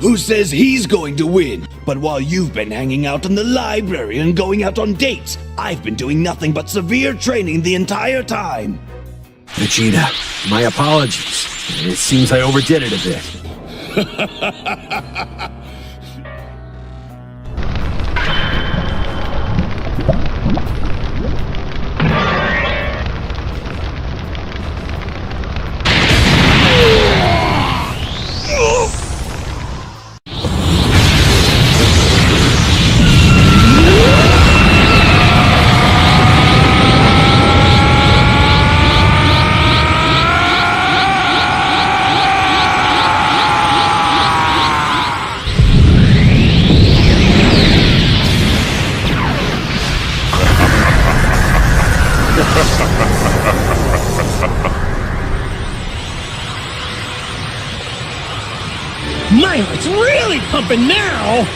Who says he's going to win? But while you've been hanging out in the library and going out on dates, I've been doing nothing but severe training the entire time. Vegeta, my apologies. It seems I overdid it a bit. My heart's really pumping now!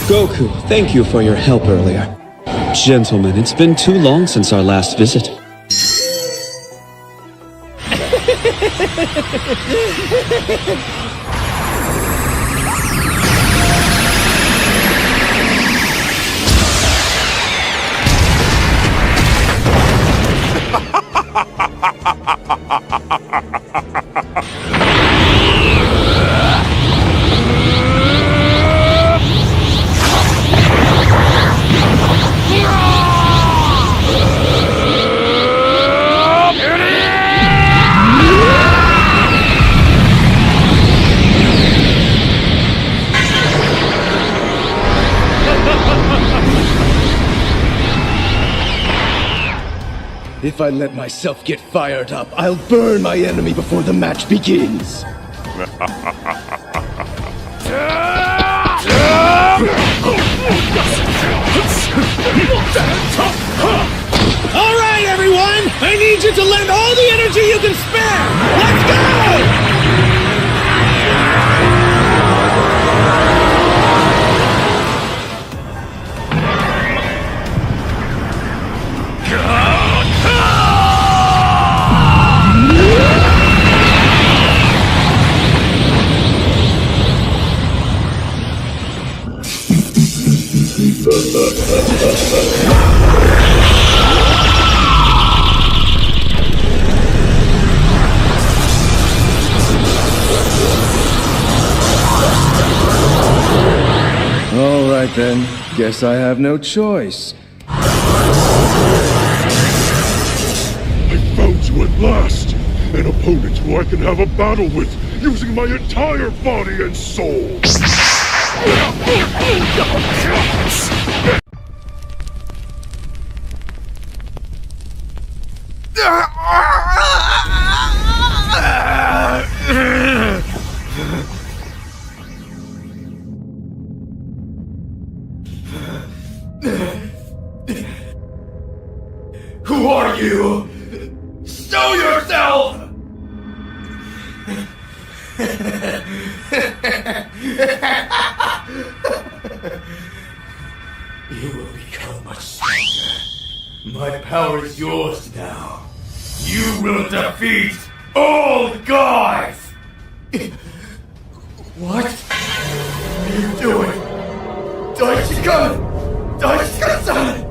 Goku, thank you for your help earlier. Gentlemen, it's been too long since our last visit. If I let myself get fired up, I'll burn my enemy before the match begins. All right, everyone! I need you to lend all the energy you can spare! Let's go! All right then, guess I have no choice. I found you at last! An opponent who I can have a battle with, using my entire body and soul! Who are you? Show yourself! You will become much stronger. My power is yours now. You will defeat all gods! What are you doing? Daichi-kun! Daichi-kun-san!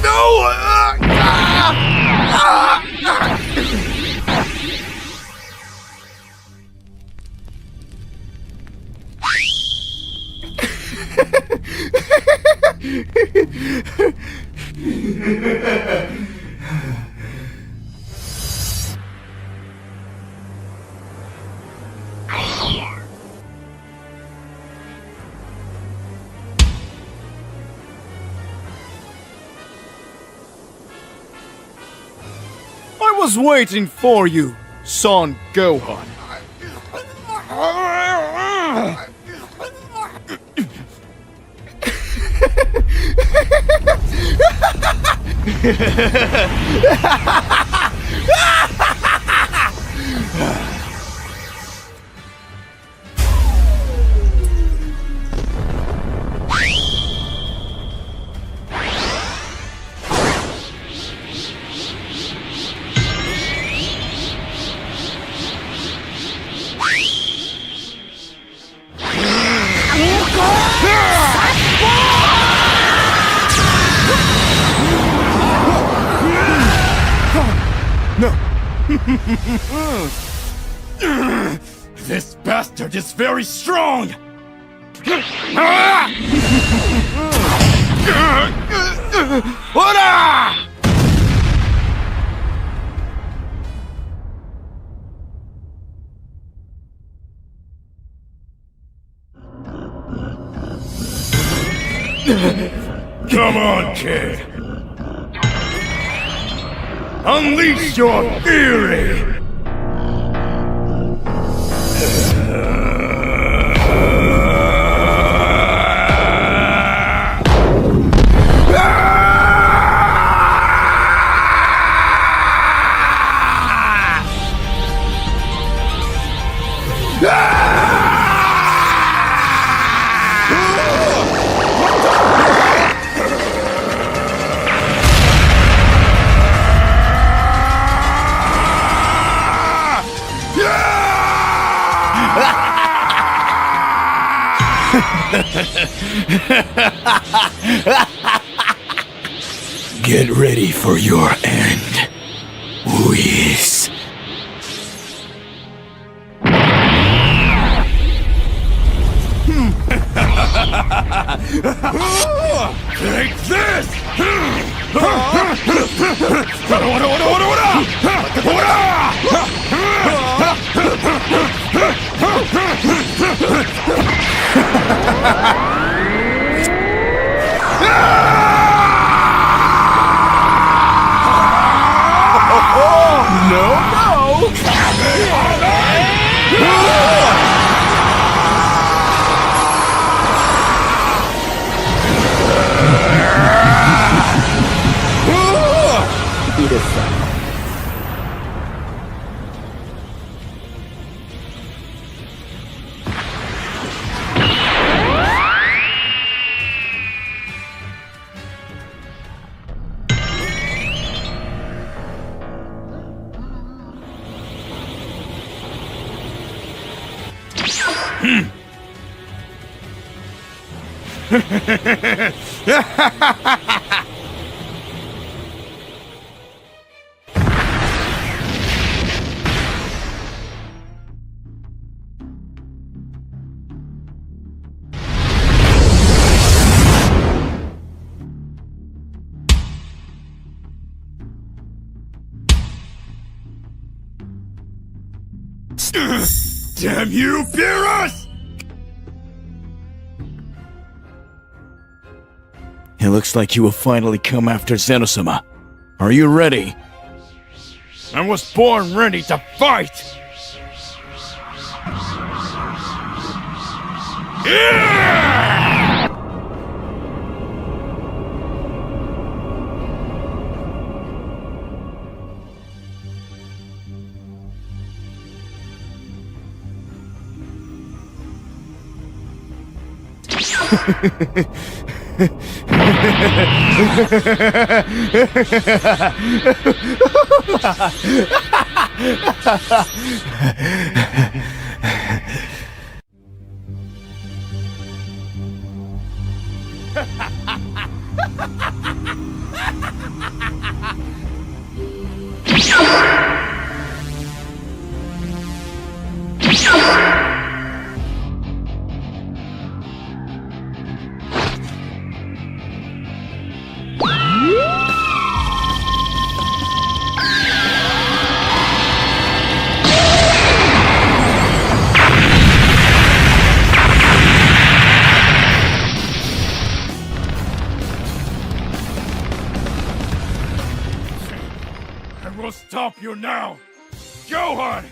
No! I was waiting for you, Son Gohan. This bastard is very strong! Come on, kid! Unleash your fury! Get ready for your end, Whiz. Take this! Damn you, Beerus! It looks like you will finally come after Zenosama. Are you ready? I was born ready to fight! I will stop you now! Gohan!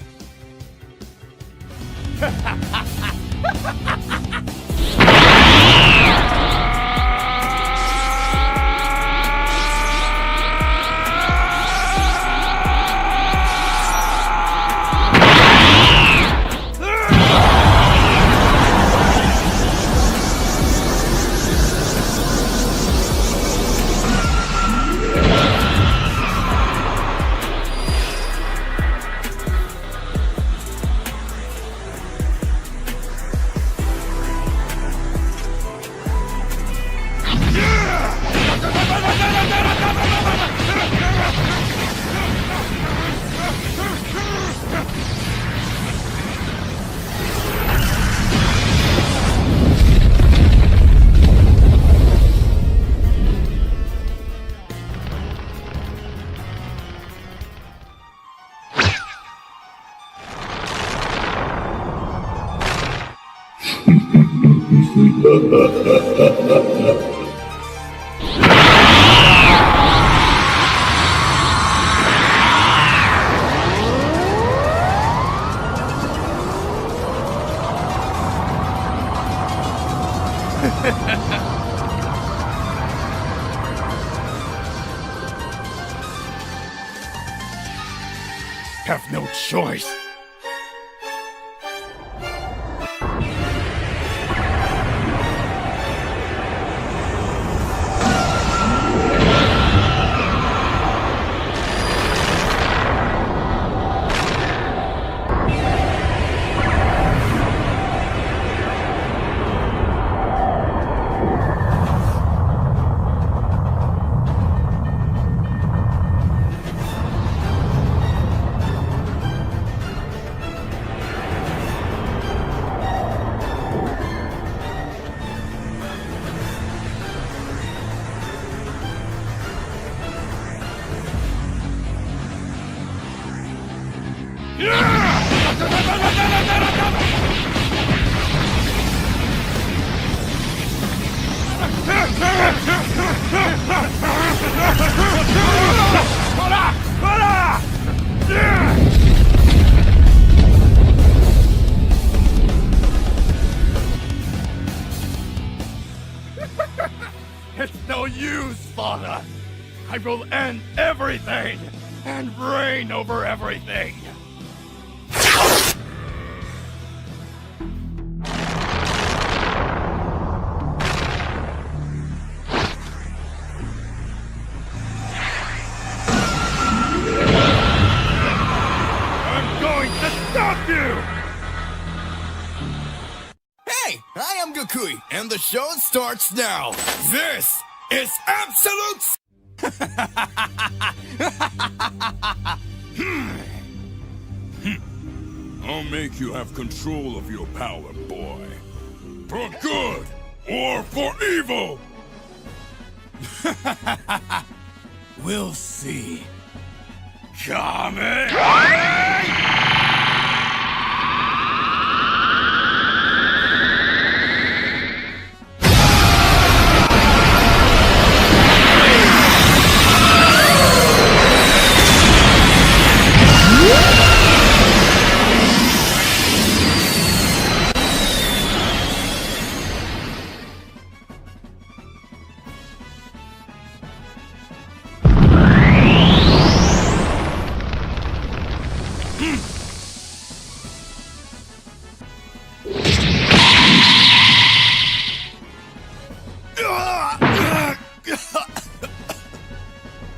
Have no choice. It's no use, father. I will end everything and reign over everything. I'm going to stop you! Hey, I am Gokui, and the show starts now. This is absolute. I'll make you have control of your power, boy. For good or for evil! We'll see. Coming!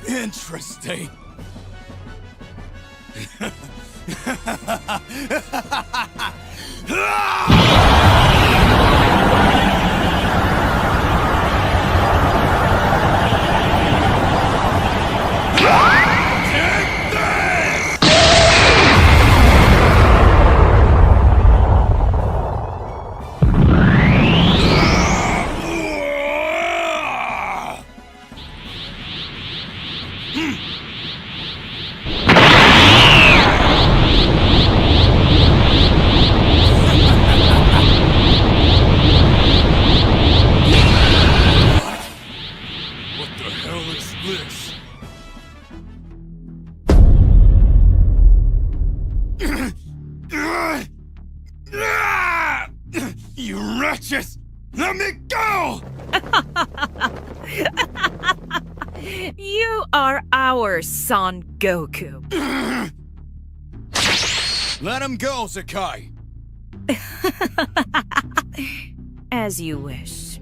Interesting. You wretches! Let me go! You are our Son Goku. Let him go, Zakai. As you wish.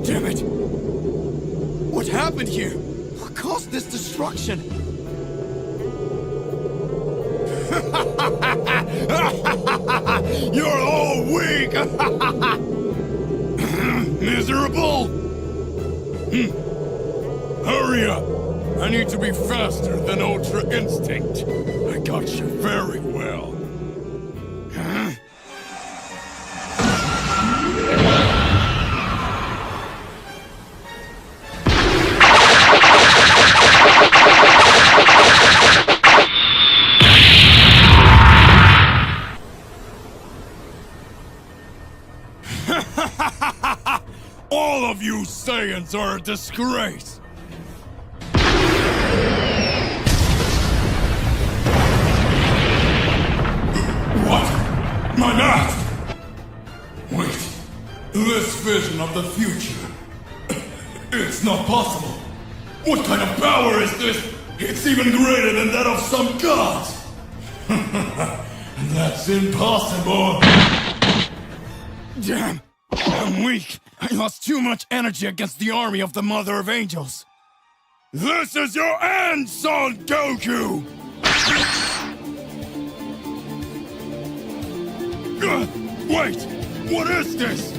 Damn it! What happened here? What caused this destruction? You're all weak! Miserable! Hurry up! I need to be faster than Ultra Instinct. I got you very well. Huh? All of you Saiyans are a disgrace! What? My mask! Wait, this vision of the future. It's not possible. What kind of power is this? It's even greater than that of some gods! That's impossible! Damn! I'm weak! I lost too much energy against the army of the Mother of Angels! This is your end, Son Goku! Wait! What is this?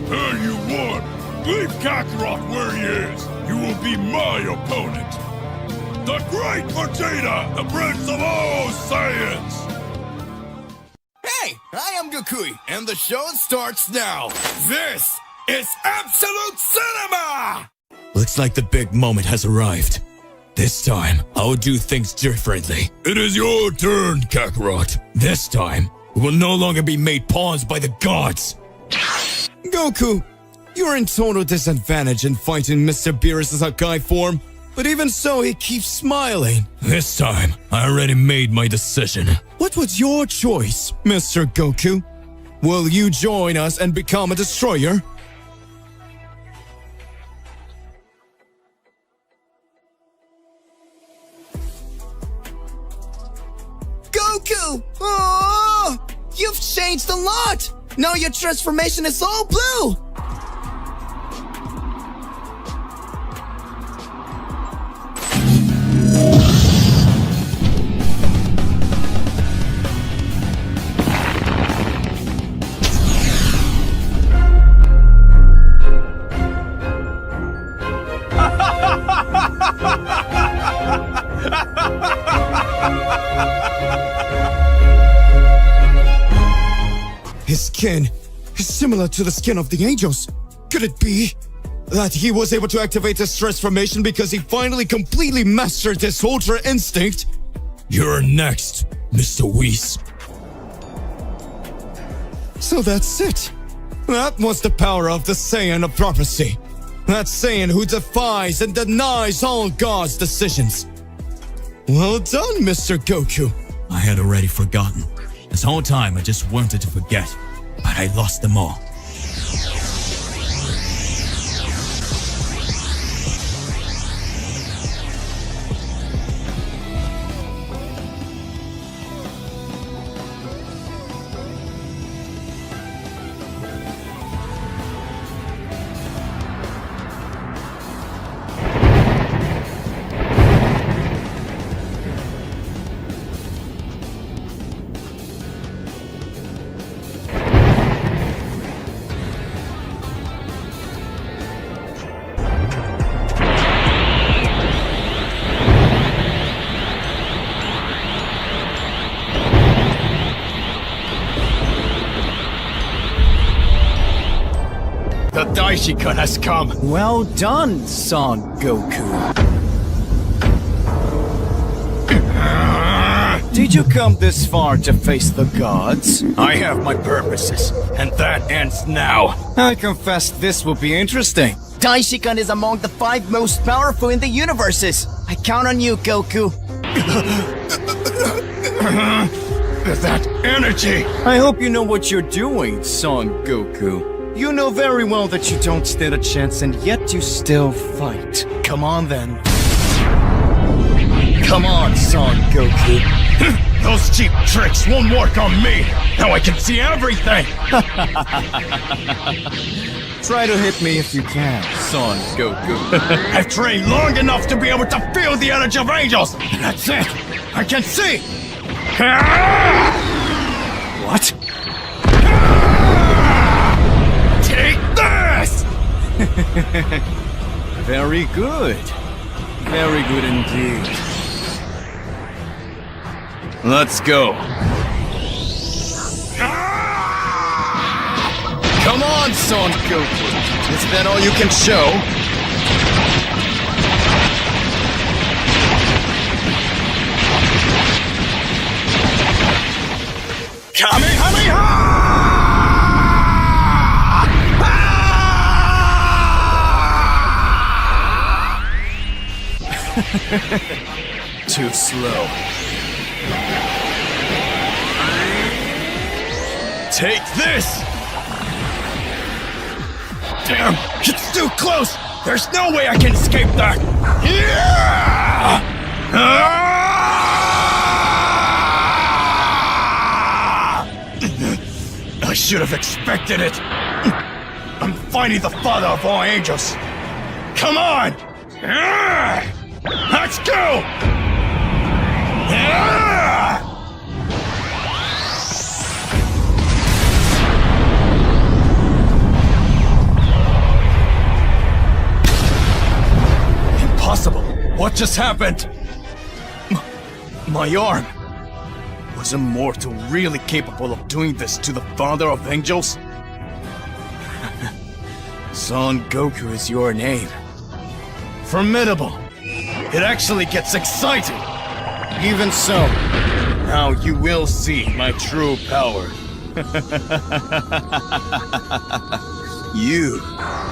Hey, you won! Leave Kakarot where he is! You will be my opponent! The Great Vegeta, the Prince of all Saiyans! Hey, I am Gokui, and the show starts now. This is Absolute Cinema! Looks like the big moment has arrived. This time, I'll do things differently. It is your turn, Kakarot. This time, we will no longer be made pawns by the gods. Goku, you're in total disadvantage in fighting Mr. Beerus' Hakai form, but even so, he keeps smiling. This time, I already made my decision. What was your choice, Mr. Goku? Will you join us and become a destroyer? Goku! Oh, you've changed a lot! Now your transformation is all blue! His skin is similar to the skin of the angels. Could it be that he was able to activate his transformation because he finally completely mastered his Ultra Instinct? You're next, Mr. Whis. So that's it. That was the power of the Saiyan of prophecy. That Saiyan who defies and denies all God's decisions. Well done, Mr. Goku. I had already forgotten. This whole time I just wanted to forget, but I lost them all. The Daishikan has come! Well done, Son Goku. Did you come this far to face the gods? I have my purposes, and that ends now. I confess this will be interesting. Daishikan is among the 5 most powerful in the universes. I count on you, Goku. That energy! I hope you know what you're doing, Son Goku. You know very well that you don't stand a chance, and yet you still fight. Come on, then. Come on, Son Goku. Those cheap tricks won't work on me! Now I can see everything! Try to hit me if you can, Son Goku. I've trained long enough to be able to feel the energy of angels! That's it! I can see! What? Take this! Very good. Very good indeed. Let's go. Come on, Son Goku. Is that all you can show? Kamehameha! Too slow. Take this! Damn, it's too close! There's no way I can escape that! Yeah! I should have expected it! I'm finally the father of all angels! Come on! Let's go! Impossible! What just happened? My arm! Was a mortal really capable of doing this to the father of angels? Son Goku is your name. Formidable! It actually gets exciting! Even so, now you will see my true power. You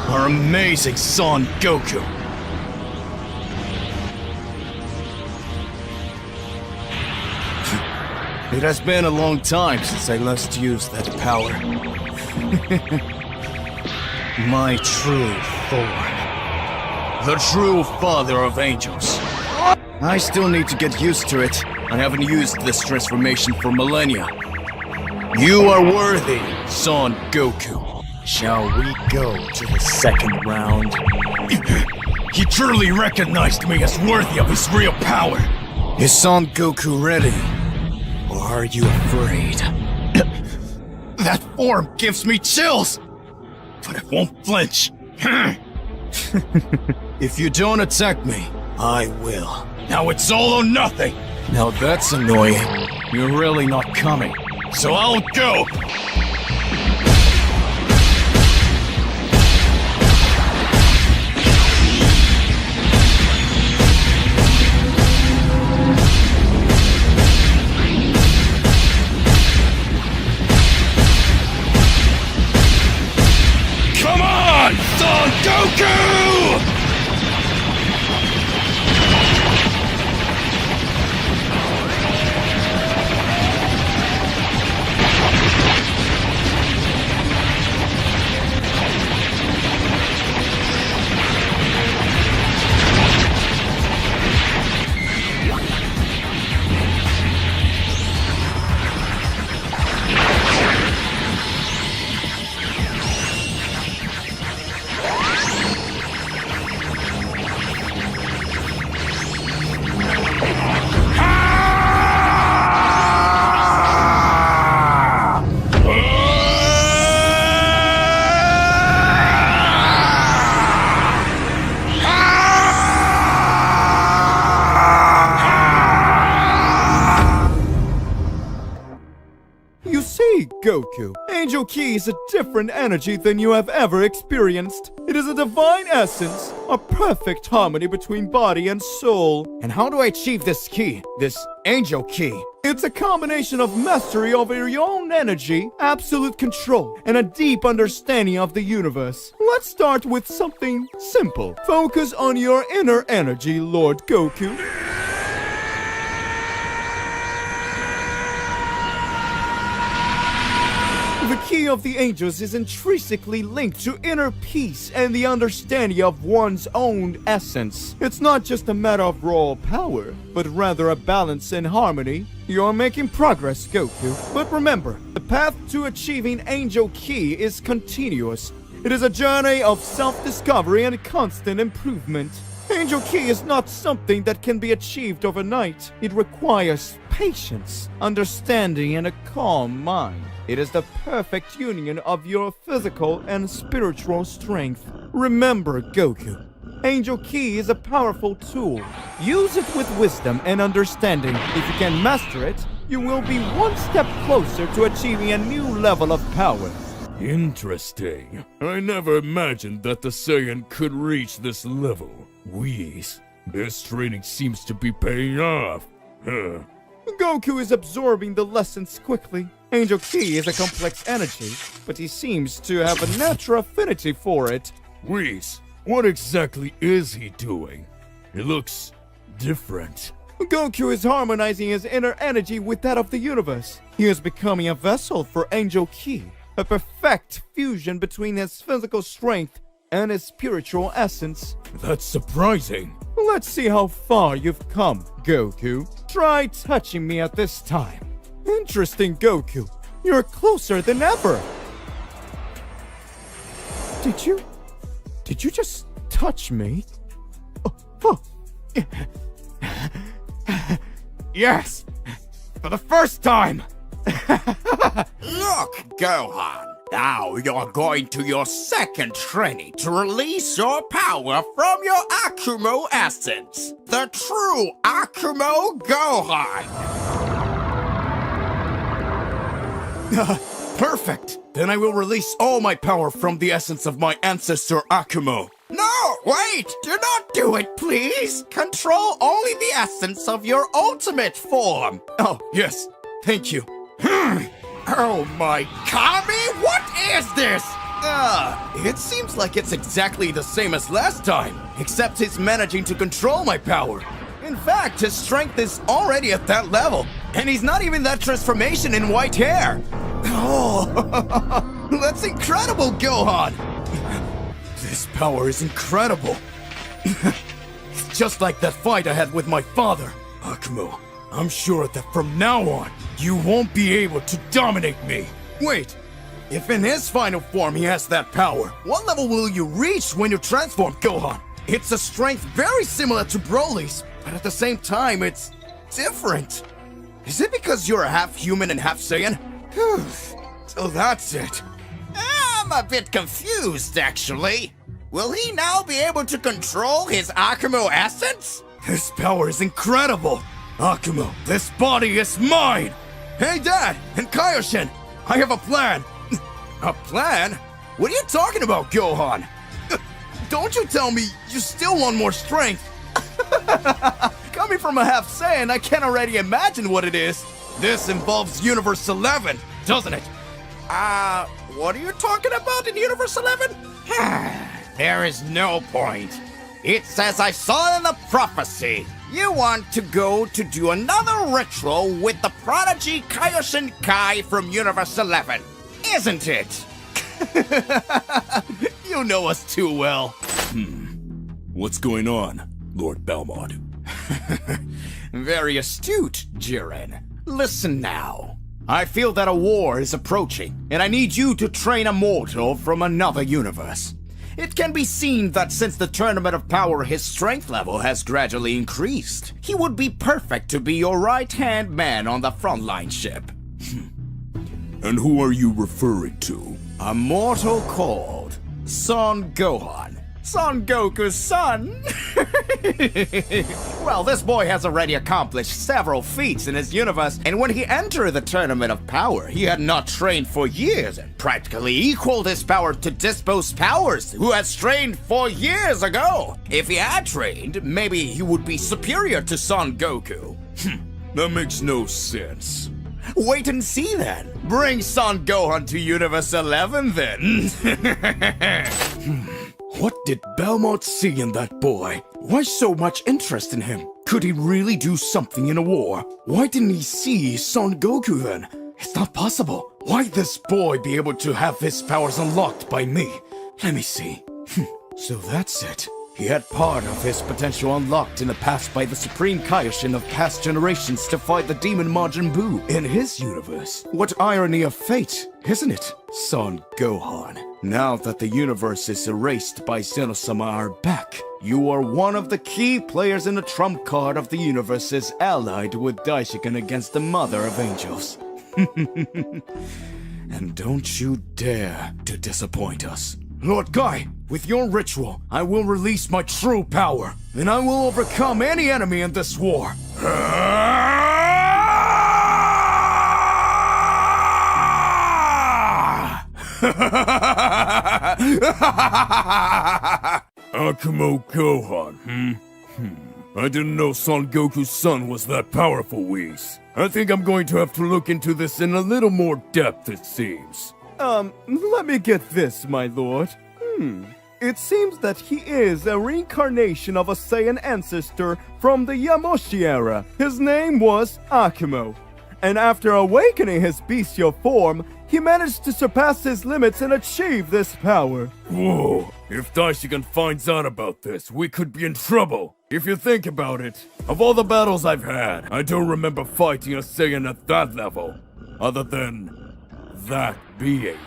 are amazing, Son Goku! It has been a long time since I last used that power. My true form. The true father of angels. I still need to get used to it. I haven't used this transformation for millennia. You are worthy, Son Goku. Shall we go to the second round? He truly recognized me as worthy of his real power. Is Son Goku ready? Or are you afraid? That form gives me chills! But I won't flinch. If you don't attack me, I will. Now it's all or nothing! Now that's annoying. You're really not coming. So I'll go! Come on, Son Goku! Goku, Angel Ki is a different energy than you have ever experienced. It is a divine essence, a perfect harmony between body and soul. And how do I achieve this ki, this Angel Ki? It's a combination of mastery over your own energy, absolute control, and a deep understanding of the universe. Let's start with something simple. Focus on your inner energy, Lord Goku. The key of the angels is intrinsically linked to inner peace and the understanding of one's own essence. It's not just a matter of raw power, but rather a balance and harmony. You're making progress, Goku. But remember, the path to achieving Angel Ki is continuous. It is a journey of self-discovery and constant improvement. Angel Ki is not something that can be achieved overnight. It requires patience, understanding, and a calm mind. It is the perfect union of your physical and spiritual strength. Remember, Goku, Angel Ki is a powerful tool. Use it with wisdom and understanding. If you can master it, you will be one step closer to achieving a new level of power. Interesting. I never imagined that the Saiyan could reach this level. Whis, this training seems to be paying off. Huh. Goku is absorbing the lessons quickly. Angel Ki is a complex energy, but he seems to have a natural affinity for it. Whis, what exactly is he doing? He looks different. Goku is harmonizing his inner energy with that of the universe. He is becoming a vessel for Angel Ki, a perfect fusion between his physical strength and his spiritual essence. That's surprising. Let's see how far you've come, Goku. Try touching me at this time. Interesting, Goku. You're closer than ever. Did you just touch me? Oh. Yes! For the first time! Look, Gohan. Now you're going to your second training to release your power from your Akumo essence. The true Akumo Gohan. Perfect! Then I will release all my power from the essence of my ancestor Akumo. No, wait! Do not do it, please! Control only the essence of your ultimate form! Oh, yes. Thank you. Oh my Kami, what is this? It seems like it's exactly the same as last time, except he's managing to control my power. In fact, his strength is already at that level, and he's not even that transformation in white hair. Oh, that's incredible, Gohan! This power is incredible. It's just like that fight I had with my father. Akumo, I'm sure that from now on, you won't be able to dominate me. Wait, if in his final form he has that power, what level will you reach when you transform, Gohan? It's a strength very similar to Broly's, but at the same time, it's different. Is it because you're half human and half Saiyan? So that's it. I'm a bit confused, actually. Will he now be able to control his Akumo essence? This power is incredible! Akumo, this body is mine! Hey, Dad! And Kaioshin! I have a plan! A plan? What are you talking about, Gohan? Don't you tell me you still want more strength! Coming from a half Saiyan, I can already imagine what it is. This involves Universe 11, doesn't it? What are you talking about in Universe 11? There is no point. It's as I saw in the prophecy. You want to go to do another ritual with the prodigy Kaioshin Kai from Universe 11, isn't it? You know us too well. What's going on, Lord Belmont? Very astute, Jiren. Listen now. I feel that a war is approaching, and I need you to train a mortal from another universe. It can be seen that since the Tournament of Power, his strength level has gradually increased. He would be perfect to be your right-hand man on the frontline ship. And who are you referring to? A mortal called Son Gohan. Son Goku's son? Well, this boy has already accomplished several feats in his universe, and when he entered the Tournament of Power, he had not trained for years and practically equaled his power to Dispo's powers, who had trained 4 years ago. If he had trained, maybe he would be superior to Son Goku. That makes no sense. Wait and see then. Bring Son Gohan to Universe 11 then. What did Belmont see in that boy? Why so much interest in him? Could he really do something in a war? Why didn't he see Son Goku then? It's not possible. Why this boy be able to have his powers unlocked by me? Let me see. So that's it. He had part of his potential unlocked in the past by the Supreme Kaioshin of past generations to fight the demon Majin Buu in his universe. What irony of fate, isn't it, Son Gohan? Now that the universe is erased by Zeno-sama are back, you are one of the key players in the trump card of the universes allied with Daishiken against the Mother of Angels. And don't you dare to disappoint us. Lord Guy, with your ritual, I will release my true power, and I will overcome any enemy in this war. Akumo Gohan, I didn't know Son Goku's son was that powerful, Whis. I think I'm going to have to look into this in a little more depth, it seems. Let me get this, my lord. It seems that he is a reincarnation of a Saiyan ancestor from the Yamoshi era. His name was Akumo. And after awakening his bestial form, he managed to surpass his limits and achieve this power. Whoa, if Daishigan finds out about this, we could be in trouble. If you think about it, of all the battles I've had, I don't remember fighting a Saiyan at that level, other than that being.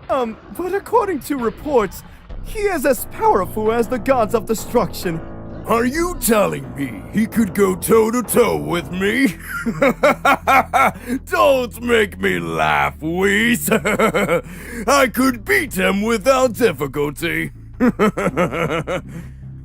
But according to reports, he is as powerful as the gods of destruction. Are you telling me he could go toe-to-toe with me? Don't make me laugh, Whis. I could beat him without difficulty.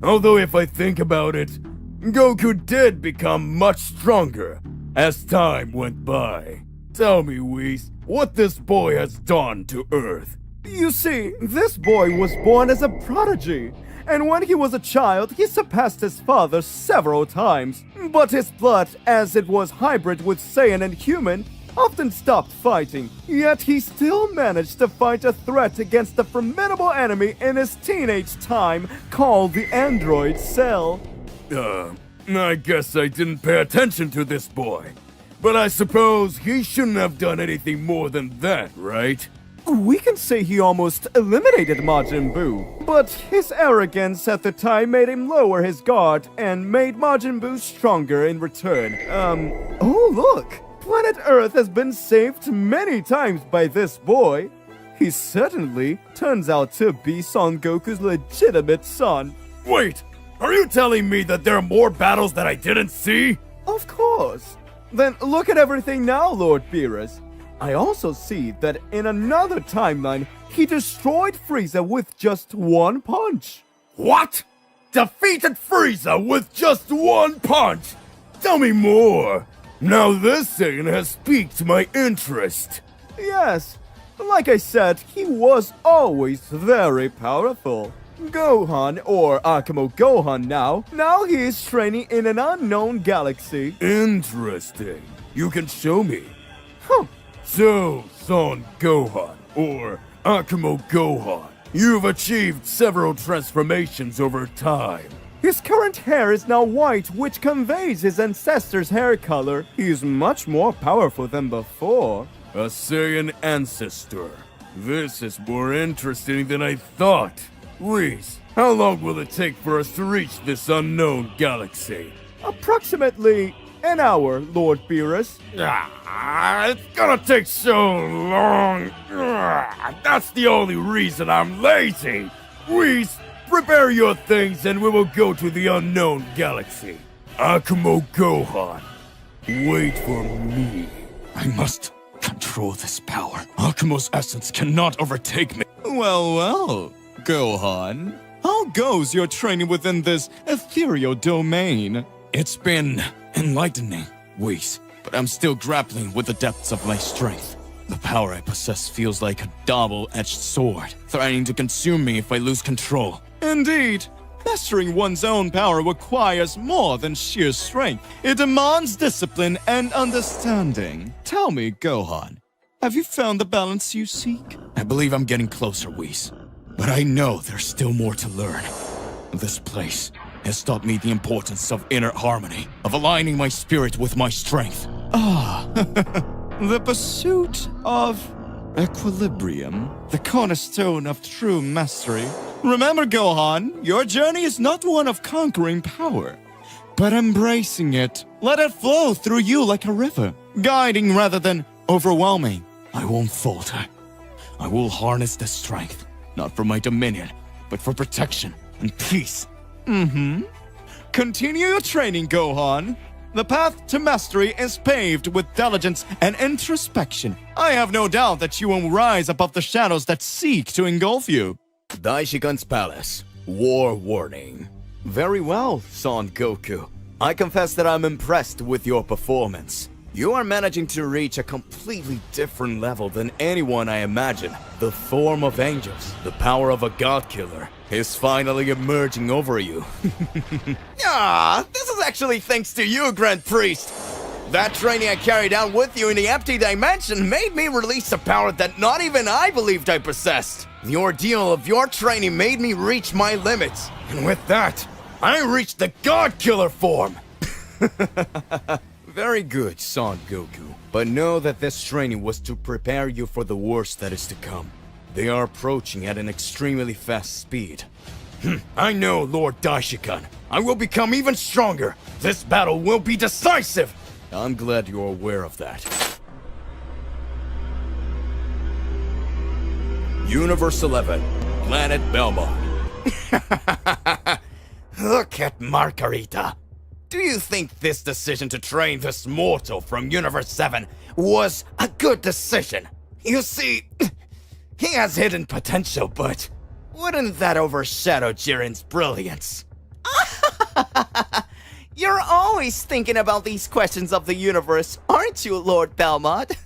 Although if I think about it, Goku did become much stronger as time went by. Tell me, Whis, what this boy has done to Earth. You see, this boy was born as a prodigy. And when he was a child, he surpassed his father several times. But his blood, as it was hybrid with Saiyan and human, often stopped fighting. Yet he still managed to fight a threat against a formidable enemy in his teenage time called the android Cell. I guess I didn't pay attention to this boy. But I suppose he shouldn't have done anything more than that, right? We can say he almost eliminated Majin Buu, but his arrogance at the time made him lower his guard and made Majin Buu stronger in return. Oh look! Planet Earth has been saved many times by this boy. He certainly turns out to be Son Goku's legitimate son. Wait! Are you telling me that there are more battles that I didn't see? Of course! Then look at everything now, Lord Beerus. I also see that in another timeline, he destroyed Frieza with just one punch. What? Defeated Frieza with just one punch? Tell me more. Now this Saiyan has piqued my interest. Yes, like I said, he was always very powerful. Gohan, or Akumo Gohan now he is training in an unknown galaxy. Interesting. You can show me. Huh. So, Son Gohan, or Akumo Gohan, you've achieved several transformations over time. His current hair is now white, which conveys his ancestors' hair color. He is much more powerful than before. A Saiyan ancestor. This is more interesting than I thought. Whis, how long will it take for us to reach this unknown galaxy? Approximately an hour, Lord Beerus. It's gonna take so long. That's the only reason I'm lazy. Whis, prepare your things and we will go to the unknown galaxy. Akumo Gohan, wait for me. I must control this power. Akumo's essence cannot overtake me. Well, Gohan. How goes your training within this ethereal domain? It's been enlightening, Whis, but I'm still grappling with the depths of my strength. The power I possess feels like a double-edged sword, threatening to consume me if I lose control. Indeed, mastering one's own power requires more than sheer strength. It demands discipline and understanding. Tell me, Gohan, have you found the balance you seek? I believe I'm getting closer, Whis, but I know there's still more to learn. This place has taught me the importance of inner harmony, of aligning my spirit with my strength. The pursuit of equilibrium, the cornerstone of true mastery. Remember, Gohan, your journey is not one of conquering power, but embracing it. Let it flow through you like a river, guiding rather than overwhelming. I won't falter. I will harness this strength, not for my dominion, but for protection and peace. Continue your training, Gohan. The path to mastery is paved with diligence and introspection. I have no doubt that you will rise above the shadows that seek to engulf you. Daishikan's Palace. War warning. Very well, Son Goku. I confess that I'm impressed with your performance. You are managing to reach a completely different level than anyone I imagine. The form of angels, the power of a god killer, is finally emerging over you. This is actually thanks to you, Grand Priest. That training I carried out with you in the empty dimension made me release a power that not even I believed I possessed. The ordeal of your training made me reach my limits. And with that, I reached the God Killer form. Very good, Son Goku. But know that this training was to prepare you for the worst that is to come. They are approaching at an extremely fast speed. I know, Lord Daishikan. I will become even stronger. This battle will be decisive. I'm glad you're aware of that. Universe 11, Planet Belmont. Look at Margarita. Do you think this decision to train this mortal from Universe 7 was a good decision? You see, he has hidden potential, but wouldn't that overshadow Jiren's brilliance? You're always thinking about these questions of the universe, aren't you, Lord Belmont?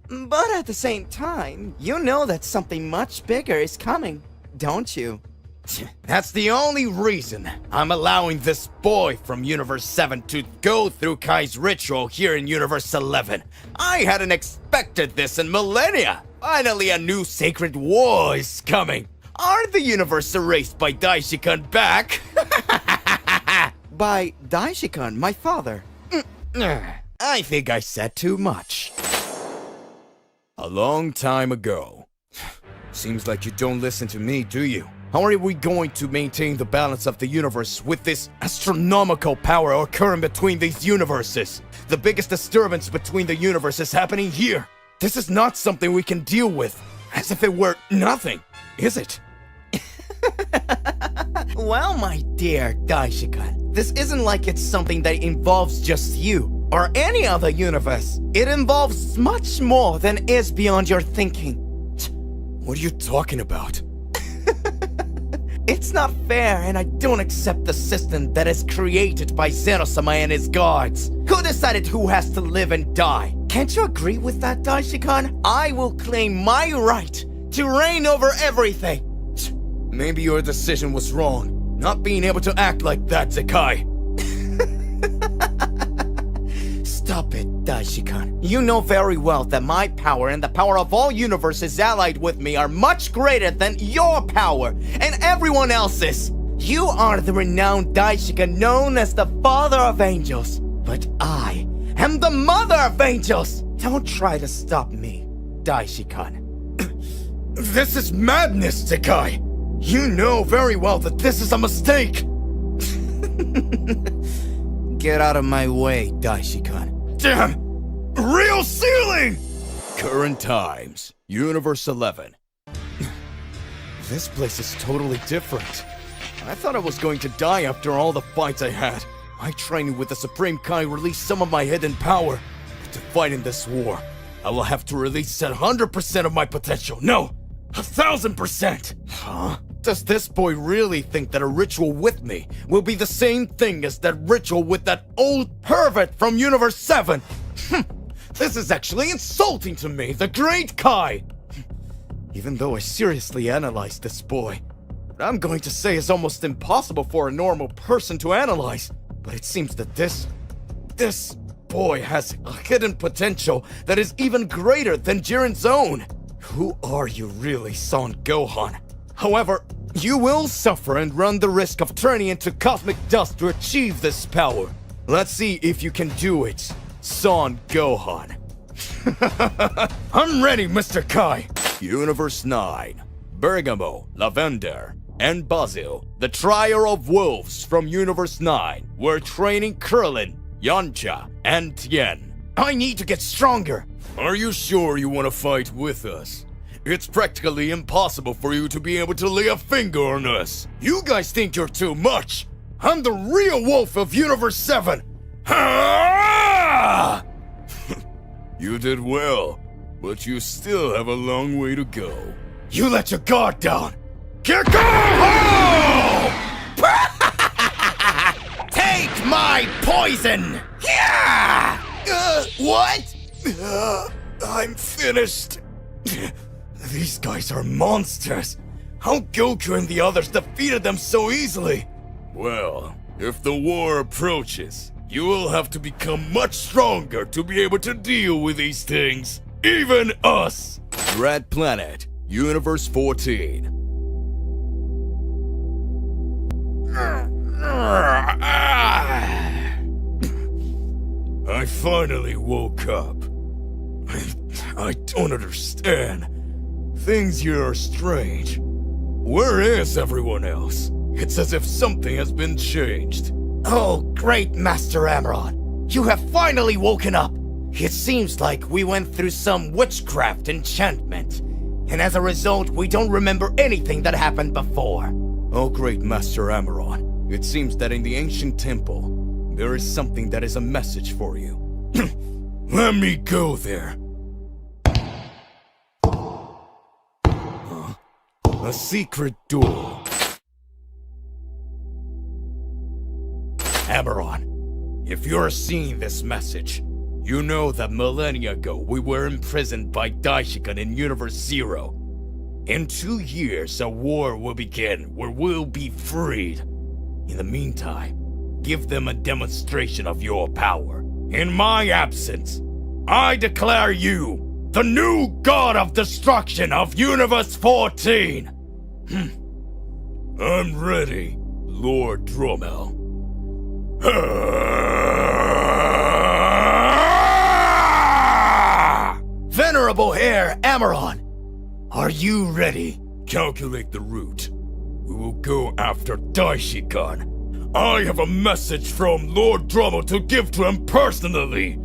But at the same time, you know that something much bigger is coming, don't you? That's the only reason I'm allowing this boy from Universe 7 to go through Kai's ritual here in Universe 11. I hadn't expected this in millennia. Finally, a new sacred war is coming. Are the universe erased by Daishikan back? By Daishikan, my father. I think I said too much. A long time ago. Seems like you don't listen to me, do you? How are we going to maintain the balance of the universe with this astronomical power occurring between these universes? The biggest disturbance between the universes is happening here. This is not something we can deal with, as if it were nothing, is it? Well, my dear Daishikan, this isn't like it's something that involves just you or any other universe. It involves much more than is beyond your thinking. What are you talking about? It's not fair, and I don't accept the system that is created by Zeno-sama and his guards. Who decided who has to live and die? Can't you agree with that, Daishikan? I will claim my right to reign over everything. Maybe your decision was wrong, not being able to act like that, Zekai. Stop it, Daishikan. You know very well that my power and the power of all universes allied with me are much greater than your power and everyone else's. You are the renowned Daishikan known as the Father of Angels, but I am the Mother of Angels. Don't try to stop me, Daishikan. This is madness, Zekai. You know very well that this is a mistake. Get out of my way, Daishikan. Damn! Real ceiling! Current times, Universe 11. This place is totally different. I thought I was going to die after all the fights I had. My training with the Supreme Kai released some of my hidden power. But to fight in this war, I will have to release 100% of my potential. No! 1,000%! Huh? Does this boy really think that a ritual with me will be the same thing as that ritual with that old pervert from Universe 7? This is actually insulting to me, the Great Kai! Even though I seriously analyzed this boy, what I'm going to say is almost impossible for a normal person to analyze. But it seems that this boy has a hidden potential that is even greater than Jiren's own. Who are you really, Son Gohan? However, you will suffer and run the risk of turning into cosmic dust to achieve this power. Let's see if you can do it, Son Gohan. I'm ready, Mr. Kai. Universe 9, Bergamo, Lavender, and Basil, the Trier of Wolves from Universe 9, were training Krillin, Yamcha, and Tien. I need to get stronger. Are you sure you want to fight with us? It's practically impossible for you to be able to lay a finger on us. You guys think you're too much. I'm the real wolf of Universe 7. You did well, but you still have a long way to go. You let your guard down. Take my poison! Yeah! What? I'm finished. These guys are monsters. How Goku and the others defeated them so easily? Well, if the war approaches, you will have to become much stronger to be able to deal with these things. Even us! Red Planet, Universe 14. I finally woke up. I don't understand. Things here are strange. Where is everyone else? It's as if something has been changed. Oh, great Master Amaron. You have finally woken up. It seems like we went through some witchcraft enchantment. And as a result, we don't remember anything that happened before. Oh, great Master Amaron. It seems that in the ancient temple, there is something that is a message for you. Let me go there. A secret door. Amaron, if you're seeing this message, you know that millennia ago we were imprisoned by Daishikan in Universe Zero. In 2 years, a war will begin where we'll be freed. In the meantime, give them a demonstration of your power. In my absence, I declare you the new god of destruction of Universe 14! I'm ready, Lord Dromel. Venerable Heir Amaron, are you ready? Calculate the route. We will go after Daishikan. I have a message from Lord Dromel to give to him personally.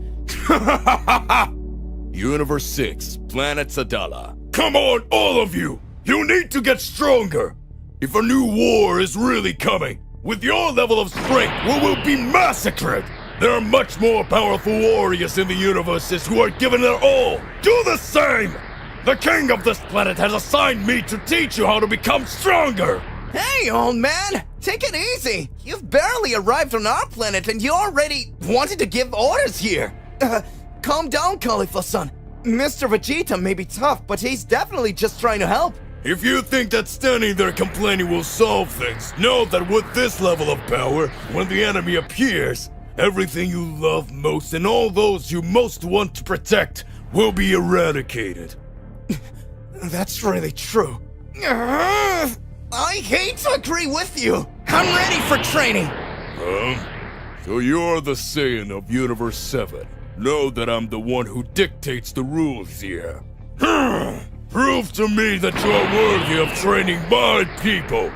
Universe 6, Planet Sadala. Come on, all of you! You need to get stronger! If a new war is really coming, with your level of strength, we will be massacred! There are much more powerful warriors in the universes who are giving their all! Do the same! The king of this planet has assigned me to teach you how to become stronger! Hey, old man! Take it easy! You've barely arrived on our planet and you already wanted to give orders here! Calm down, Caulifla-san. Mr. Vegeta may be tough, but he's definitely just trying to help. If you think that standing there complaining will solve things, know that with this level of power, when the enemy appears, everything you love most and all those you most want to protect will be eradicated. That's really true. I hate to agree with you. I'm ready for training. So you're the Saiyan of Universe 7. Know that I'm the one who dictates the rules here. Prove to me that you are worthy of training my people.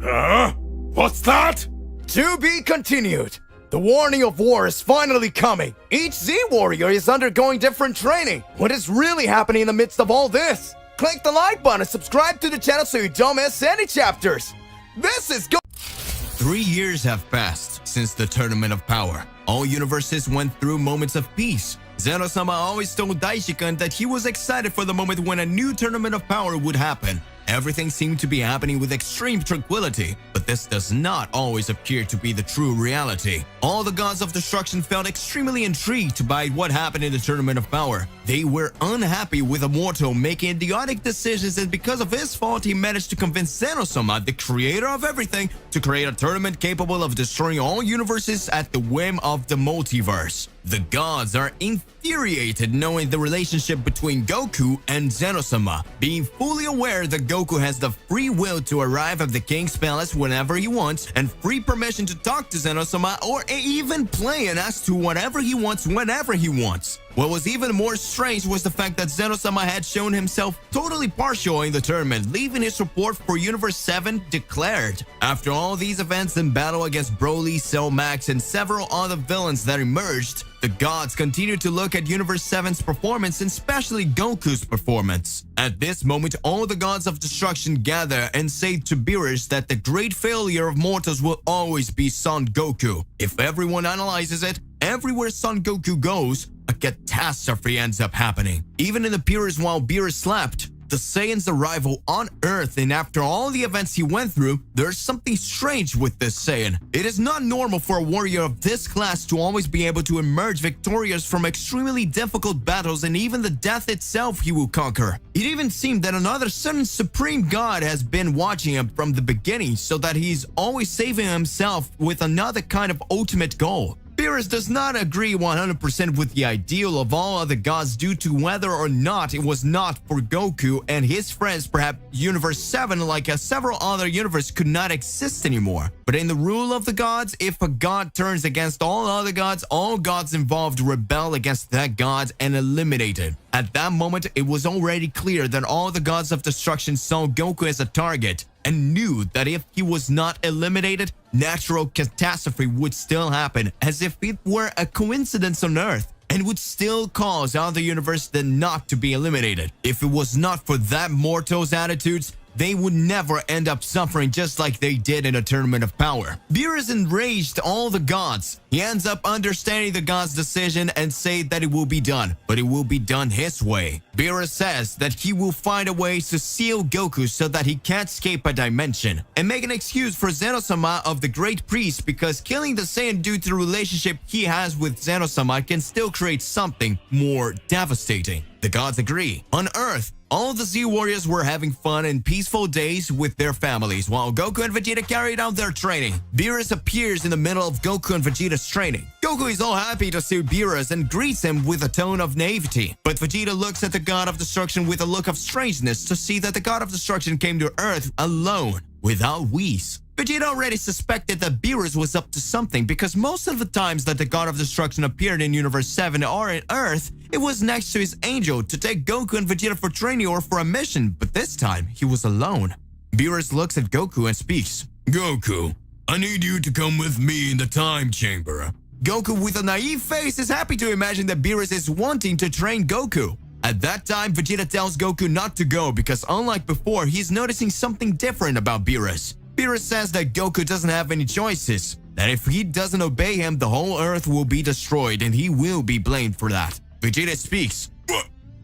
Huh? What's that? To be continued. The warning of war is finally coming. Each Z-Warrior is undergoing different training. What is really happening in the midst of all this? Click the like button and subscribe to the channel so you don't miss any chapters. This is 3 years have passed since the Tournament of Power. All universes went through moments of peace. Zeno-sama always told Daishikan that he was excited for the moment when a new Tournament of Power would happen. Everything seemed to be happening with extreme tranquility, but this does not always appear to be the true reality. All the gods of destruction felt extremely intrigued by what happened in the Tournament of Power. They were unhappy with Immortal making idiotic decisions, and because of his fault, he managed to convince Zeno-sama, the creator of everything, to create a tournament capable of destroying all universes at the whim of the multiverse. The gods are infuriated knowing the relationship between Goku and Zeno-sama, being fully aware that Goku has the free will to arrive at the King's Palace whenever he wants and free permission to talk to Zeno-sama or even plan as to whatever he wants whenever he wants. What was even more strange was the fact that Zeno-sama had shown himself totally partial in the tournament, leaving his support for Universe 7 declared. After all these events in battle against Broly, Cell Max, and several other villains that emerged, the gods continued to look at Universe 7's performance, and especially Goku's performance. At this moment, all the gods of destruction gather and say to Beerus that the great failure of mortals will always be Son Goku. If everyone analyzes it, everywhere Son Goku goes, a catastrophe ends up happening. Even in the periods while Beerus slept, the Saiyan's arrival on Earth, and after all the events he went through, there's something strange with this Saiyan. It is not normal for a warrior of this class to always be able to emerge victorious from extremely difficult battles, and even the death itself he will conquer. It even seemed that another certain supreme god has been watching him from the beginning, so that he's always saving himself with another kind of ultimate goal. Beerus does not agree 100% with the ideal of all other gods due to whether or not it was not for Goku and his friends. Perhaps Universe 7, like several other universes, could not exist anymore. But in the rule of the gods, if a god turns against all other gods, all gods involved rebel against that god and eliminated. At that moment, it was already clear that all the gods of destruction saw Goku as a target and knew that if he was not eliminated, natural catastrophe would still happen, as if it were a coincidence on Earth, and would still cause other universes then not to be eliminated. If it was not for that mortals' attitudes, they would never end up suffering just like they did in a tournament of power. Beerus enraged all the gods. He ends up understanding the gods' decision and say that it will be done, but it will be done his way. Beerus says that he will find a way to seal Goku so that he can't escape a dimension, and make an excuse for Zeno-sama of the Great Priest, because killing the Saiyan due to the relationship he has with Zeno-sama can still create something more devastating. The gods agree. On Earth, all the Z Warriors were having fun and peaceful days with their families, while Goku and Vegeta carried out their training. Beerus appears in the middle of Goku and Vegeta's training. Goku is all happy to see Beerus and greets him with a tone of naivety. But Vegeta looks at the God of Destruction with a look of strangeness to see that the God of Destruction came to Earth alone, without Whis. Vegeta already suspected that Beerus was up to something, because most of the times that the God of Destruction appeared in Universe 7 or in Earth, it was next to his angel to take Goku and Vegeta for training or for a mission, but this time he was alone. Beerus looks at Goku and speaks. Goku, I need you to come with me in the time chamber. Goku, with a naive face, is happy to imagine that Beerus is wanting to train Goku. At that time, Vegeta tells Goku not to go because, unlike before, he's noticing something different about Beerus. Beerus says that Goku doesn't have any choices, that if he doesn't obey him, the whole Earth will be destroyed and he will be blamed for that. Vegeta speaks.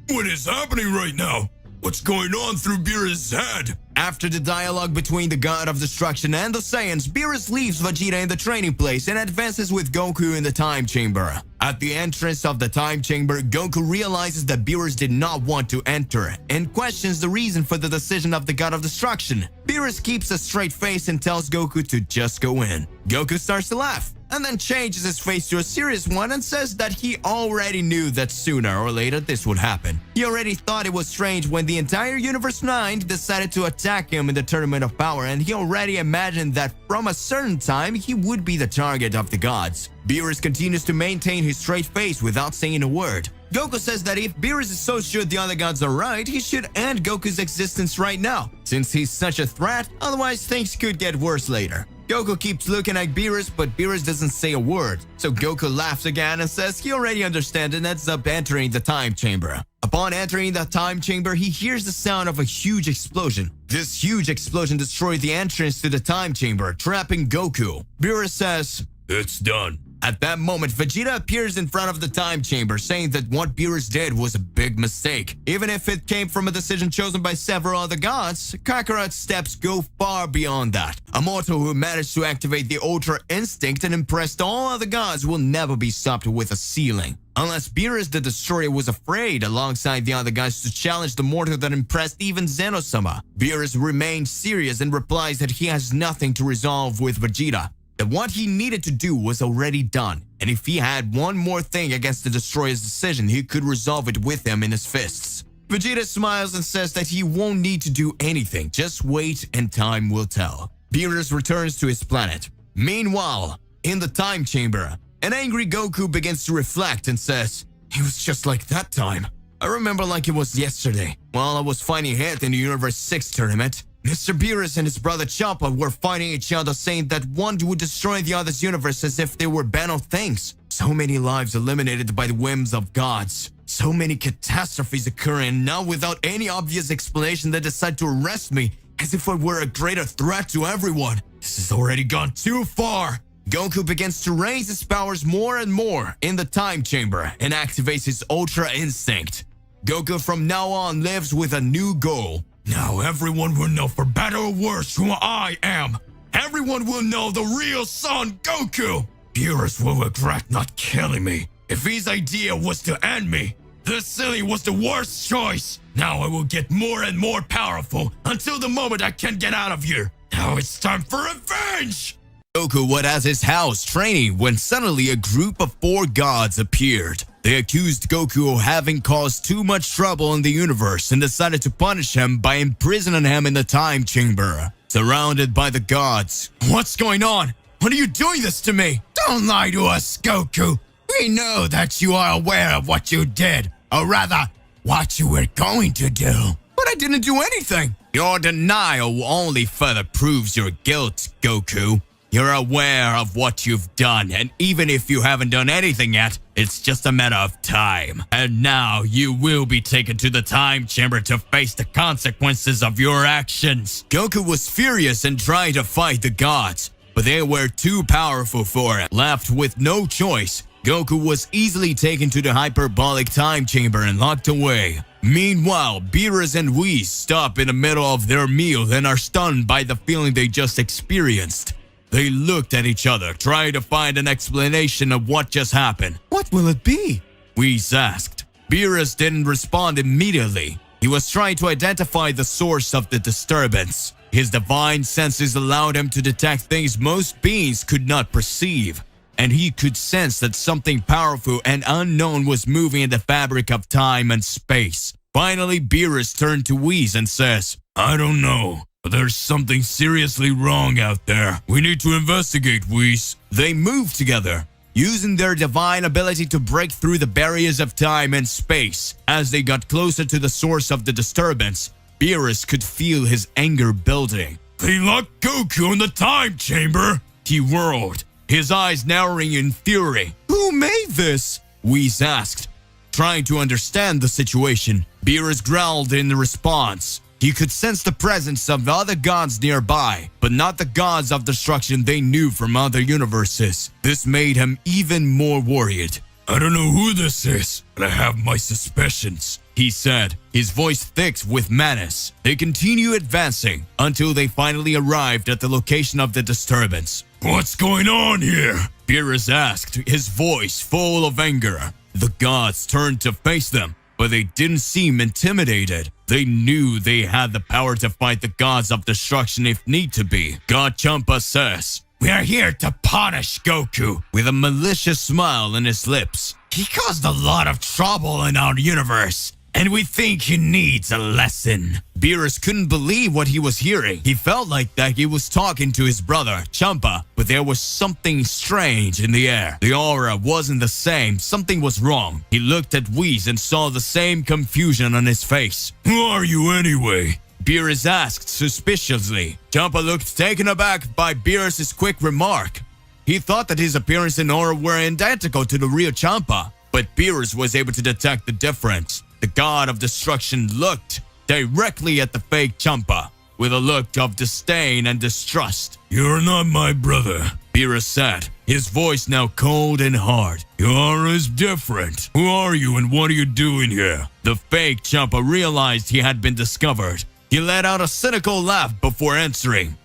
What is happening right now? What's going on through Beerus' head? After the dialogue between the God of Destruction and the Saiyans, Beerus leaves Vegeta in the training place and advances with Goku in the time chamber. At the entrance of the time chamber, Goku realizes that Beerus did not want to enter and questions the reason for the decision of the God of Destruction. Beerus keeps a straight face and tells Goku to just go in. Goku starts to laugh, and then changes his face to a serious one and says that he already knew that sooner or later this would happen. He already thought it was strange when the entire Universe 9 decided to attack him in the Tournament of Power, and he already imagined that from a certain time he would be the target of the gods. Beerus continues to maintain his straight face without saying a word. Goku says that if Beerus is so sure the other gods are right, he should end Goku's existence right now, since he's such a threat, otherwise things could get worse later. Goku keeps looking at Beerus, but Beerus doesn't say a word. So Goku laughs again and says he already understands and ends up entering the time chamber. Upon entering the time chamber, he hears the sound of a huge explosion. This huge explosion destroys the entrance to the time chamber, trapping Goku. Beerus says, "It's done." At that moment, Vegeta appears in front of the time chamber, saying that what Beerus did was a big mistake. Even if it came from a decision chosen by several other gods, Kakarot's steps go far beyond that. A mortal who managed to activate the Ultra Instinct and impressed all other gods will never be stopped with a ceiling. Unless Beerus the Destroyer was afraid, alongside the other guys, to challenge the mortal that impressed even Zeno-sama. Beerus remains serious and replies that he has nothing to resolve with Vegeta, that what he needed to do was already done, and if he had one more thing against the Destroyer's decision, he could resolve it with him in his fists. Vegeta smiles and says that he won't need to do anything, just wait and time will tell. Beerus returns to his planet. Meanwhile, in the time chamber, an angry Goku begins to reflect and says, He was just like that time. I remember like it was yesterday, while I was fighting Head in the Universe 6 tournament. Mr. Beerus and his brother Champa were fighting each other, saying that one would destroy the other's universe as if they were banal things. So many lives eliminated by the whims of gods. So many catastrophes occurring, and now without any obvious explanation they decide to arrest me, as if I were a greater threat to everyone. This has already gone too far. Goku begins to raise his powers more and more in the time chamber and activates his Ultra Instinct. Goku from now on lives with a new goal. Now everyone will know for better or worse who I am. Everyone will know the real Son Goku. Beerus will regret not killing me. If his idea was to end me, this silly was the worst choice. Now I will get more and more powerful until the moment I can get out of here. Now it's time for revenge! Goku was at his house training when suddenly a group of 4 gods appeared. They accused Goku of having caused too much trouble in the universe and decided to punish him by imprisoning him in the time chamber, surrounded by the gods. What's going on? What are you doing this to me? Don't lie to us, Goku. We know that you are aware of what you did, or rather, what you were going to do. But I didn't do anything. Your denial only further proves your guilt, Goku. You're aware of what you've done, and even if you haven't done anything yet, it's just a matter of time. And now you will be taken to the time chamber to face the consequences of your actions. Goku was furious and tried to fight the gods, but they were too powerful for him. Left with no choice, Goku was easily taken to the hyperbolic time chamber and locked away. Meanwhile, Beerus and Whis stop in the middle of their meal and are stunned by the feeling they just experienced. They looked at each other, trying to find an explanation of what just happened. What will it be? Whis asked. Beerus didn't respond immediately. He was trying to identify the source of the disturbance. His divine senses allowed him to detect things most beings could not perceive, and he could sense that something powerful and unknown was moving in the fabric of time and space. Finally, Beerus turned to Whis and says, I don't know, but there's something seriously wrong out there. We need to investigate, Whis. They moved together, using their divine ability to break through the barriers of time and space. As they got closer to the source of the disturbance, Beerus could feel his anger building. They locked Goku in the time chamber, he whirled, his eyes narrowing in fury. Who made this? Whis asked, trying to understand the situation. Beerus growled in response. He could sense the presence of other gods nearby, but not the gods of destruction they knew from other universes. This made him even more worried. I don't know who this is, but I have my suspicions, he said, his voice thick with menace. They continue advancing until they finally arrived at the location of the disturbance. What's going on here? Beerus asked, his voice full of anger. The gods turned to face them, but they didn't seem intimidated. They knew they had the power to fight the gods of destruction if need to be. God Champa says, we are here to punish Goku, with a malicious smile on his lips. He caused a lot of trouble in our universe, and we think he needs a lesson. Beerus couldn't believe what he was hearing. He felt like that he was talking to his brother, Champa, but there was something strange in the air. The aura wasn't the same. Something was wrong. He looked at Whis and saw the same confusion on his face. Who are you anyway? Beerus asked suspiciously. Champa looked taken aback by Beerus' quick remark. He thought that his appearance and aura were identical to the real Champa, but Beerus was able to detect the difference. The god of destruction looked directly at the fake Champa with a look of disdain and distrust. You're not my brother, Beerus said, his voice now cold and hard. Your aura is different. Who are you and what are you doing here? The fake Champa realized he had been discovered. He let out a cynical laugh before answering.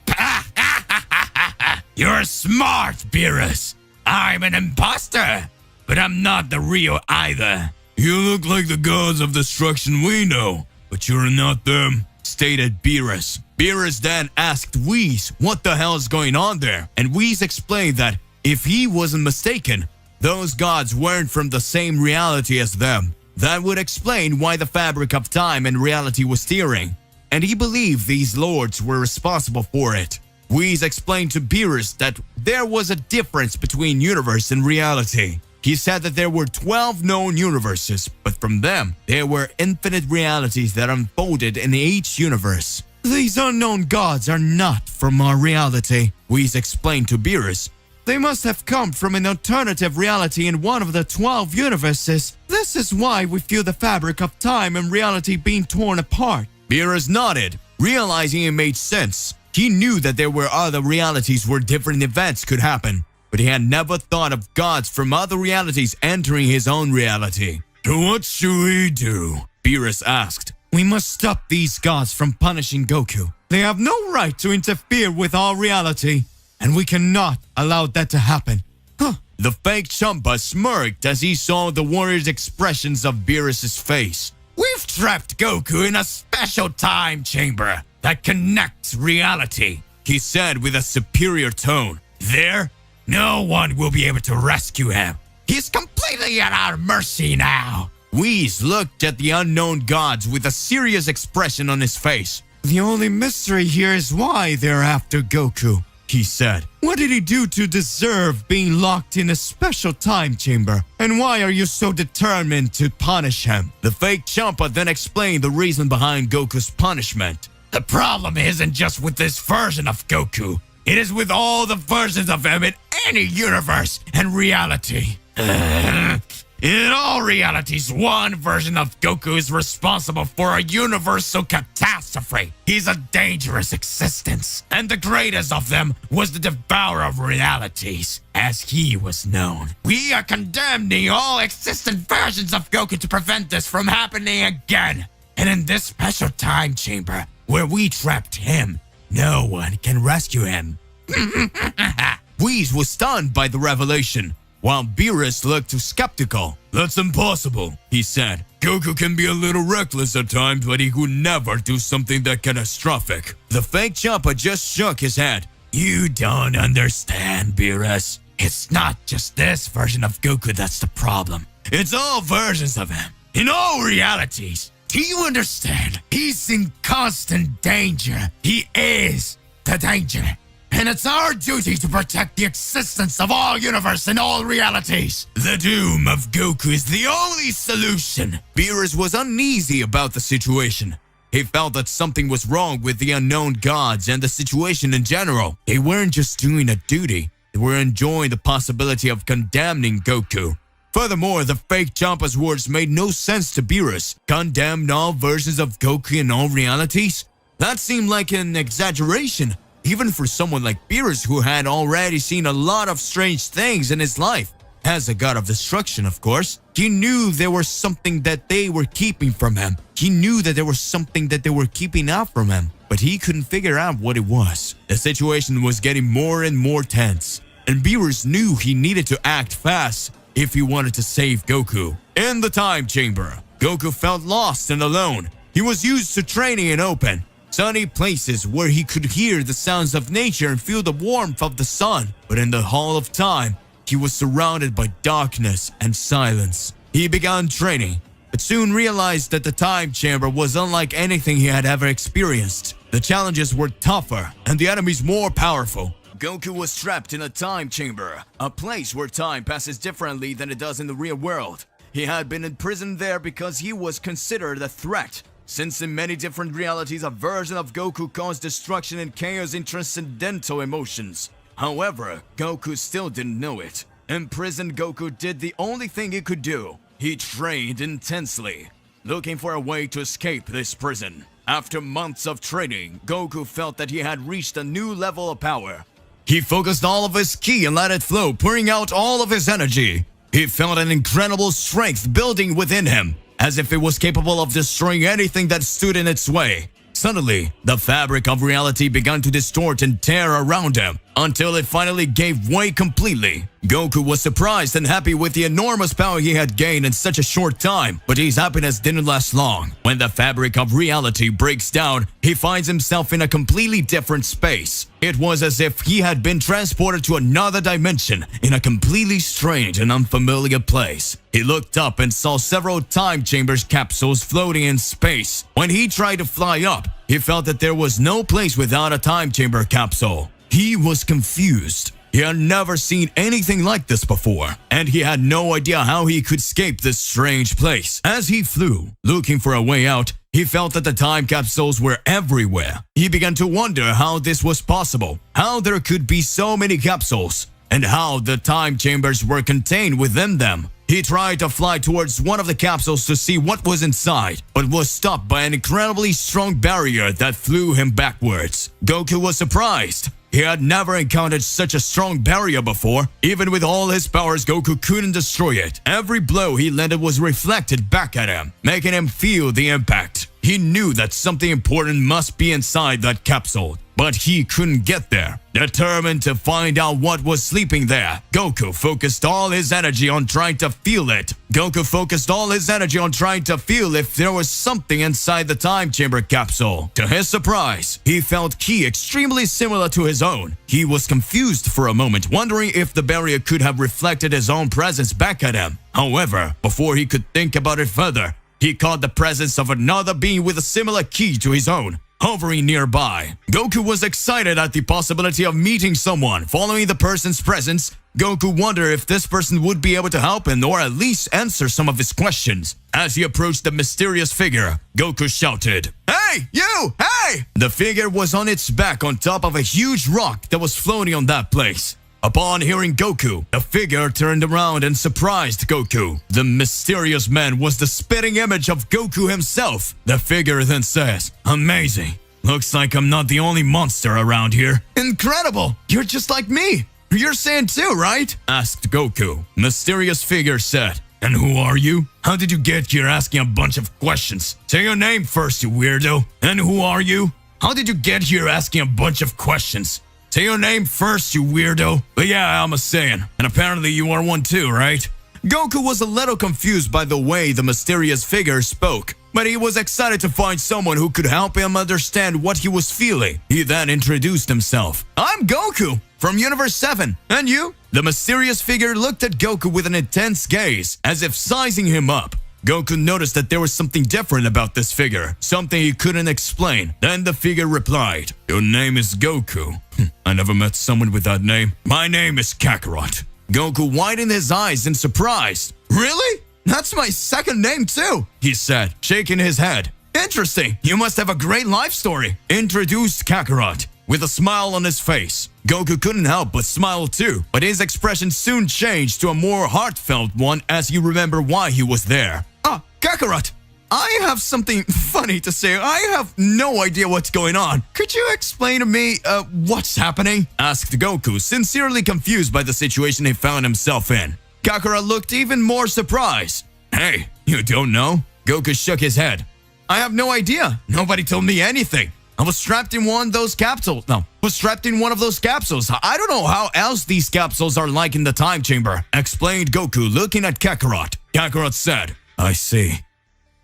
You're smart, Beerus. I'm an imposter, but I'm not the real either. You look like the gods of destruction we know, but you're not them, stated Beerus. Beerus then asked Whis what the hell is going on there, and Whis explained that if he wasn't mistaken, those gods weren't from the same reality as them. That would explain why the fabric of time and reality was tearing, and he believed these lords were responsible for it. Whis explained to Beerus that there was a difference between universe and reality. He said that there were 12 known universes, but from them, there were infinite realities that unfolded in each universe. These unknown gods are not from our reality, Whis explained to Beerus. They must have come from an alternative reality in one of the 12 universes. This is why we feel the fabric of time and reality being torn apart. Beerus nodded, realizing it made sense. He knew that there were other realities where different events could happen, but he had never thought of gods from other realities entering his own reality. So what should we do? Beerus asked. We must stop these gods from punishing Goku. They have no right to interfere with our reality, and we cannot allow that to happen. The fake Champa smirked as he saw the warrior's expressions of Beerus' face. We've trapped Goku in a special time chamber that connects reality, he said with a superior tone. There, no one will be able to rescue him. He's completely at our mercy now. Whis looked at the unknown gods with a serious expression on his face. The only mystery here is why they're after Goku, he said. What did he do to deserve being locked in a special time chamber? And why are you so determined to punish him? The fake Champa then explained the reason behind Goku's punishment. The problem isn't just with this version of Goku. It is with all the versions of him in any universe and reality. In all realities, one version of Goku is responsible for a universal catastrophe. He's a dangerous existence, and the greatest of them was the devourer of realities, as he was known. We are condemning all existent versions of Goku to prevent this from happening again. And in this special time chamber, where we trapped him, no one can rescue him. Whis was stunned by the revelation, while Beerus looked skeptical. That's impossible, he said. Goku can be a little reckless at times, but he could never do something that catastrophic. The fake Champa just shook his head. You don't understand, Beerus. It's not just this version of Goku that's the problem. It's all versions of him, in all realities. Do you understand? He's in constant danger. He is the danger. And it's our duty to protect the existence of all universe and all realities. The doom of Goku is the only solution. Beerus was uneasy about the situation. He felt that something was wrong with the unknown gods and the situation in general. They weren't just doing a duty. They were enjoying the possibility of condemning Goku. Furthermore, the fake Champa's words made no sense to Beerus. Condemned all versions of Goku in all realities? That seemed like an exaggeration. Even for someone like Beerus, who had already seen a lot of strange things in his life. As a god of destruction, of course. He knew there was something that they were keeping from him. He knew that there was something that they were keeping out from him. But he couldn't figure out what it was. The situation was getting more and more tense. And Beerus knew he needed to act fast if he wanted to save Goku. In the time chamber, Goku felt lost and alone. He was used to training in open, sunny places where he could hear the sounds of nature and feel the warmth of the sun. But in the Hall of Time, he was surrounded by darkness and silence. He began training, but soon realized that the time chamber was unlike anything he had ever experienced. The challenges were tougher and the enemies more powerful. Goku was trapped in a time chamber, a place where time passes differently than it does in the real world. He had been imprisoned there because he was considered a threat. Since in many different realities, a version of Goku caused destruction and chaos in transcendental emotions. However, Goku still didn't know it. Imprisoned Goku did the only thing he could do. He trained intensely, looking for a way to escape this prison. After months of training, Goku felt that he had reached a new level of power. He focused all of his ki and let it flow, pouring out all of his energy. He felt an incredible strength building within him, as if it was capable of destroying anything that stood in its way. Suddenly, the fabric of reality began to distort and tear around him, until it finally gave way completely. Goku was surprised and happy with the enormous power he had gained in such a short time, but his happiness didn't last long. When the fabric of reality breaks down, he finds himself in a completely different space. It was as if he had been transported to another dimension, in a completely strange and unfamiliar place. He looked up and saw several time chambers capsules floating in space. When he tried to fly up, he felt that there was no place without a time chamber capsule. He was confused. He had never seen anything like this before, and he had no idea how he could escape this strange place. As he flew, looking for a way out, he felt that the time capsules were everywhere. He began to wonder how this was possible, how there could be so many capsules, and how the time chambers were contained within them. He tried to fly towards one of the capsules to see what was inside, but was stopped by an incredibly strong barrier that flew him backwards. Goku was surprised. He had never encountered such a strong barrier before. Even with all his powers, Goku couldn't destroy it. Every blow he landed was reflected back at him, making him feel the impact. He knew that something important must be inside that capsule, but he couldn't get there. Determined to find out what was sleeping there, Goku focused all his energy on trying to feel it. Goku focused all his energy on trying to feel if there was something inside the time chamber capsule. To his surprise, he felt ki extremely similar to his own. He was confused for a moment, wondering if the barrier could have reflected his own presence back at him. However, before he could think about it further, he caught the presence of another being with a similar ki to his own, hovering nearby. Goku was excited at the possibility of meeting someone. Following the person's presence, Goku wondered if this person would be able to help him or at least answer some of his questions. As he approached the mysterious figure, Goku shouted, "Hey, you! Hey!" The figure was on its back on top of a huge rock that was floating on that place. Upon hearing Goku, the figure turned around and surprised Goku. The mysterious man was the spitting image of Goku himself. The figure then says, "Amazing. Looks like I'm not the only monster around here." "Incredible! You're just like me. You're Saiyan too, right?" asked Goku. Mysterious figure said, "And who are you? How did you get here asking a bunch of questions? Say your name first, you weirdo. And who are you? How did you get here asking a bunch of questions? Say your name first, you weirdo." "But yeah, I'm a Saiyan, and apparently you are one too, right?" Goku was a little confused by the way the mysterious figure spoke, but he was excited to find someone who could help him understand what he was feeling. He then introduced himself. "I'm Goku, from Universe 7, and you?" The mysterious figure looked at Goku with an intense gaze, as if sizing him up. Goku noticed that there was something different about this figure, something he couldn't explain. Then the figure replied, "Your name is Goku. I never met someone with that name. My name is Kakarot." Goku widened his eyes in surprise. "Really? That's my second name too," he said, shaking his head. "Interesting. You must have a great life story," introduced Kakarot, with a smile on his face. Goku couldn't help but smile too, but his expression soon changed to a more heartfelt one as he remembered why he was there. "Ah, Kakarot, I have something funny to say. I have no idea what's going on. Could you explain to me, what's happening?" asked Goku, sincerely confused by the situation he found himself in. Kakarot looked even more surprised. "Hey, you don't know?" Goku shook his head. "I have no idea. Nobody told me anything. I was trapped in one of those capsules. I don't know how else these capsules are like in the time chamber," explained Goku, looking at Kakarot. Kakarot said, "I see.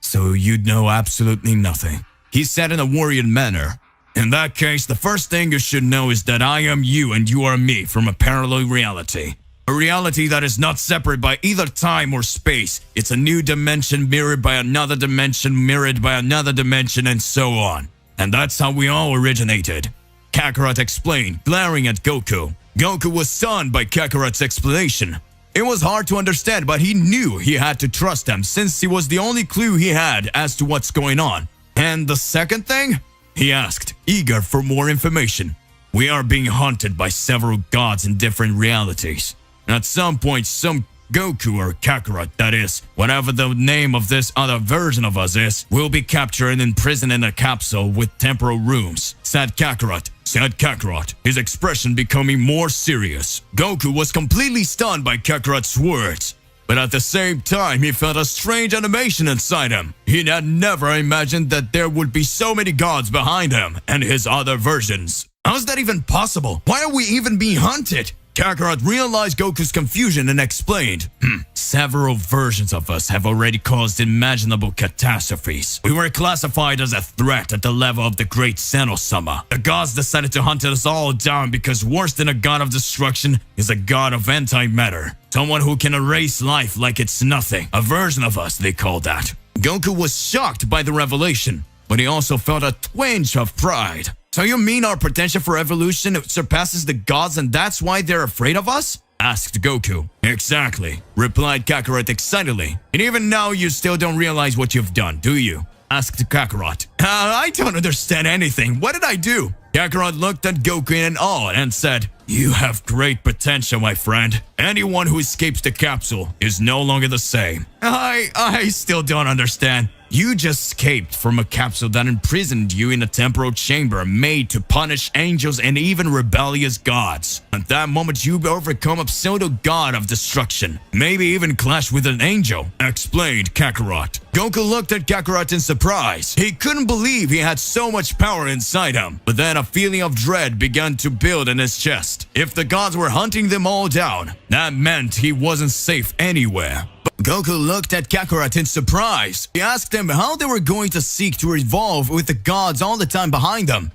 So you'd know absolutely nothing," he said in a worried manner. "In that case, the first thing you should know is that I am you and you are me from a parallel reality. A reality that is not separate by either time or space. It's a new dimension mirrored by another dimension, mirrored by another dimension, and so on. And that's how we all originated," Kakarot explained, glaring at Goku. Goku was stunned by Kakarot's explanation. It was hard to understand, but he knew he had to trust him since he was the only clue he had as to what's going on. "And the second thing?" he asked, eager for more information. "We are being haunted by several gods in different realities. At some point, some Goku or Kakarot, that is, whatever the name of this other version of us is, will be captured and imprisoned in a capsule with temporal rooms," said Kakarot, his expression becoming more serious. Goku was completely stunned by Kakarot's words, but at the same time he felt a strange animation inside him. He had never imagined that there would be so many gods behind him and his other versions. How is that even possible? Why are we even being hunted? Kakarot realized Goku's confusion and explained, "Several versions of us have already caused imaginable catastrophes. We were classified as a threat at the level of the Great Senosama. The gods decided to hunt us all down because worse than a god of destruction is a god of antimatter. Someone who can erase life like it's nothing. A version of us, they call that." Goku was shocked by the revelation, but he also felt a twinge of pride. So you mean our potential for evolution surpasses the gods and that's why they're afraid of us? Asked Goku. Exactly, replied Kakarot excitedly. And even now you still don't realize what you've done, do you? Asked Kakarot. I don't understand anything. What did I do? Kakarot looked at Goku in awe and said, You have great potential, my friend. Anyone who escapes the capsule is no longer the same. I still don't understand. You just escaped from a capsule that imprisoned you in a temporal chamber made to punish angels and even rebellious gods. At that moment, you overcome a pseudo-god of destruction, maybe even clash with an angel, explained Kakarot. Goku looked at Kakarot in surprise. He couldn't believe he had so much power inside him, but then a feeling of dread began to build in his chest. If the gods were hunting them all down, that meant he wasn't safe anywhere. Goku looked at Kakarot in surprise. He asked him how they were going to seek to evolve with the gods all the time behind them.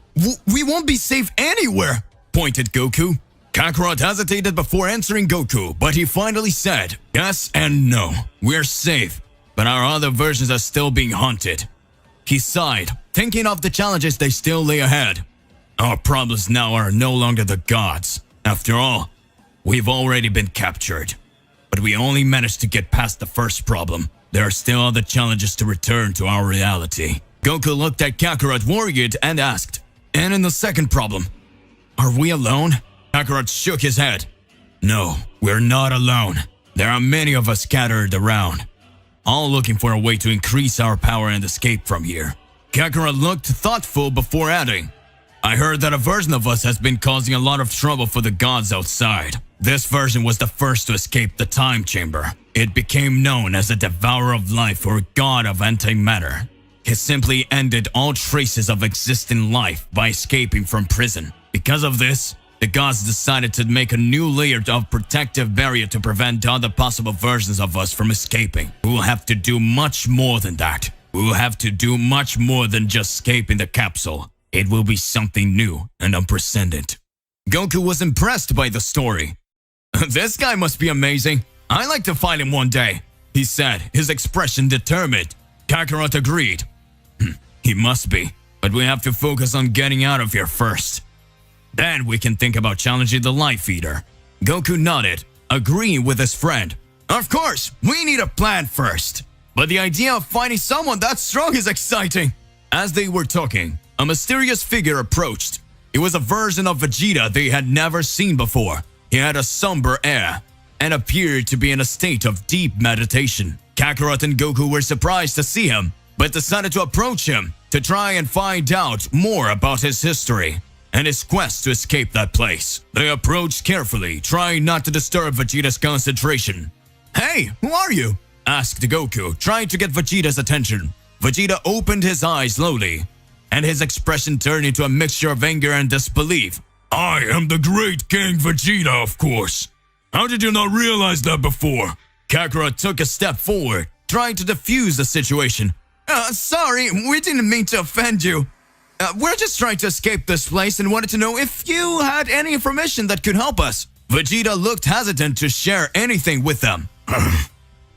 We won't be safe anywhere, pointed Goku. Kakarot hesitated before answering Goku, but he finally said, Yes and no. We're safe, but our other versions are still being hunted. He sighed, thinking of the challenges they still lay ahead. Our problems now are no longer the gods. After all, we've already been captured. But we only managed to get past the first problem. There are still other challenges to return to our reality. Goku looked at Kakarot worried and asked, And in the second problem, are we alone? Kakarot shook his head. No, we're not alone. There are many of us scattered around, all looking for a way to increase our power and escape from here. Kakarot looked thoughtful before adding, I heard that a version of us has been causing a lot of trouble for the gods outside. This version was the first to escape the time chamber. It became known as a devourer of life or god of antimatter. He simply ended all traces of existing life by escaping from prison. Because of this, the gods decided to make a new layer of protective barrier to prevent other possible versions of us from escaping. We will have to do much more than that. We will have to do much more than just escaping the capsule. It will be something new and unprecedented. Goku was impressed by the story. This guy must be amazing. I'd like to fight him one day, he said, his expression determined. Kakarot agreed. He must be, but we have to focus on getting out of here first. Then we can think about challenging the Life Eater. Goku nodded, agreeing with his friend. Of course, we need a plan first. But the idea of fighting someone that strong is exciting. As they were talking, a mysterious figure approached. It was a version of Vegeta they had never seen before. He had a somber air and appeared to be in a state of deep meditation. Kakarot and Goku were surprised to see him, but decided to approach him to try and find out more about his history and his quest to escape that place. They approached carefully, trying not to disturb Vegeta's concentration. Hey, who are you? Asked Goku, trying to get Vegeta's attention. Vegeta opened his eyes slowly, and his expression turned into a mixture of anger and disbelief. I am the great King Vegeta, of course. How did you not realize that before? Kakarot took a step forward, trying to defuse the situation. Sorry, we didn't mean to offend you. We're just trying to escape this place and wanted to know if you had any information that could help us. Vegeta looked hesitant to share anything with them.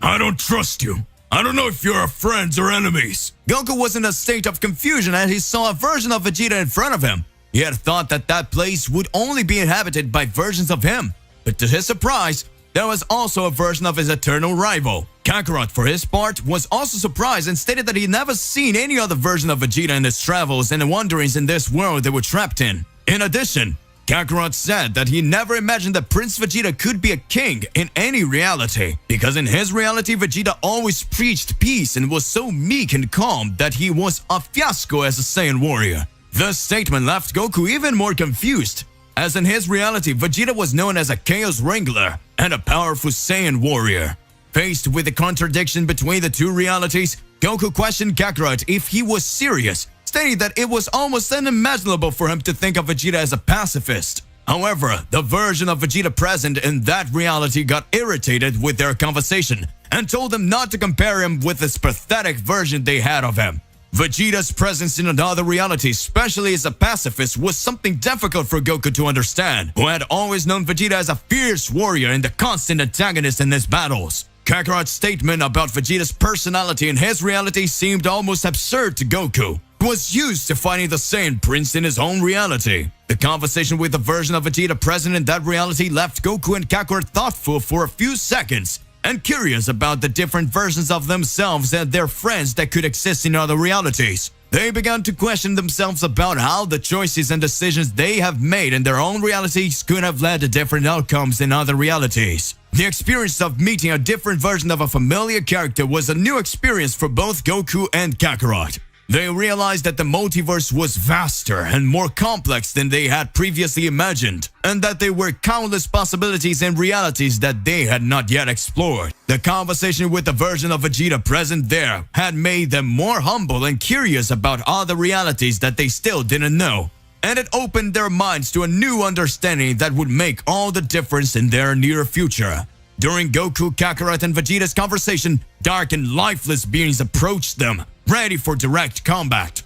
I don't trust you. I don't know if you're our friends or enemies. Goku was in a state of confusion as he saw a version of Vegeta in front of him. He had thought that that place would only be inhabited by versions of him. But to his surprise, there was also a version of his eternal rival. Kakarot, for his part, was also surprised and stated that he'd never seen any other version of Vegeta in his travels and wanderings in this world they were trapped in. In addition, Kakarot said that he never imagined that Prince Vegeta could be a king in any reality, because in his reality Vegeta always preached peace and was so meek and calm that he was a fiasco as a Saiyan warrior. This statement left Goku even more confused, as in his reality Vegeta was known as a Chaos Wrangler and a powerful Saiyan warrior. Faced with the contradiction between the two realities, Goku questioned Kakarot if he was serious, stating that it was almost unimaginable for him to think of Vegeta as a pacifist. However, the version of Vegeta present in that reality got irritated with their conversation and told them not to compare him with this pathetic version they had of him. Vegeta's presence in another reality, especially as a pacifist, was something difficult for Goku to understand, who had always known Vegeta as a fierce warrior and the constant antagonist in his battles. Kakarot's statement about Vegeta's personality in his reality seemed almost absurd to Goku. was used to finding the Saiyan Prince in his own reality. The conversation with the version of Vegeta present in that reality left Goku and Kakarot thoughtful for a few seconds and curious about the different versions of themselves and their friends that could exist in other realities. They began to question themselves about how the choices and decisions they have made in their own realities could have led to different outcomes in other realities. The experience of meeting a different version of a familiar character was a new experience for both Goku and Kakarot. They realized that the multiverse was vaster and more complex than they had previously imagined, and that there were countless possibilities and realities that they had not yet explored. The conversation with the version of Vegeta present there had made them more humble and curious about other realities that they still didn't know, and it opened their minds to a new understanding that would make all the difference in their near future. During Goku, Kakarot, and Vegeta's conversation, dark and lifeless beings approached them, ready for direct combat.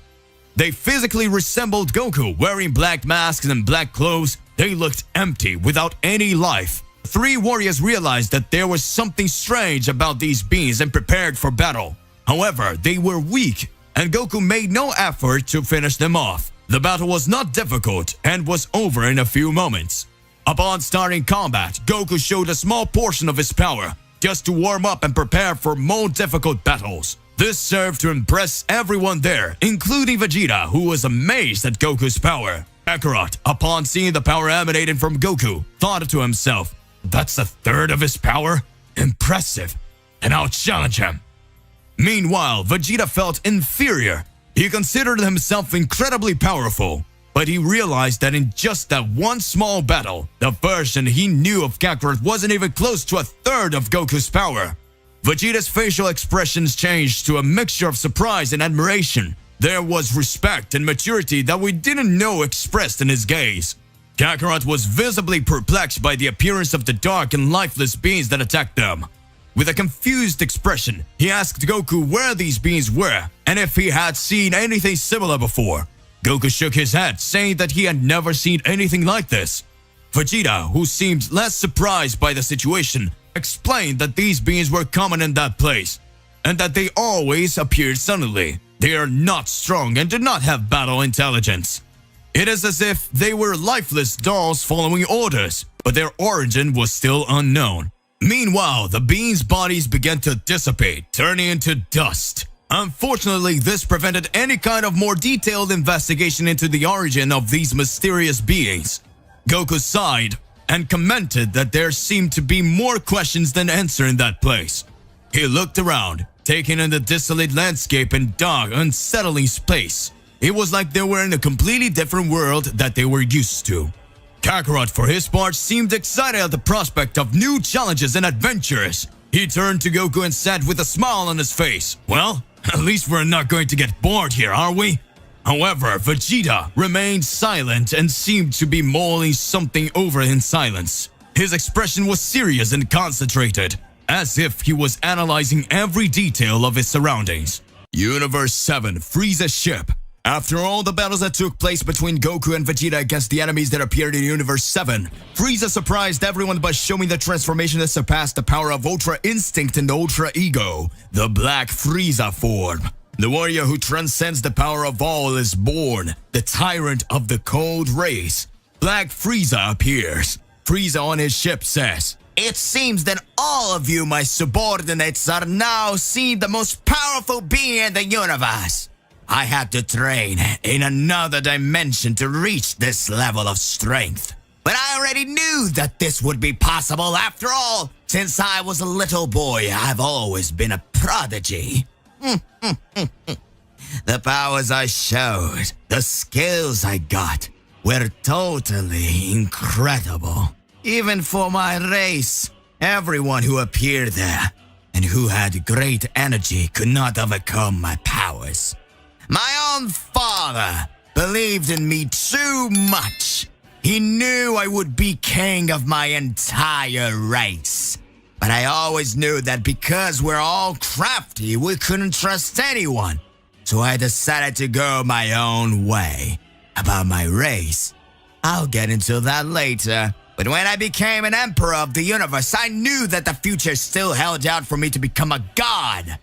They physically resembled Goku, wearing black masks and black clothes. They looked empty, without any life. Three warriors realized that there was something strange about these beings and prepared for battle. However, they were weak, and Goku made no effort to finish them off. The battle was not difficult and was over in a few moments. Upon starting combat, Goku showed a small portion of his power, just to warm up and prepare for more difficult battles. This served to impress everyone there, including Vegeta, who was amazed at Goku's power. Kakarot, upon seeing the power emanating from Goku, thought to himself, "That's a third of his power? Impressive, and I'll challenge him." Meanwhile, Vegeta felt inferior. He considered himself incredibly powerful, but he realized that in just that one small battle, the version he knew of Kakarot wasn't even close to a third of Goku's power. Vegeta's facial expressions changed to a mixture of surprise and admiration. There was respect and maturity that we didn't know expressed in his gaze. Kakarot was visibly perplexed by the appearance of the dark and lifeless beings that attacked them. With a confused expression, he asked Goku where these beings were and if he had seen anything similar before. Goku shook his head, saying that he had never seen anything like this. Vegeta, who seemed less surprised by the situation, explained that these beings were common in that place, and that they always appeared suddenly. They are not strong and do not have battle intelligence. It is as if they were lifeless dolls following orders, but their origin was still unknown. Meanwhile, the beings' bodies began to dissipate, turning into dust. Unfortunately, this prevented any kind of more detailed investigation into the origin of these mysterious beings. Goku sighed and commented that there seemed to be more questions than answers in that place. He looked around, taking in the desolate landscape and dark, unsettling space. It was like they were in a completely different world that they were used to. Kakarot, for his part, seemed excited at the prospect of new challenges and adventures. He turned to Goku and said with a smile on his face, "Well, at least we're not going to get bored here, are we?" However, Vegeta remained silent and seemed to be mulling something over in silence. His expression was serious and concentrated, as if he was analyzing every detail of his surroundings. Universe 7, Frieza's ship. After all the battles that took place between Goku and Vegeta against the enemies that appeared in Universe 7, Frieza surprised everyone by showing the transformation that surpassed the power of Ultra Instinct and Ultra Ego, the Black Frieza form. The warrior who transcends the power of all is born, the tyrant of the cold race. Black Frieza appears. Frieza on his ship says, "It seems that all of you, my subordinates, are now seeing the most powerful being in the universe. I had to train in another dimension to reach this level of strength. But I already knew that this would be possible. After all, since I was a little boy, I've always been a prodigy." The powers I showed, the skills I got, were totally incredible. Even for my race, everyone who appeared there and who had great energy could not overcome my powers. My own father believed in me too much. He knew I would be king of my entire race. But I always knew that because we're all crafty, we couldn't trust anyone. So I decided to go my own way. About my race, I'll get into that later. But when I became an emperor of the universe, I knew that the future still held out for me to become a god.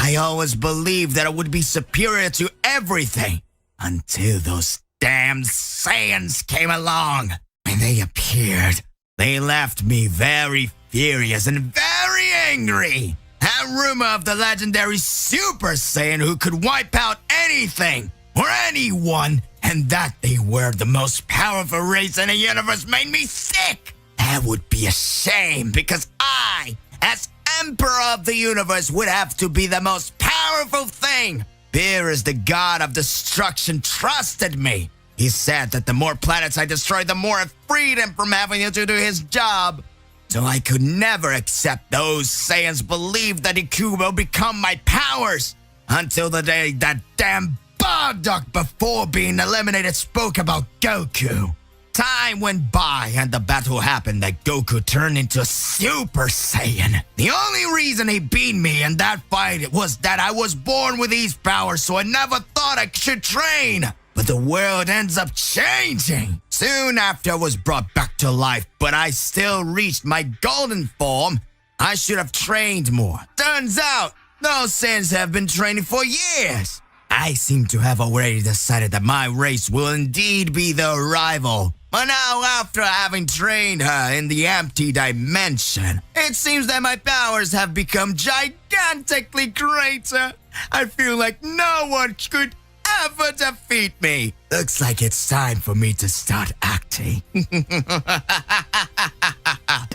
I always believed that I would be superior to everything until those damn Saiyans came along. When they appeared, they left me very furious and very angry. That rumor of the legendary Super Saiyan who could wipe out anything or anyone, and that they were the most powerful race in the universe, made me sick. That would be a shame, because I, as Emperor of the Universe, would have to be the most powerful thing. Beerus, the god of destruction, trusted me. He said that the more planets I destroy, the more I freed him from having to do his job. So I could never accept those Saiyans believed that he could become my powers. Until the day that damn Bardock, before being eliminated, spoke about Goku. Time went by and the battle happened that Goku turned into a Super Saiyan. The only reason he beat me in that fight was that I was born with these powers, so I never thought I should train. But the world ends up changing. Soon after I was brought back to life, but I still reached my golden form. I should have trained more. Turns out, those Saiyans have been training for years. I seem to have already decided that my race will indeed be the rival. But now, after having trained her in the empty dimension, it seems that my powers have become gigantically greater. I feel like no one could ever defeat me. Looks like it's time for me to start acting.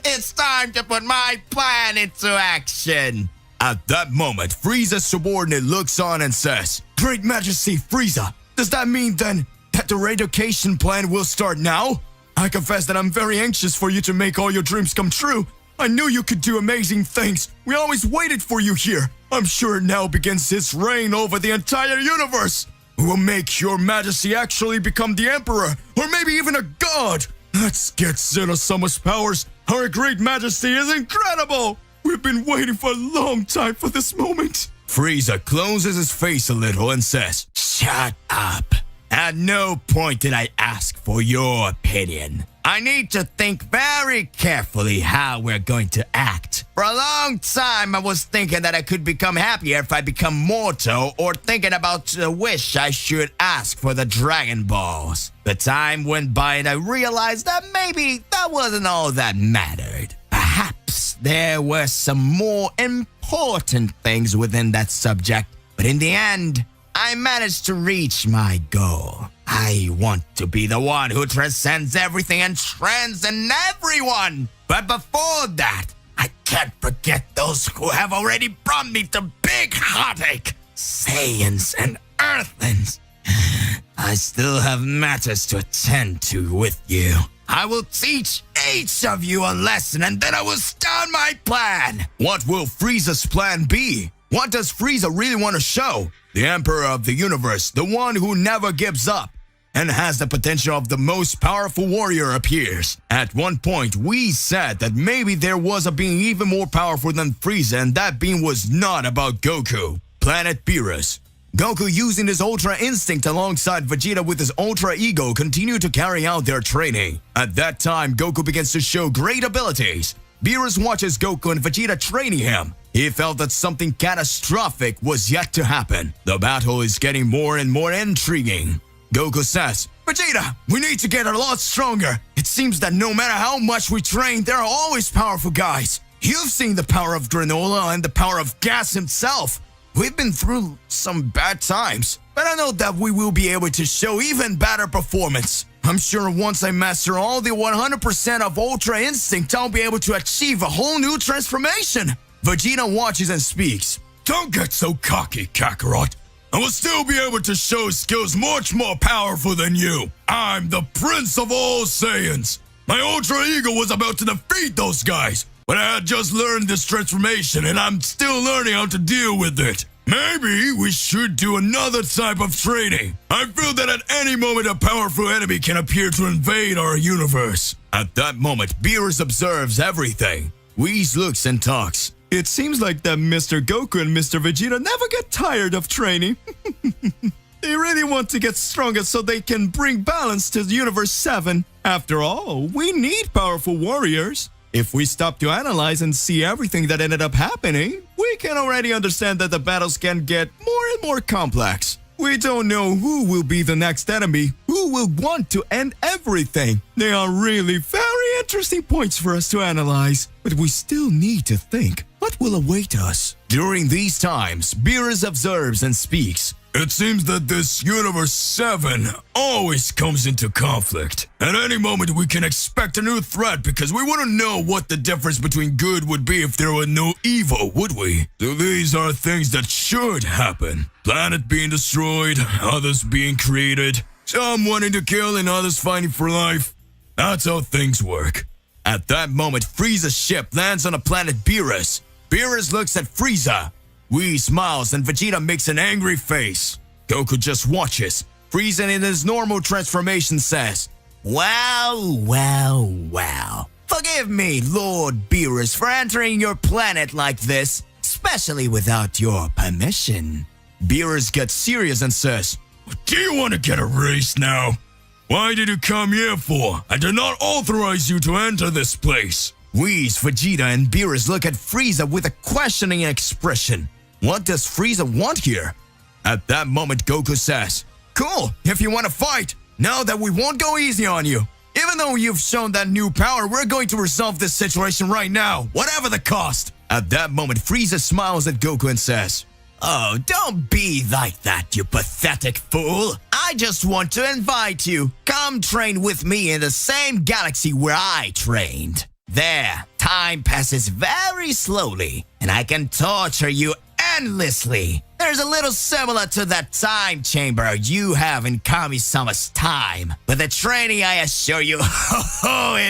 It's time to put my plan into action. At that moment, Frieza's subordinate looks on and says, "Great Majesty Frieza, does that mean then that the relocation plan will start now? I confess that I'm very anxious for you to make all your dreams come true. I knew you could do amazing things. We always waited for you here. I'm sure now begins his reign over the entire universe. We will make your Majesty actually become the Emperor, or maybe even a god. Let's get Xenosuma's powers. Our Great Majesty is incredible. We've been waiting for a long time for this moment." Frieza closes his face a little and says, "Shut up. At no point did I ask for your opinion. I need to think very carefully how we're going to act. For a long time, I was thinking that I could become happier if I become mortal, or thinking about the wish I should ask for the Dragon Balls. The time went by and I realized that maybe that wasn't all that mattered. Perhaps there were some more important things within that subject, but in the end, I managed to reach my goal. I want to be the one who transcends everything and transcends everyone. But before that, I can't forget those who have already brought me to big heartache. Saiyans and Earthlings. I still have matters to attend to with you. I will teach each of you a lesson and then I will start my plan." What will Frieza's plan be? What does Frieza really want to show? The Emperor of the Universe, the one who never gives up and has the potential of the most powerful warrior, appears. At one point, we said that maybe there was a being even more powerful than Frieza, and that being was not about Goku. Planet Beerus. Goku, using his Ultra Instinct alongside Vegeta with his Ultra Ego, continue to carry out their training. At that time, Goku begins to show great abilities. Beerus watches Goku and Vegeta training him. He felt that something catastrophic was yet to happen. The battle is getting more and more intriguing. Goku says, "Vegeta, we need to get a lot stronger. It seems that no matter how much we train, there are always powerful guys. You've seen the power of Granola and the power of Gas himself. We've been through some bad times, but I know that we will be able to show even better performance. I'm sure once I master all the 100% of Ultra Instinct, I'll be able to achieve a whole new transformation." Vegeta watches and speaks. "Don't get so cocky, Kakarot. I will still be able to show skills much more powerful than you. I'm the Prince of all Saiyans. My Ultra Ego was about to defeat those guys, but I had just learned this transformation and I'm still learning how to deal with it. Maybe we should do another type of training. I feel that at any moment a powerful enemy can appear to invade our universe." At that moment, Beerus observes everything. Whis looks and talks. "It seems like that Mr. Goku and Mr. Vegeta never get tired of training. They really want to get stronger so they can bring balance to Universe 7. After all, we need powerful warriors. If we stop to analyze and see everything that ended up happening, we we can already understand that the battles can get more and more complex. We don't know who will be the next enemy, who will want to end everything. They are really very interesting points for us to analyze, but we still need to think. What will await us? During these times, Beerus observes and speaks. It seems that this Universe 7 always comes into conflict. At any moment we can expect a new threat because we wouldn't know what the difference between good would be if there were no evil, would we? So these are things that should happen. Planet being destroyed, others being created, some wanting to kill and others fighting for life. That's how things work. At that moment, Frieza's ship lands on the planet Beerus. Beerus looks at Frieza. Whis smiles and Vegeta makes an angry face. Goku just watches. Frieza in his normal transformation says, "Wow, wow, wow. Forgive me, Lord Beerus, for entering your planet like this, especially without your permission." Beerus gets serious and says, "Do you want to get erased now? Why did you come here for? I did not authorize you to enter this place." Whis, Vegeta, and Beerus look at Frieza with a questioning expression. What does Frieza want here? At that moment, Goku says, "Cool, if you want to fight, know that we won't go easy on you. Even though you've shown that new power, we're going to resolve this situation right now, whatever the cost." At that moment, Frieza smiles at Goku and says, "Oh, don't be like that, you pathetic fool. I just want to invite you. Come train with me in the same galaxy where I trained. There, time passes very slowly, and I can torture you endlessly. There's a little similar to that time chamber you have in Kami-sama's time, but the training, I assure you,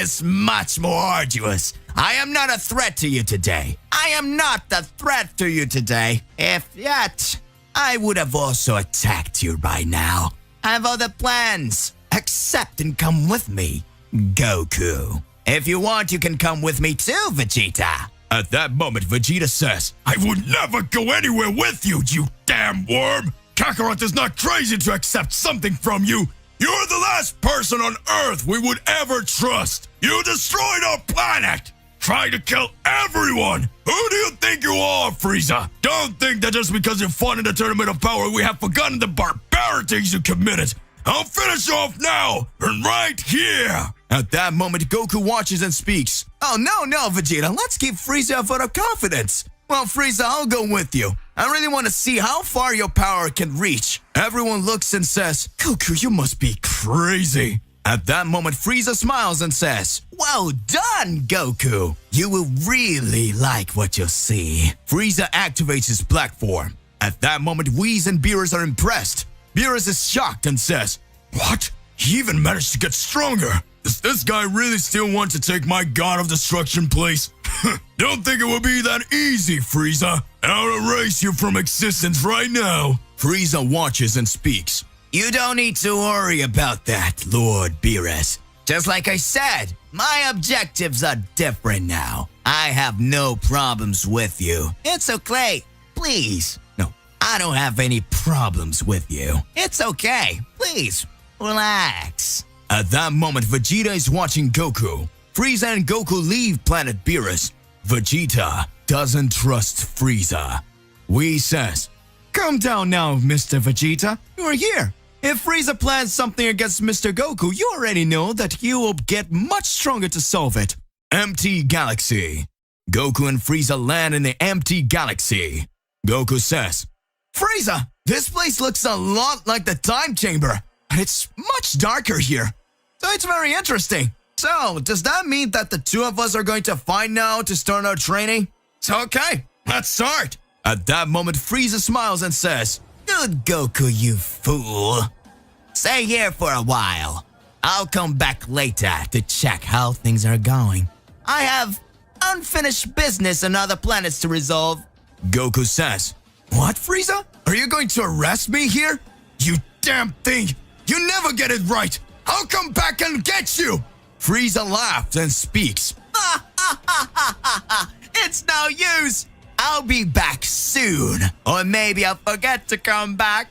is much more arduous. I am not a threat to you today. I am not a threat to you today. If yet, I would have also attacked you by now. I have other plans. Accept and come with me, Goku. If you want, you can come with me too, Vegeta." At that moment, Vegeta says, "I would never go anywhere with you, you damn worm! Kakarot is not crazy to accept something from you! You're the last person on Earth we would ever trust! You destroyed our planet! Tried to kill everyone! Who do you think you are, Frieza? Don't think that just because you fought in the Tournament of Power we have forgotten the barbarities you committed! I'll finish you off now, and right here!" At that moment, Goku watches and speaks. "Oh, no, Vegeta, let's give Frieza a vote of confidence. Well, Frieza, I'll go with you. I really want to see how far your power can reach." Everyone looks and says, "Goku, you must be crazy." At that moment, Frieza smiles and says, "Well done, Goku. You will really like what you'll see." Frieza activates his black form. At that moment, Whis and Beerus are impressed. Beerus is shocked and says, "What? He even managed to get stronger. Does this guy really still want to take my God of Destruction place? Don't think it will be that easy, Frieza. I'll erase you from existence right now." Frieza watches and speaks. "You don't need to worry about that, Lord Beerus. Just like I said, my objectives are different now. I have no problems with you. It's okay. Please. No, I don't have any problems with you. It's okay. Please, relax." At that moment, Vegeta is watching Goku. Frieza and Goku leave planet Beerus. Vegeta doesn't trust Frieza. Whis says, "Calm down now, Mr. Vegeta. You are here. If Frieza plans something against Mr. Goku, you already know that you will get much stronger to solve it." Empty galaxy. Goku and Frieza land in the empty galaxy. Goku says, "Frieza, this place looks a lot like the time chamber, but it's much darker here. So it's very interesting. So, does that mean that the two of us are going to fight now to start our training?" "So, okay, let's start." At that moment, Frieza smiles and says, "Good Goku, you fool. Stay here for a while. I'll come back later to check how things are going. I have unfinished business on other planets to resolve." Goku says, "What, Frieza? Are you going to arrest me here? You damn thing! You never get it right! I'll come back and get you!" Frieza laughs and speaks. "It's no use. I'll be back soon. Or maybe I'll forget to come back.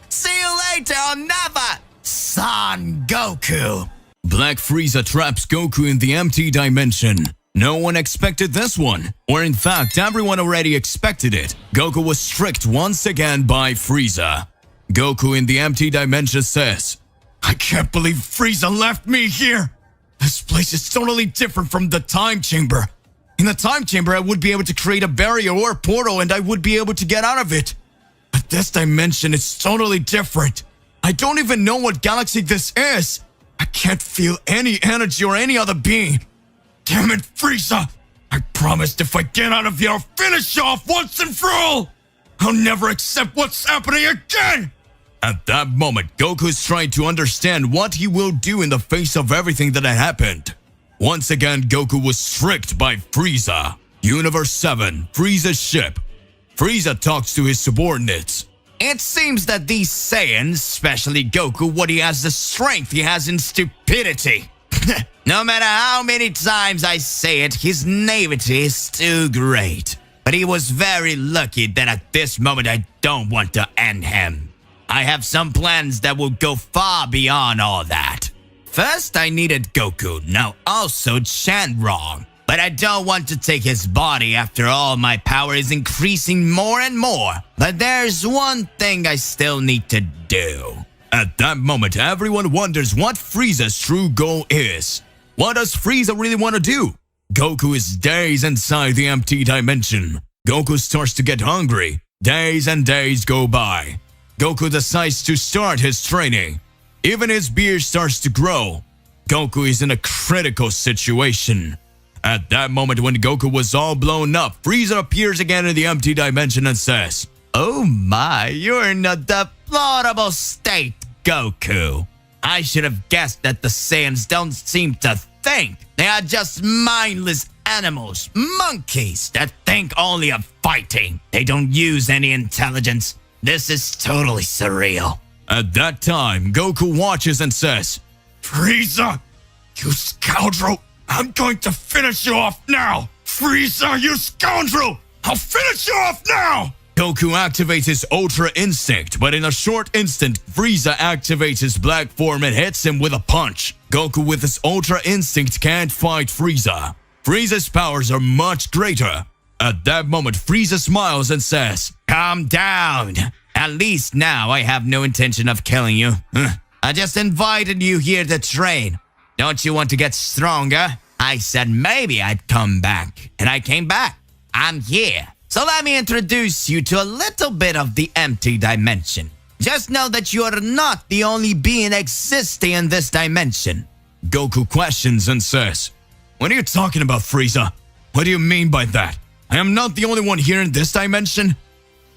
See you later or never, Son Goku." Black Frieza traps Goku in the empty dimension. No one expected this one, or in fact, everyone already expected it. Goku was tricked once again by Frieza. Goku in the empty dimension says, I can't believe Frieza left me here! This place is totally different from the time chamber. In the time chamber, I would be able to create a barrier or a portal and I would be able to get out of it. But this dimension is totally different. I don't even know what galaxy this is. I can't feel any energy or any other being. Damn it, Frieza! I promised if I get out of here, I'll finish you off once and for all! I'll never accept what's happening again! At that moment, Goku is trying to understand what he will do in the face of everything that had happened. Once again, Goku was tricked by Frieza. Universe 7, Frieza's ship. Frieza talks to his subordinates. It seems that these Saiyans, especially Goku, what he has the strength he has in stupidity. No matter how many times I say it, his naivety is too great. But he was very lucky that at this moment I don't want to end him. I have some plans that will go far beyond all that. First, I needed Goku, now also Shenron. But I don't want to take his body. After all, my power is increasing more and more. But there's one thing I still need to do. At that moment, everyone wonders what Frieza's true goal is. What does Frieza really want to do? Goku is days inside the empty dimension. Goku starts to get hungry. Days and days go by. Goku decides to start his training. Even his beard starts to grow. Goku is in a critical situation. At that moment when Goku was all blown up, Frieza appears again in the empty dimension and says, Oh my, you're in a deplorable state, Goku. I should have guessed that the Saiyans don't seem to think. They are just mindless animals, monkeys that think only of fighting. They don't use any intelligence. This is totally surreal. At that time, Goku watches and says, Frieza, you scoundrel! I'm going to finish you off now! Frieza, you scoundrel! I'll finish you off now! Goku activates his Ultra Instinct, but in a short instant, Frieza activates his black form and hits him with a punch. Goku with his Ultra Instinct can't fight Frieza. Frieza's powers are much greater. At that moment, Frieza smiles and says, Calm down. At least now I have no intention of killing you. I just invited you here to train. Don't you want to get stronger? I said maybe I'd come back, and I came back. I'm here. So let me introduce you to a little bit of the empty dimension. Just know that you are not the only being existing in this dimension. Goku questions and says, What are you talking about, Frieza? What do you mean by that? I am not the only one here in this dimension?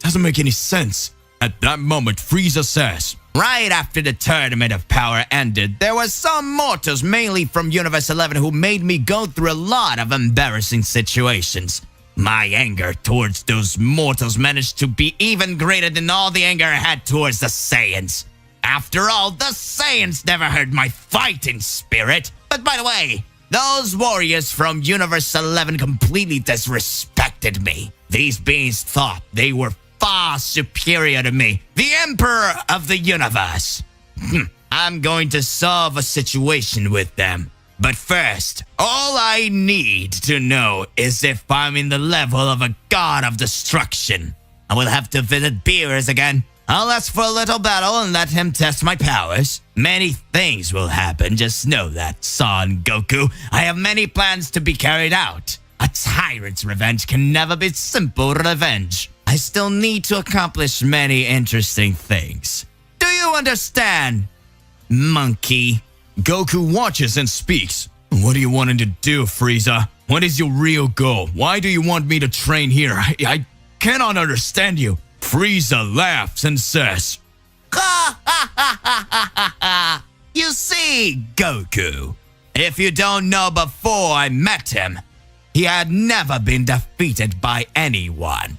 Doesn't make any sense. At that moment, Frieza says, Right after the Tournament of Power ended, there were some mortals, mainly from Universe 11, who made me go through a lot of embarrassing situations. My anger towards those mortals managed to be even greater than all the anger I had towards the Saiyans. After all, the Saiyans never heard my fighting spirit. But by the way, those warriors from Universe 11 completely disrespected me. These beings thought they were far superior to me, the Emperor of the Universe. I'm going to solve a situation with them. But first, all I need to know is if I'm in the level of a god of destruction. I will have to visit Beerus again. I'll ask for a little battle and let him test my powers. Many things will happen, just know that, Son Goku. I have many plans to be carried out. A tyrant's revenge can never be simple revenge. I still need to accomplish many interesting things. Do you understand, monkey? Goku watches and speaks. What are you wanting to do, Frieza? What is your real goal? Why do you want me to train here? I cannot understand you. Frieza laughs and says, You see, Goku, if you don't know, before I met him, he had never been defeated by anyone.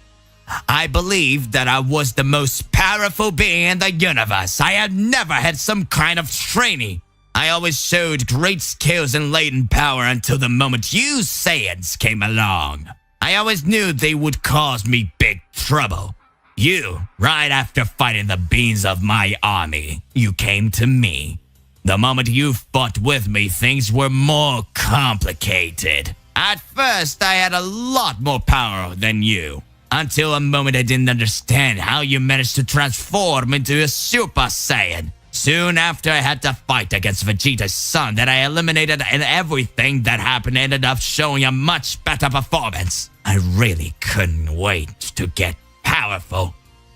I believed that I was the most powerful being in the universe. I had never had some kind of training. I always showed great skills and latent power until the moment you Saiyans came along. I always knew they would cause me big trouble. You, right after fighting the beings of my army, you came to me. The moment you fought with me, things were more complicated. At first, I had a lot more power than you. Until a moment I didn't understand how you managed to transform into a Super Saiyan. Soon after I had to fight against Vegeta's son that I eliminated, and everything that happened ended up showing a much better performance. I really couldn't wait to get powerful.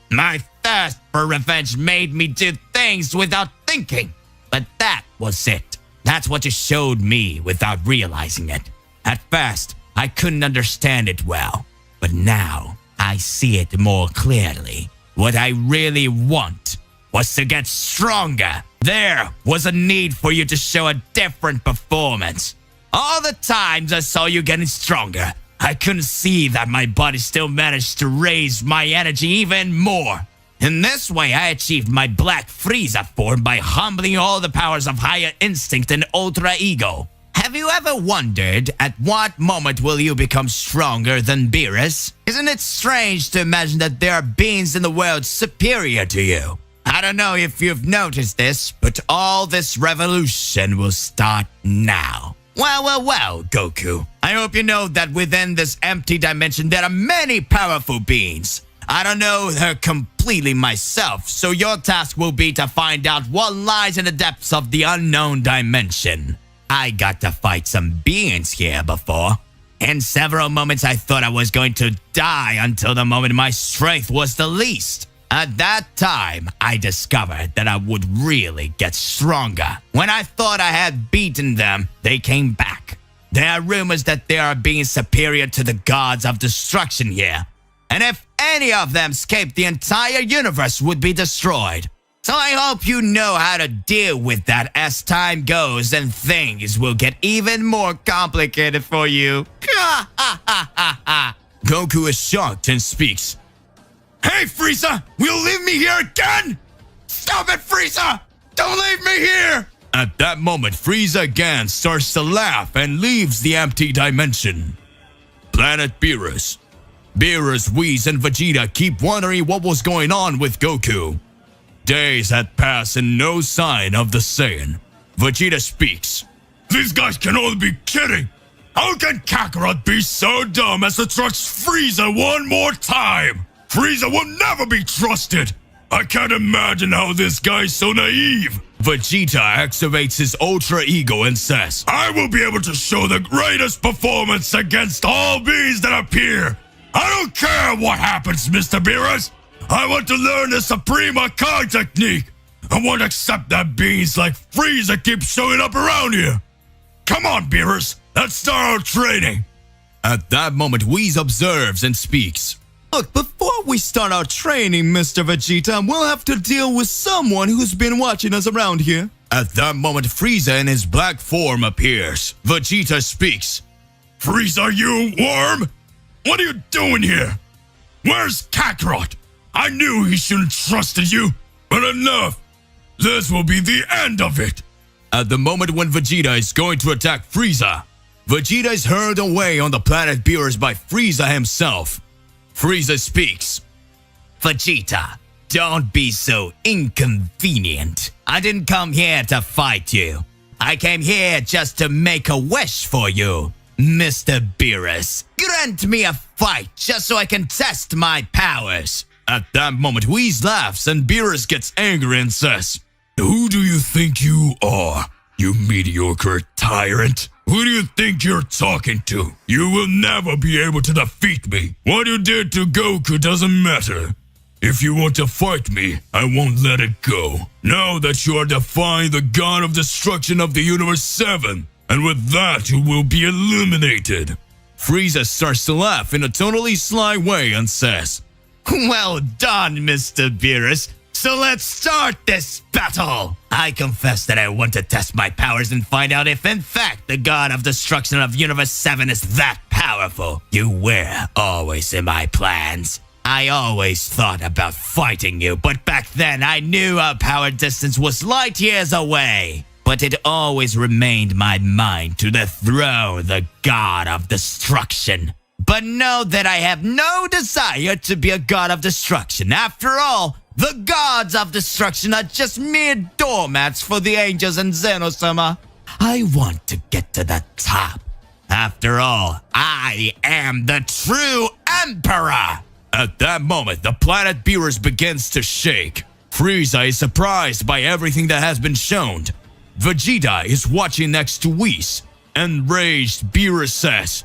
My thirst for revenge made me do things without thinking. But that was it. That's what you showed me without realizing it. At first, I couldn't understand it well. But now, I see it more clearly. What I really want was to get stronger. There was a need for you to show a different performance. All the times I saw you getting stronger, I couldn't see that my body still managed to raise my energy even more. In this way, I achieved my Black Frieza form by humbling all the powers of higher instinct and ultra ego. Have you ever wondered at what moment will you become stronger than Beerus? Isn't it strange to imagine that there are beings in the world superior to you? I don't know if you've noticed this, but all this revolution will start now. Well, Goku. I hope you know that within this empty dimension there are many powerful beings. I don't know her completely myself, so your task will be to find out what lies in the depths of the unknown dimension. I got to fight some beings here before. In several moments I thought I was going to die until the moment my strength was the least. At that time, I discovered that I would really get stronger. When I thought I had beaten them, they came back. There are rumors that there are beings superior to the gods of destruction here. And if any of them escaped, the entire universe would be destroyed. So I hope you know how to deal with that as time goes and things will get even more complicated for you. Goku is shocked and speaks. Hey, Frieza! Will you leave me here again? Stop it, Frieza! Don't leave me here! At that moment, Frieza again starts to laugh and leaves the empty dimension. Planet Beerus. Beerus, Whis, and Vegeta keep wondering what was going on with Goku. Days had passed and no sign of the Saiyan. Vegeta speaks. These guys can only be kidding! How can Kakarot be so dumb as to trust Frieza one more time? Frieza will never be trusted! I can't imagine how this guy's so naive! Vegeta activates his Ultra Ego and says, I will be able to show the greatest performance against all beings that appear! I don't care what happens, Mr. Beerus! I want to learn the Suprema Kai technique! I won't accept that beings like Frieza keep showing up around here! Come on, Beerus! Let's start our training! At that moment, Whis observes and speaks. Look, before we start our training, Mr. Vegeta, we'll have to deal with someone who's been watching us around here. At that moment, Frieza in his black form appears. Vegeta speaks. Frieza, you worm! What are you doing here? Where's Kakarot? I knew he shouldn't have trusted you, but enough! This will be the end of it! At the moment when Vegeta is going to attack Frieza, Vegeta is hurled away on the planet Beerus by Frieza himself. Frieza speaks. Vegeta, don't be so inconvenient. I didn't come here to fight you. I came here just to make a wish for you. Mr. Beerus, grant me a fight just so I can test my powers. At that moment, Whis laughs and Beerus gets angry and says, Who do you think you are, you mediocre tyrant? Who do you think you're talking to? You will never be able to defeat me. What you did to Goku doesn't matter. If you want to fight me, I won't let it go. Know that you are defying the god of destruction of the Universe 7. And with that, you will be eliminated. Frieza starts to laugh in a totally sly way and says, Well done, Mr. Beerus. So let's start this battle! I confess that I want to test my powers and find out if in fact the god of destruction of Universe 7 is that powerful. You were always in my plans. I always thought about fighting you, but back then I knew our power distance was light years away. But it always remained my mind to dethrone the god of destruction. But know that I have no desire to be a god of destruction. After all, the gods of destruction are just mere doormats for the angels and Zeno-sama. I want to get to the top. After all, I am the true Emperor! At that moment, the planet Beerus begins to shake. Frieza is surprised by everything that has been shown. Vegeta is watching next to Whis. Enraged, Beerus says,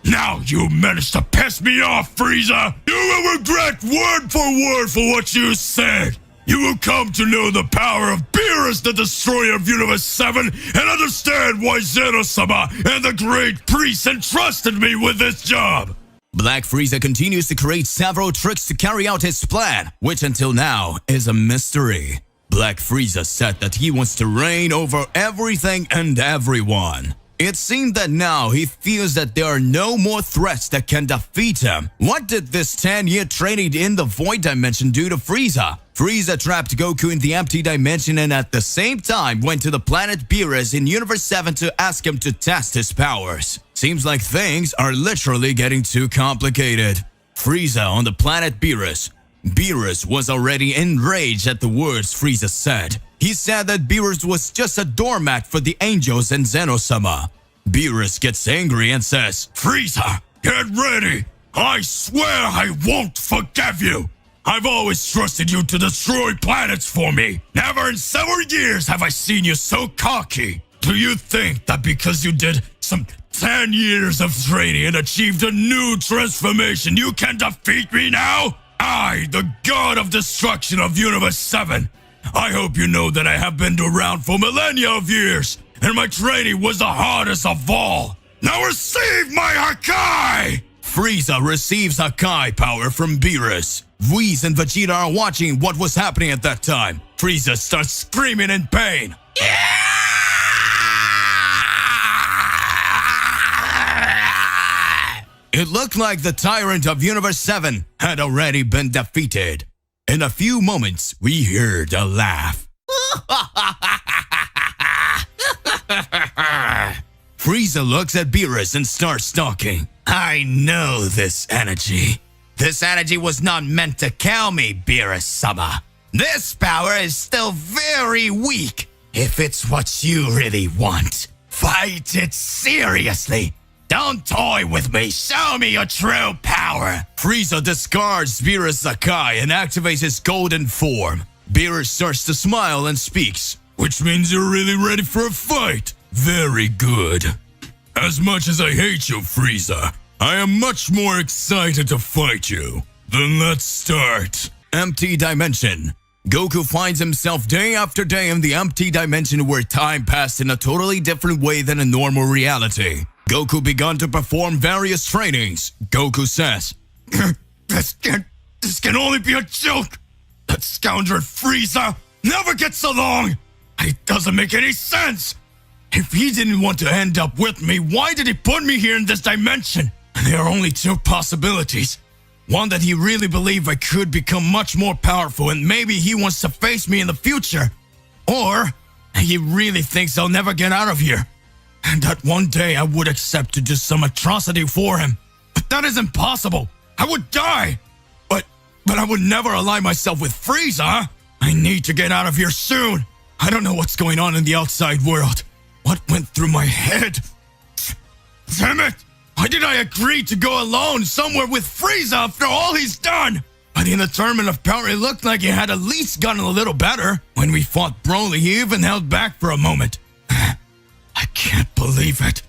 "Now you managed to piss me off, Frieza! You will regret word for what you said! You will come to know the power of Beerus, the destroyer of Universe 7, and understand why Zeno-sama and the Great Priest entrusted me with this job!" Black Frieza continues to create several tricks to carry out his plan, which until now is a mystery. Black Frieza said that he wants to reign over everything and everyone. It seemed that now he feels that there are no more threats that can defeat him. What did this 10-year training in the Void Dimension do to Frieza? Frieza trapped Goku in the Empty Dimension and at the same time went to the planet Beerus in Universe 7 to ask him to test his powers. Seems like things are literally getting too complicated. Frieza on the planet Beerus. Beerus was already enraged at the words Frieza said. He said that Beerus was just a doormat for the angels and Zeno-sama. Beerus gets angry and says, "Frieza, get ready! I swear I won't forgive you! I've always trusted you to destroy planets for me! Never in several years have I seen you so cocky! Do you think that because you did some 10 years of training and achieved a new transformation you can defeat me now? I, the god of destruction of Universe 7, I hope you know that I have been around for millennia of years, and my training was the hardest of all. Now receive my Hakai!" Frieza receives Hakai power from Beerus. Whis and Vegeta are watching what was happening at that time. Frieza starts screaming in pain. It looked like the tyrant of Universe 7 had already been defeated. In a few moments, we heard a laugh. Frieza looks at Beerus and starts talking. "I know this energy. This energy was not meant to kill me, Beerus-sama. This power is still very weak. If it's what you really want, fight it seriously. Don't toy with me. Show me your true power." Frieza discards Beerus' Hakai and activates his golden form. Beerus starts to smile and speaks. "Which means you're really ready for a fight. Very good. As much as I hate you, Frieza, I am much more excited to fight you. Then let's start." Empty Dimension. Goku finds himself day after day in the Empty Dimension where time passed in a totally different way than a normal reality. Goku began to perform various trainings. Goku says, This can only be a joke! That scoundrel Frieza never gets along! It doesn't make any sense! If he didn't want to end up with me, why did he put me here in this dimension? There are only two possibilities. One, that he really believed I could become much more powerful and maybe he wants to face me in the future. Or he really thinks I'll never get out of here. And that one day I would accept to do some atrocity for him. But that is impossible. I would die. But I would never align myself with Frieza. I need to get out of here soon. I don't know what's going on in the outside world. What went through my head? Damn it! Why did I agree to go alone somewhere with Frieza after all he's done? By the tournament of power, it looked like he had at least gotten a little better. When we fought Broly, he even held back for a moment. I can't believe it.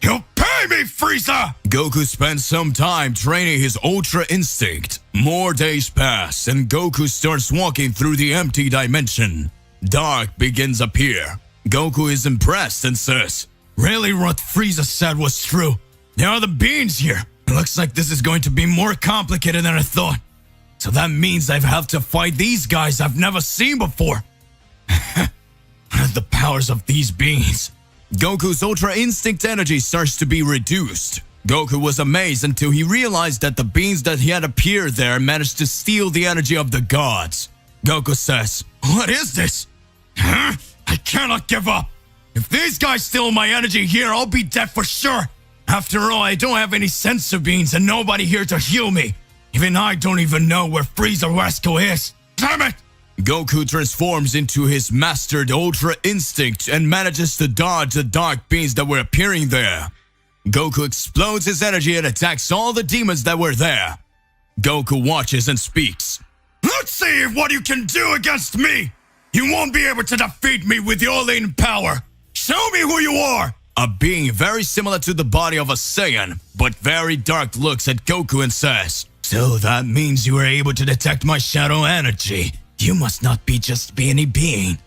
You'll pay me, Frieza! Goku spends some time training his Ultra Instinct. More days pass, and Goku starts walking through the Empty Dimension. Dark begins appear. Goku is impressed and says, "Really, what Frieza said was true. There are the beings here. It looks like this is going to be more complicated than I thought. So that means I have to fight these guys I've never seen before." The powers of these beings. Goku's Ultra Instinct energy starts to be reduced. Goku was amazed until he realized that the beings that had appeared there managed to steal the energy of the gods. Goku says, "What is this? I cannot give up. If these guys steal my energy here, I'll be dead for sure. After all, I don't have any sensor beings and nobody here to heal me. Even I don't even know where Frieza Rascal is. Damn it!" Goku transforms into his mastered Ultra Instinct and manages to dodge the dark beings that were appearing there. Goku explodes his energy and attacks all the demons that were there. Goku watches and speaks. Let's see what you can do against me! You won't be able to defeat me with your latent power! Show me who you are! A being very similar to the body of a Saiyan, but very dark looks at Goku and says, So that means you were able to detect my shadow energy. You must not be just any being.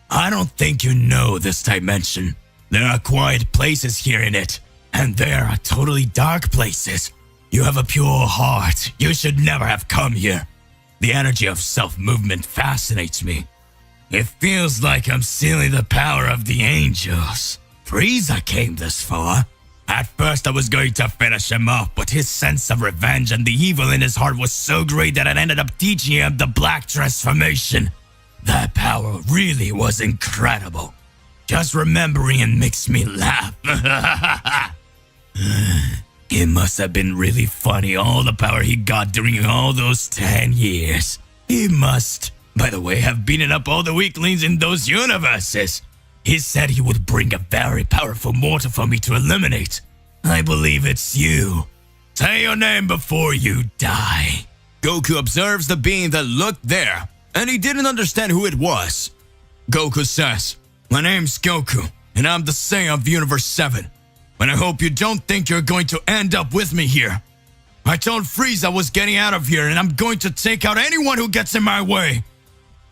I don't think you know this dimension. There are quiet places here in it, and there are totally dark places. You have a pure heart. You should never have come here. The energy of self-movement fascinates me. It feels like I'm stealing the power of the angels. Frieza came this far. At first I was going to finish him off, but his sense of revenge and the evil in his heart was so great that it ended up teaching him the black transformation. That power really was incredible. Just remembering it makes me laugh. It must have been really funny, all the power he got during all those 10 years. He must, by the way, have beaten up all the weaklings in those universes. He said he would bring a very powerful mortal for me to eliminate. I believe it's you. Say your name before you die. Goku observes the being that looked there, and he didn't understand who it was. Goku says, My name's Goku, and I'm the Saiyan of Universe 7. But I hope you don't think you're going to end up with me here. I told Frieza I was getting out of here, and I'm going to take out anyone who gets in my way.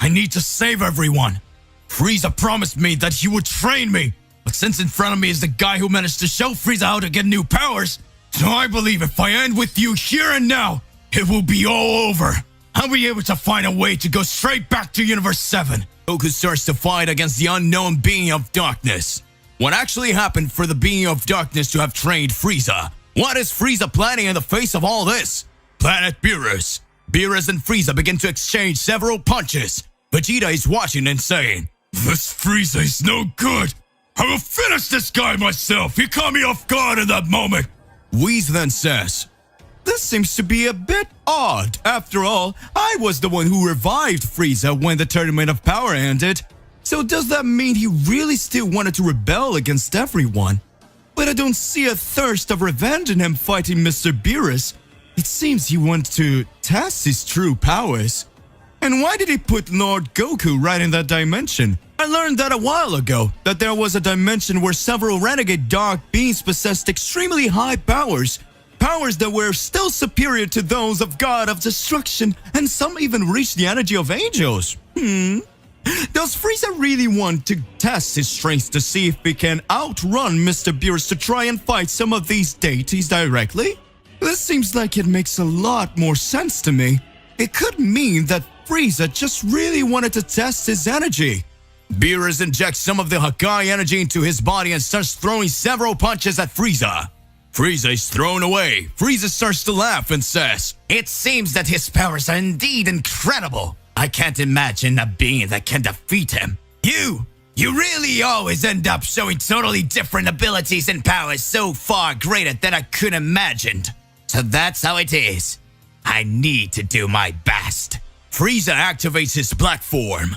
I need to save everyone. Frieza promised me that he would train me, but since in front of me is the guy who managed to show Frieza how to get new powers, so I believe if I end with you here and now, it will be all over. I'll be able to find a way to go straight back to Universe 7. Goku starts to fight against the unknown being of darkness. What actually happened for the being of darkness to have trained Frieza? What is Frieza planning in the face of all this? Planet Beerus. Beerus and Frieza begin to exchange several punches. Vegeta is watching and saying, This Frieza is no good. I will finish this guy myself. He caught me off guard in that moment. Whis then says, This seems to be a bit odd. After all, I was the one who revived Frieza when the Tournament of Power ended. So does that mean he really still wanted to rebel against everyone? But I don't see a thirst of revenge in him fighting Mr. Beerus. It seems he wants to test his true powers. And why did he put Lord Goku right in that dimension? I learned that a while ago, that there was a dimension where several renegade dark beings possessed extremely high powers. Powers that were still superior to those of God of Destruction, and some even reached the energy of angels. Does Frieza really want to test his strength to see if he can outrun Mr. Beerus to try and fight some of these deities directly? This seems like it makes a lot more sense to me. It could mean that Frieza just really wanted to test his energy. Beerus injects some of the Hakai energy into his body and starts throwing several punches at Frieza. Frieza is thrown away. Frieza starts to laugh and says, It seems that his powers are indeed incredible. I can't imagine a being that can defeat him. You really always end up showing totally different abilities and powers so far greater than I could imagined. So that's how it is. I need to do my best. Frieza activates his black form.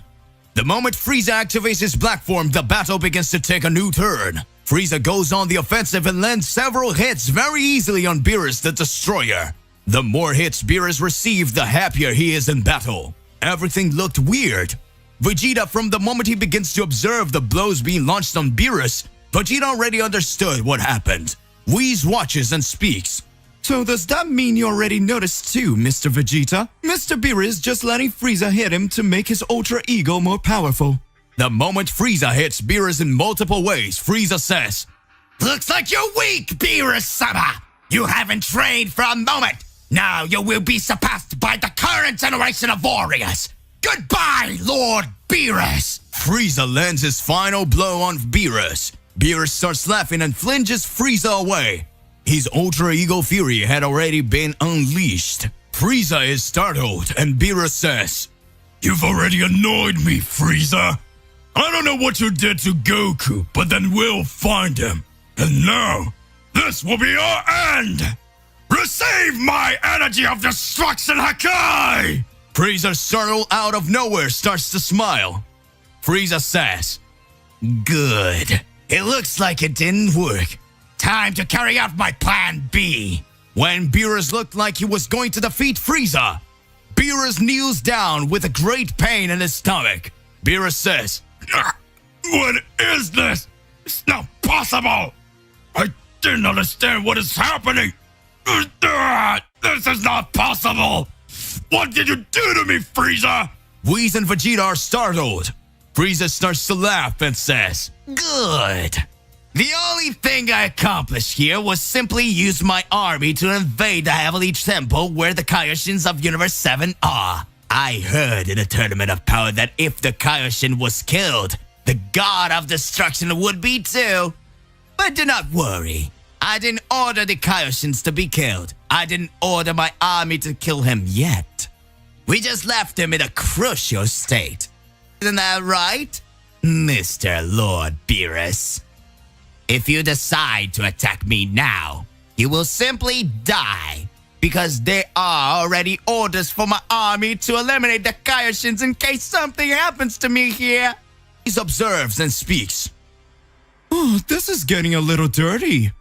The moment Frieza activates his black form, the battle begins to take a new turn. Frieza goes on the offensive and lands several hits very easily on Beerus the Destroyer. The more hits Beerus receives, the happier he is in battle. Everything looked weird. Vegeta, from the moment he begins to observe the blows being launched on Beerus, Vegeta already understood what happened. Whis watches and speaks. So does that mean you already noticed too, Mr. Vegeta? Mr. Beerus just letting Frieza hit him to make his ultra ego more powerful. The moment Frieza hits Beerus in multiple ways, Frieza says, Looks like you're weak, Beerus-sama! You haven't trained for a moment! Now you will be surpassed by the current generation of warriors! Goodbye, Lord Beerus! Frieza lands his final blow on Beerus. Beerus starts laughing and flinches Frieza away. His Ultra Ego Fury had already been unleashed. Frieza is startled and Beerus says, You've already annoyed me, Frieza. I don't know what you did to Goku, but then we'll find him. And now, this will be your end! Receive my energy of destruction, Hakai! Frieza, startled out of nowhere, starts to smile. Frieza says, Good. It looks like it didn't work. Time to carry out my plan B. When Beerus looked like he was going to defeat Frieza, Beerus kneels down with a great pain in his stomach. Beerus says, What is this? It's not possible! I didn't understand what is happening! This is not possible! What did you do to me, Frieza? Whis and Vegeta are startled. Frieza starts to laugh and says, Good! The only thing I accomplished here was simply use my army to invade the Heavenly Temple where the Kaioshins of Universe 7 are. I heard in a tournament of power that if the Kaioshin was killed, the God of Destruction would be too. But do not worry. I didn't order the Kaioshins to be killed. I didn't order my army to kill him yet. We just left him in a crucial state. Isn't that right, Mr. Lord Beerus? If you decide to attack me now, you will simply die, because there are already orders for my army to eliminate the Kaioshins in case something happens to me here. He observes and speaks. Oh, this is getting a little dirty.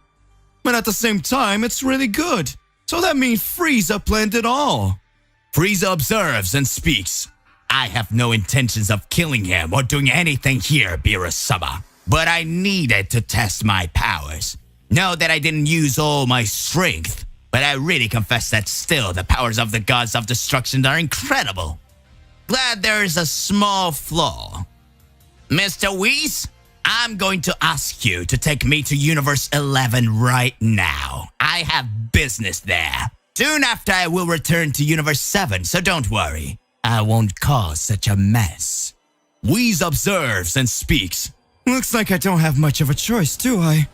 But at the same time, it's really good. So that means Frieza planned it all. Frieza observes and speaks. I have no intentions of killing him or doing anything here, Beerus-sama. But I needed to test my powers. Know that I didn't use all my strength, but I really confess that still the powers of the gods of destruction are incredible. Glad there is a small flaw. Mr. Whis, I'm going to ask you to take me to Universe 11 right now. I have business there. Soon after I will return to Universe 7, so don't worry. I won't cause such a mess. Whis observes and speaks. Looks like I don't have much of a choice, do I?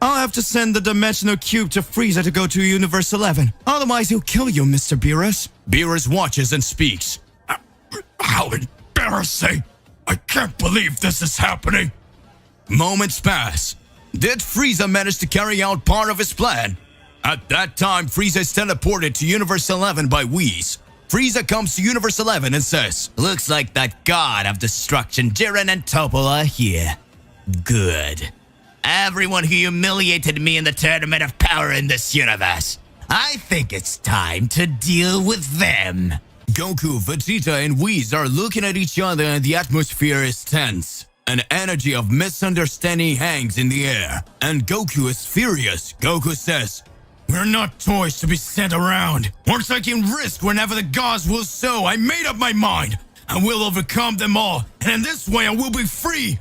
I'll have to send the dimensional cube to Frieza to go to Universe 11. Otherwise, he'll kill you, Mr. Beerus. Beerus watches and speaks. How embarrassing! I can't believe this is happening! Moments pass. Did Frieza manage to carry out part of his plan? At that time, Frieza is teleported to Universe 11 by Whis. Frieza comes to Universe 11 and says, Looks like that god of destruction, Jiren and Toppo are here. Good. Everyone who humiliated me in the tournament of power in this universe. I think it's time to deal with them. Goku, Vegeta, and Whis are looking at each other and the atmosphere is tense. An energy of misunderstanding hangs in the air, and Goku is furious. Goku says, We're not toys to be sent around. Or taking risk whenever the gods will so. I made up my mind. I will overcome them all, and in this way I will be free.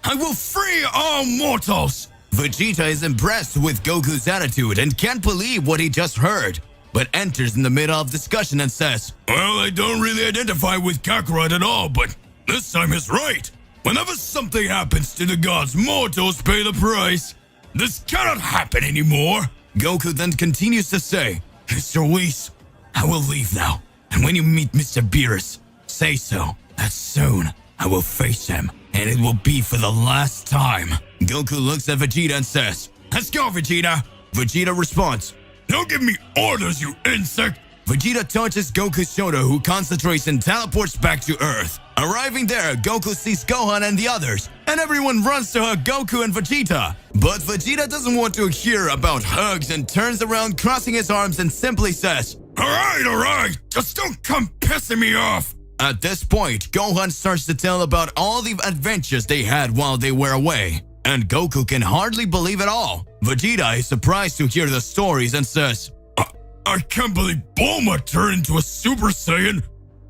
I will free all mortals. Vegeta is impressed with Goku's attitude and can't believe what he just heard, but enters in the middle of discussion and says, Well, I don't really identify with Kakarot at all, but this time he's right. Whenever something happens to the gods, mortals pay the price. This cannot happen anymore. Goku then continues to say, Mr. Whis, I will leave now. And when you meet Mr. Beerus, say so. That soon I will face him, and it will be for the last time. Goku looks at Vegeta and says, Let's go, Vegeta. Vegeta responds, Don't give me orders, you insect. Vegeta touches Goku's shoulder, who concentrates and teleports back to Earth. Arriving there, Goku sees Gohan and the others, and everyone runs to hug Goku and Vegeta. But Vegeta doesn't want to hear about hugs and turns around, crossing his arms, and simply says, All right, just don't come pissing me off. At this point, Gohan starts to tell about all the adventures they had while they were away, and Goku can hardly believe it all. Vegeta is surprised to hear the stories and says, I can't believe Bulma turned into a Super Saiyan.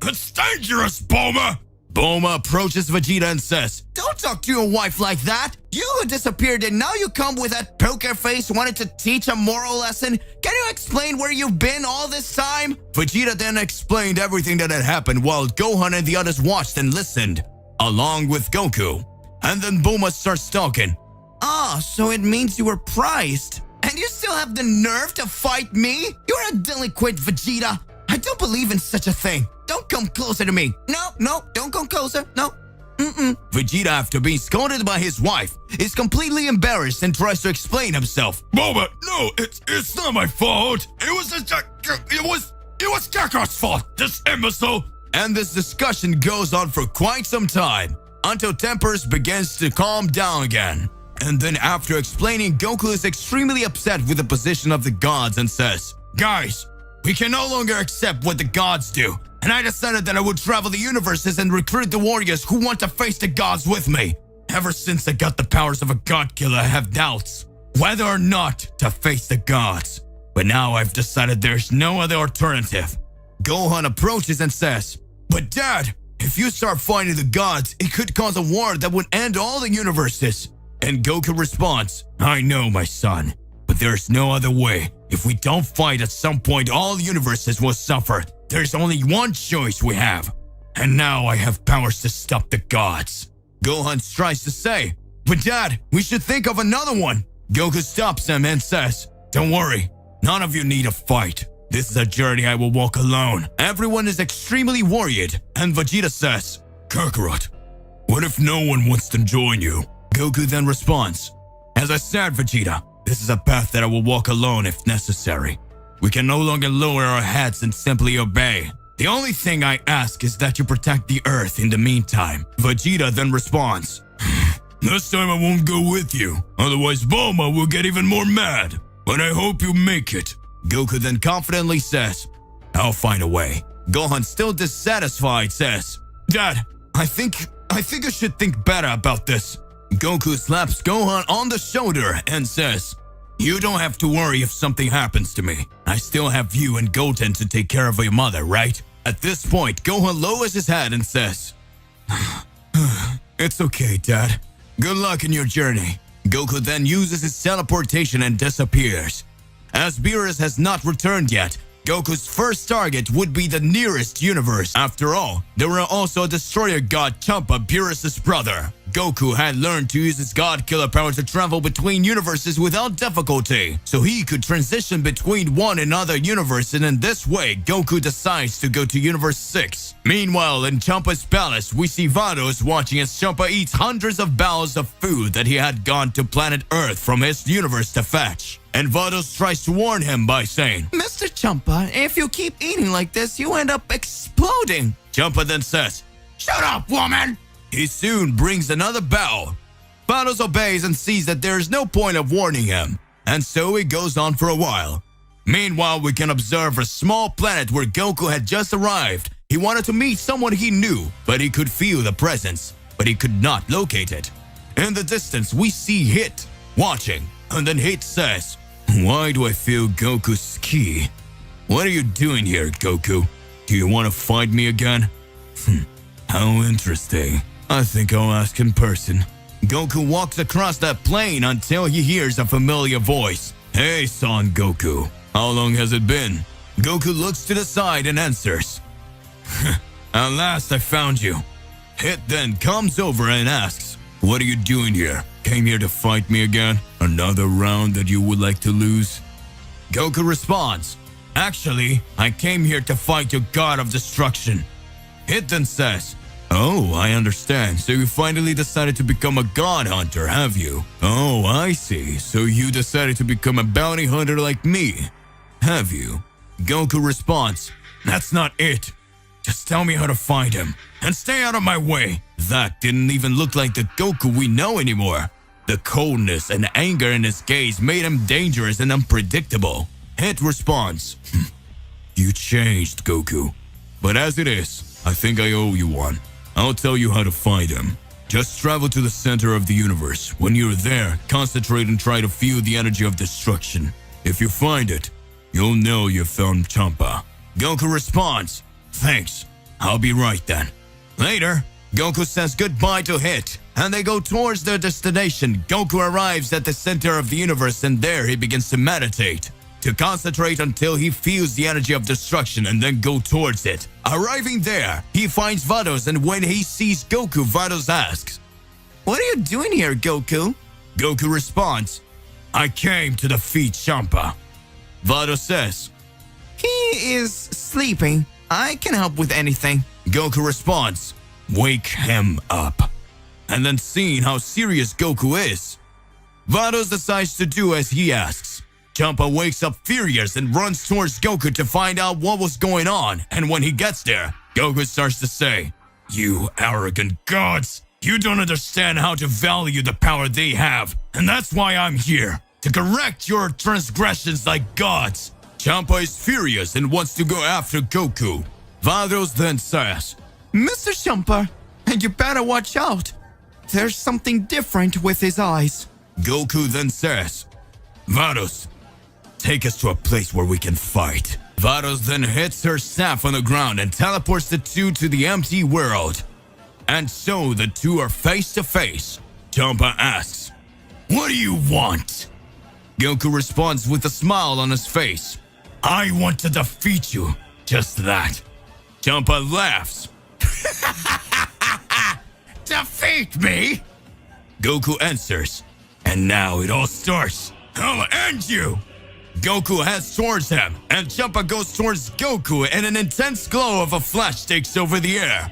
It's dangerous, Bulma. Bulma approaches Vegeta and says, Don't talk to your wife like that. You who disappeared and now you come with that poker face wanting to teach a moral lesson. Can you explain where you've been all this time? Vegeta then explained everything that had happened while Gohan and the others watched and listened, along with Goku. And then Bulma starts talking. So it means you were prized. And you still have the nerve to fight me? You're a delinquent, Vegeta. I don't believe in such a thing. Don't come closer to me. No, don't come closer. No. Vegeta, after being scolded by his wife, is completely embarrassed and tries to explain himself. Bulma, no, it's not my fault. It was Kakarot's fault, this imbecile. And this discussion goes on for quite some time, until tempers begins to calm down again. And then after explaining, Goku is extremely upset with the position of the gods and says, "Guys, we can no longer accept what the gods do. And I decided that I would travel the universes and recruit the warriors who want to face the gods with me. Ever since I got the powers of a god killer, I have doubts whether or not to face the gods. But now I've decided there's no other alternative." Gohan approaches and says, "But Dad, if you start fighting the gods, it could cause a war that would end all the universes." And Goku responds, "I know, my son, but there's no other way. If we don't fight, at some point all universes will suffer. There's only one choice we have. And now I have powers to stop the gods." Gohan tries to say, "But Dad, we should think of another one." Goku stops him and says, "Don't worry, none of you need a fight. This is a journey I will walk alone." Everyone is extremely worried, and Vegeta says, "Kakarot, what if no one wants to join you?" Goku then responds, "As I said, Vegeta, this is a path that I will walk alone if necessary. We can no longer lower our heads and simply obey. The only thing I ask is that you protect the Earth in the meantime." Vegeta then responds, "This time I won't go with you, otherwise Bulma will get even more mad. But I hope you make it." Goku then confidently says, "I'll find a way." Gohan, still dissatisfied, says, "Dad, I think I should think better about this." Goku slaps Gohan on the shoulder and says, "You don't have to worry if something happens to me. I still have you and Goten to take care of your mother, right?" At this point, Gohan lowers his head and says, "It's okay, Dad. Good luck in your journey." Goku then uses his teleportation and disappears. As Beerus has not returned yet, Goku's first target would be the nearest universe. After all, there were also a destroyer god Champa, Beerus' brother. Goku had learned to use his god killer power to travel between universes without difficulty, so he could transition between one and other universe, and in this way, Goku decides to go to Universe 6. Meanwhile, in Champa's palace, we see Vados watching as Champa eats hundreds of bowls of food that he had gone to planet Earth from his universe to fetch. And Vados tries to warn him by saying, "Mr. Champa, if you keep eating like this, you end up exploding." Champa then says, "Shut up, woman!" He soon brings another bowl. Vados obeys and sees that there is no point of warning him, and so he goes on for a while. Meanwhile, we can observe a small planet where Goku had just arrived. He wanted to meet someone he knew, but he could feel the presence, but he could not locate it. In the distance, we see Hit watching, and then Hit says, "Why do I feel Goku's ki? What are you doing here, Goku? Do you want to fight me again?" How interesting. I think I'll ask in person. Goku walks across that plain until he hears a familiar voice. "Hey, Son Goku. How long has it been?" Goku looks to the side and answers, "At last I found you." Hit then comes over and asks, "What are you doing here? Came here to fight me again? Another round that you would like to lose?" Goku responds, "Actually, I came here to fight your god of destruction." Hit then says, "Oh, I understand. So you finally decided to become a god hunter, have you? Oh, I see. So you decided to become a bounty hunter like me, have you?" Goku responds, "That's not it. Just tell me how to find him, and stay out of my way." That didn't even look like the Goku we know anymore. The coldness and anger in his gaze made him dangerous and unpredictable. Hit responds, "You changed, Goku. But as it is, I think I owe you one. I'll tell you how to find him. Just travel to the center of the universe. When you're there, concentrate and try to feel the energy of destruction. If you find it, you'll know you found Champa." Goku responds, "Thanks. I'll be right then." Later, Goku says goodbye to Hit, and they go towards their destination. Goku arrives at the center of the universe, and there he begins to meditate, to concentrate until he feels the energy of destruction and then go towards it. Arriving there, he finds Vados, and when he sees Goku, Vados asks, "What are you doing here, Goku?" Goku responds, "I came to defeat Champa." Vados says, "He is sleeping. I can help with anything." Goku responds, "Wake him up." And then seeing how serious Goku is, Vados decides to do as he asks. Champa wakes up furious and runs towards Goku to find out what was going on, and when he gets there, Goku starts to say, "You arrogant gods! You don't understand how to value the power they have, and that's why I'm here, to correct your transgressions like gods. Champa is furious and wants to go after Goku. Vados then says, Mr. Champa, you better watch out. There's something different with his eyes. Goku then says, Vados, take us to a place where we can fight. Vados then hits her staff on the ground and teleports the two to the empty world. And so the two are face to face. Champa asks, what do you want? Goku responds with a smile on his face. I want to defeat you. Just that. Champa laughs. Defeat me? Goku answers. And now it all starts. I'll end you. Goku heads towards him, and Champa goes towards Goku, and an intense glow of a flash takes over the air.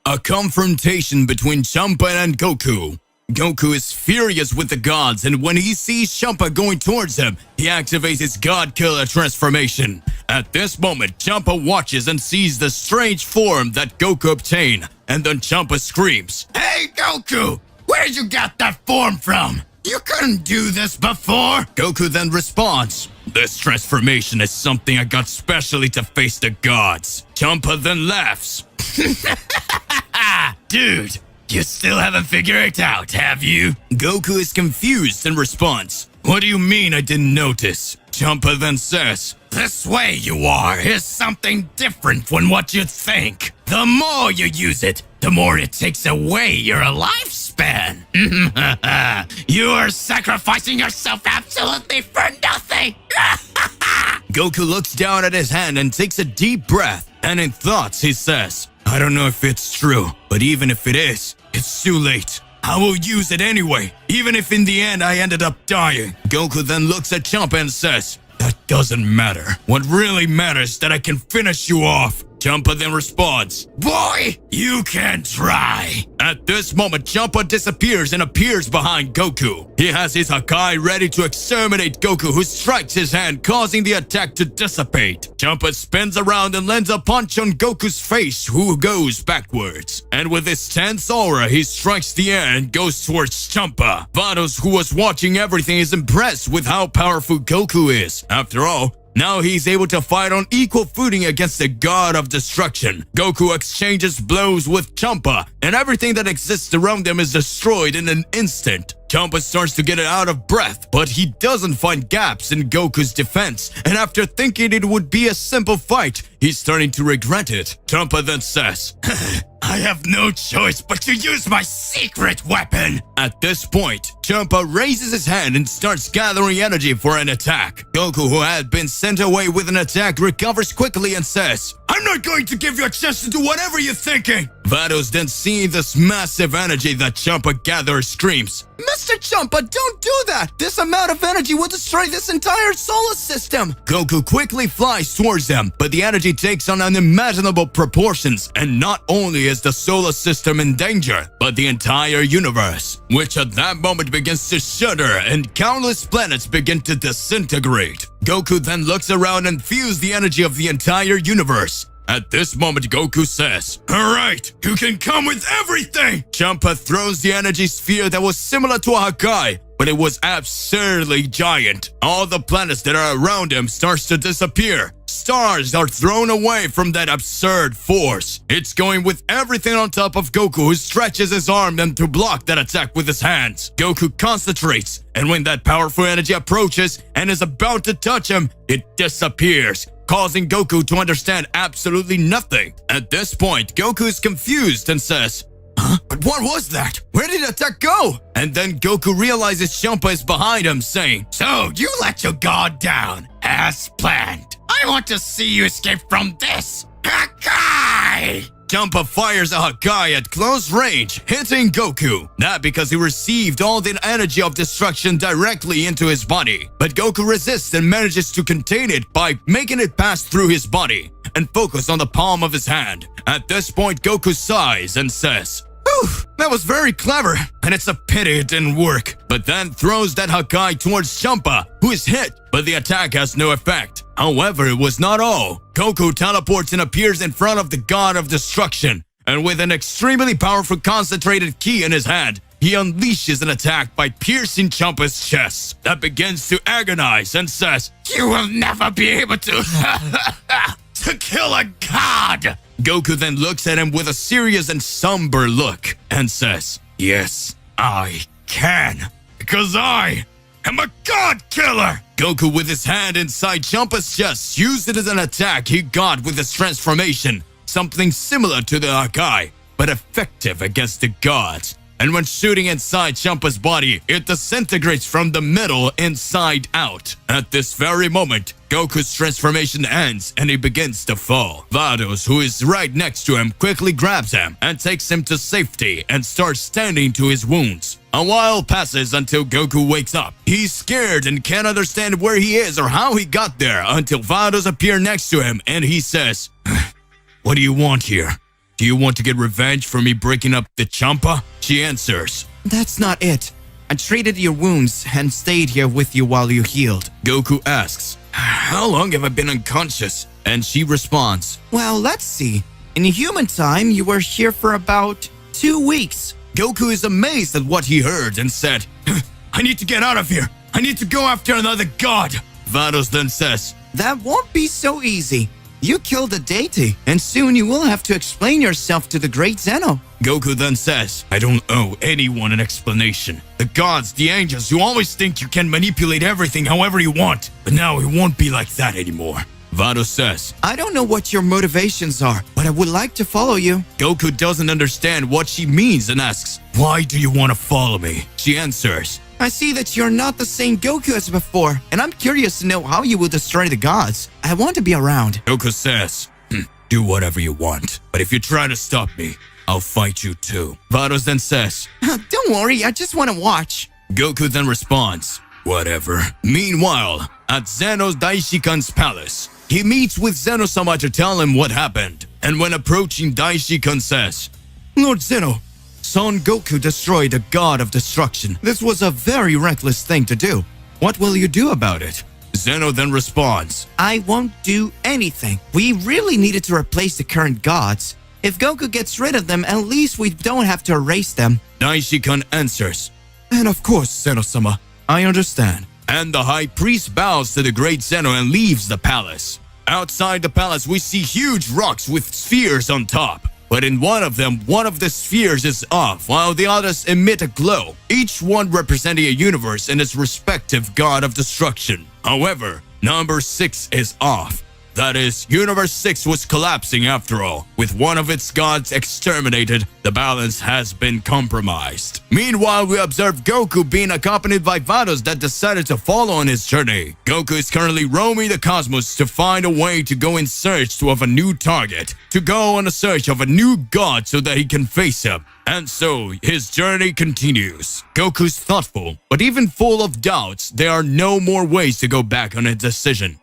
A confrontation between Champa and Goku. Goku is furious with the gods, and when he sees Champa going towards him, he activates his God Killer transformation. At this moment, Champa watches and sees the strange form that Goku obtained, and then Champa screams, Hey Goku! Where'd you get that form from? You couldn't do this before! Goku then responds, This transformation is something I got specially to face the gods. Champa then laughs. Dude, you still haven't figured it out, have you? Goku is confused and responds, What do you mean I didn't notice? Champa then says, This way you are is something different from what you think. The more you use it, the more it takes away your lifespan. You are sacrificing yourself absolutely for nothing. Goku looks down at his hand and takes a deep breath, and in thoughts he says, I don't know if it's true, but even if it is, it's too late. I will use it anyway, even if in the end I ended up dying. Goku then looks at Champa and says, That doesn't matter. What really matters is that I can finish you off. Champa then responds, Boy, you can try. At this moment, Champa disappears and appears behind Goku. He has his Hakai ready to exterminate Goku, who strikes his hand, causing the attack to dissipate. Champa spins around and lands a punch on Goku's face, who goes backwards. And with his tense aura, he strikes the air and goes towards Champa. Vados, who was watching everything, is impressed with how powerful Goku is. After all, now he's able to fight on equal footing against the god of destruction. Goku exchanges blows with Champa, and everything that exists around them is destroyed in an instant. Champa starts to get out of breath, but he doesn't find gaps in Goku's defense, and after thinking it would be a simple fight, he's starting to regret it. Champa then says, I have no choice but to use my secret weapon. At this point, Champa raises his hand and starts gathering energy for an attack. Goku, who had been sent away with an attack, recovers quickly and says, I'm not going to give you a chance to do whatever you're thinking. Vados then seeing this massive energy that Champa gathers screams, Mr. Champa, don't do that! This amount of energy will destroy this entire solar system! Goku quickly flies towards them, but the energy takes on unimaginable proportions, and not only is the solar system in danger, but the entire universe, which at that moment begins to shudder and countless planets begin to disintegrate. Goku then looks around and feels the energy of the entire universe. At this moment, Goku says, Alright, you can come with everything! Champa throws the energy sphere that was similar to a Hakai, but it was absurdly giant. All the planets that are around him starts to disappear. Stars are thrown away from that absurd force. It's going with everything on top of Goku, who stretches his arm and to block that attack with his hands. Goku concentrates, and when that powerful energy approaches and is about to touch him, it disappears, causing Goku to understand absolutely nothing. At this point, Goku is confused and says, Huh? But what was that? Where did the attack go? And then Goku realizes Champa is behind him, saying, So you let your guard down, as planned. I want to see you escape from this. Hakai! Champa fires a Hakai at close range, hitting Goku. Not because he received all the energy of destruction directly into his body, but Goku resists and manages to contain it by making it pass through his body and focus on the palm of his hand. At this point, Goku sighs and says, Oof, that was very clever, and it's a pity it didn't work. But then throws that Hakai towards Champa, who is hit, but the attack has no effect. However, it was not all. Goku teleports and appears in front of the god of destruction. and with an extremely powerful concentrated key in his hand, he unleashes an attack by piercing Champa's chest that begins to agonize and says, "You will never be able to kill a god!" Goku then looks at him with a serious and somber look and says, "Yes, I can, because I am a god killer!" Goku, with his hand inside Champa's chest, used it as an attack he got with his transformation, something similar to the Akai, but effective against the gods. And when shooting inside Champa's body, it disintegrates from the middle inside out. At this very moment, Goku's transformation ends and he begins to fall. Vados, who is right next to him, quickly grabs him and takes him to safety and starts tending to his wounds. A while passes until Goku wakes up. He's scared and can't understand where he is or how he got there until Vados appear next to him and he says, "What do you want here? Do you want to get revenge for me breaking up the Champa?" She answers, That's not it. I treated your wounds and stayed here with you while you healed. Goku asks, "How long have I been unconscious?" And she responds, Well, let's see. In human time, you were here for about 2 weeks. Goku is amazed at what he heard and said, "I need to get out of here. I need to go after another god." Vados then says, That won't be so easy. You killed a deity, and soon you will have to explain yourself to the great Zeno. Goku then says, "I don't owe anyone an explanation. The gods, the angels, you always think you can manipulate everything however you want, but now it won't be like that anymore." Vados says, I don't know what your motivations are, but I would like to follow you. Goku doesn't understand what she means and asks, "Why do you want to follow me?" She answers, I see that you're not the same Goku as before, and I'm curious to know how you will destroy the gods. I want to be around. Goku says, "Do whatever you want, but if you try to stop me, I'll fight you too." Vados then says, Don't worry, I just want to watch. Goku then responds, "Whatever." Meanwhile, at Zeno's Daishikan's palace, he meets with Zeno-sama to tell him what happened, and when approaching, Daishikan says, Lord Zeno, Son Goku destroyed a god of destruction. This was a very reckless thing to do. What will you do about it? Zeno then responds, I won't do anything. We really needed to replace the current gods. If Goku gets rid of them, at least we don't have to erase them. Daishikan answers, And of course, Zeno-sama, I understand. And the high priest bows to the great Zeno and leaves the palace. Outside the palace, we see huge rocks with spheres on top. But in one of them, one of the spheres is off, while the others emit a glow, each one representing a universe and its respective god of destruction. However, number 6 is off. That is, Universe 6 was collapsing after all. With one of its gods exterminated, the balance has been compromised. Meanwhile, we observe Goku being accompanied by Vados that decided to follow on his journey. Goku is currently roaming the cosmos to find a way to go in search of a new target, to go on a search of a new god so that he can face him. And so, his journey continues. Goku's thoughtful, but even full of doubts, there are no more ways to go back on his decision.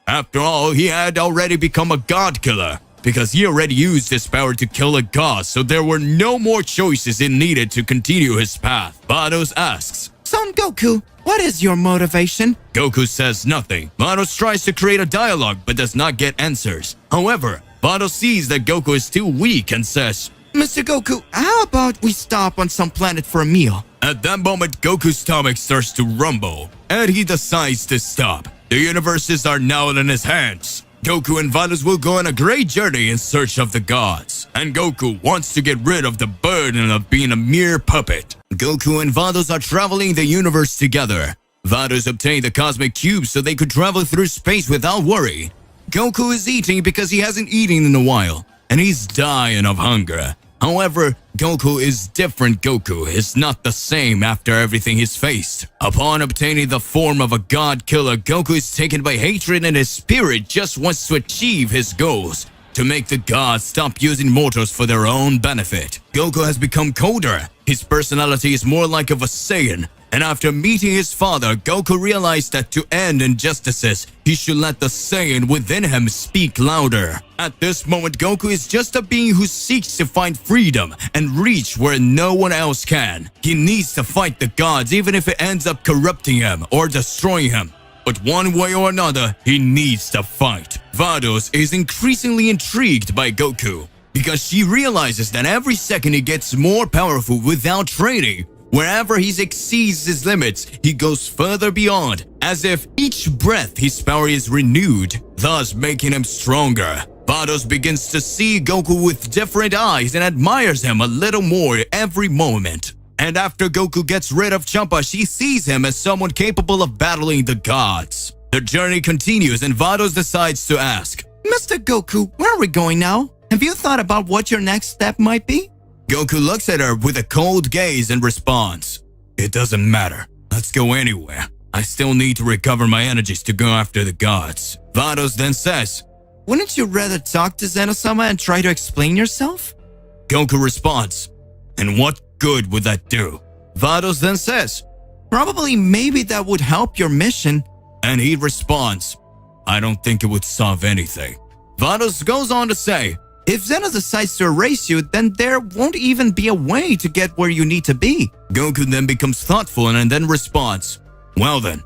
After all, he had already become a god killer, because he already used his power to kill a god, so there were no more choices he needed to continue his path. Vados asks, Son Goku, what is your motivation? Goku says nothing. Vados tries to create a dialogue, but does not get answers. However, Vados sees that Goku is still weak and says, Mr. Goku, how about we stop on some planet for a meal? At that moment, Goku's stomach starts to rumble, and he decides to stop. The universes are now in his hands. Goku and Vados will go on a great journey in search of the gods, and Goku wants to get rid of the burden of being a mere puppet. Goku and Vados are traveling the universe together. Vados obtained the cosmic cube so they could travel through space without worry. Goku is eating because he hasn't eaten in a while, and he's dying of hunger. However, Goku is different. Goku is not the same after everything he's faced. Upon obtaining the form of a god killer, Goku is taken by hatred and his spirit just wants to achieve his goals, to make the gods stop using mortals for their own benefit. Goku has become colder. His personality is more like of a Saiyan. And after meeting his father, Goku realized that to end injustices, he should let the Saiyan within him speak louder. At this moment, Goku is just a being who seeks to find freedom and reach where no one else can. He needs to fight the gods even if it ends up corrupting him or destroying him. But one way or another, he needs to fight. Vados is increasingly intrigued by Goku, because she realizes that every second he gets more powerful without training. Wherever he exceeds his limits, he goes further beyond, as if each breath his power is renewed, thus making him stronger. Vados begins to see Goku with different eyes and admires him a little more every moment. And after Goku gets rid of Champa, she sees him as someone capable of battling the gods. The journey continues and Vados decides to ask, Mr. Goku, where are we going now? Have you thought about what your next step might be? Goku looks at her with a cold gaze and responds, "It doesn't matter. Let's go anywhere. I still need to recover my energies to go after the gods." Vados then says, "Wouldn't you rather talk to Zeno-sama and try to explain yourself?" Goku responds, "And what good would that do?" Vados then says, "Probably maybe that would help your mission." And he responds, "I don't think it would solve anything." Vados goes on to say, "If Zeno decides to erase you, then there won't even be a way to get where you need to be." Goku then becomes thoughtful and then responds, "Well then,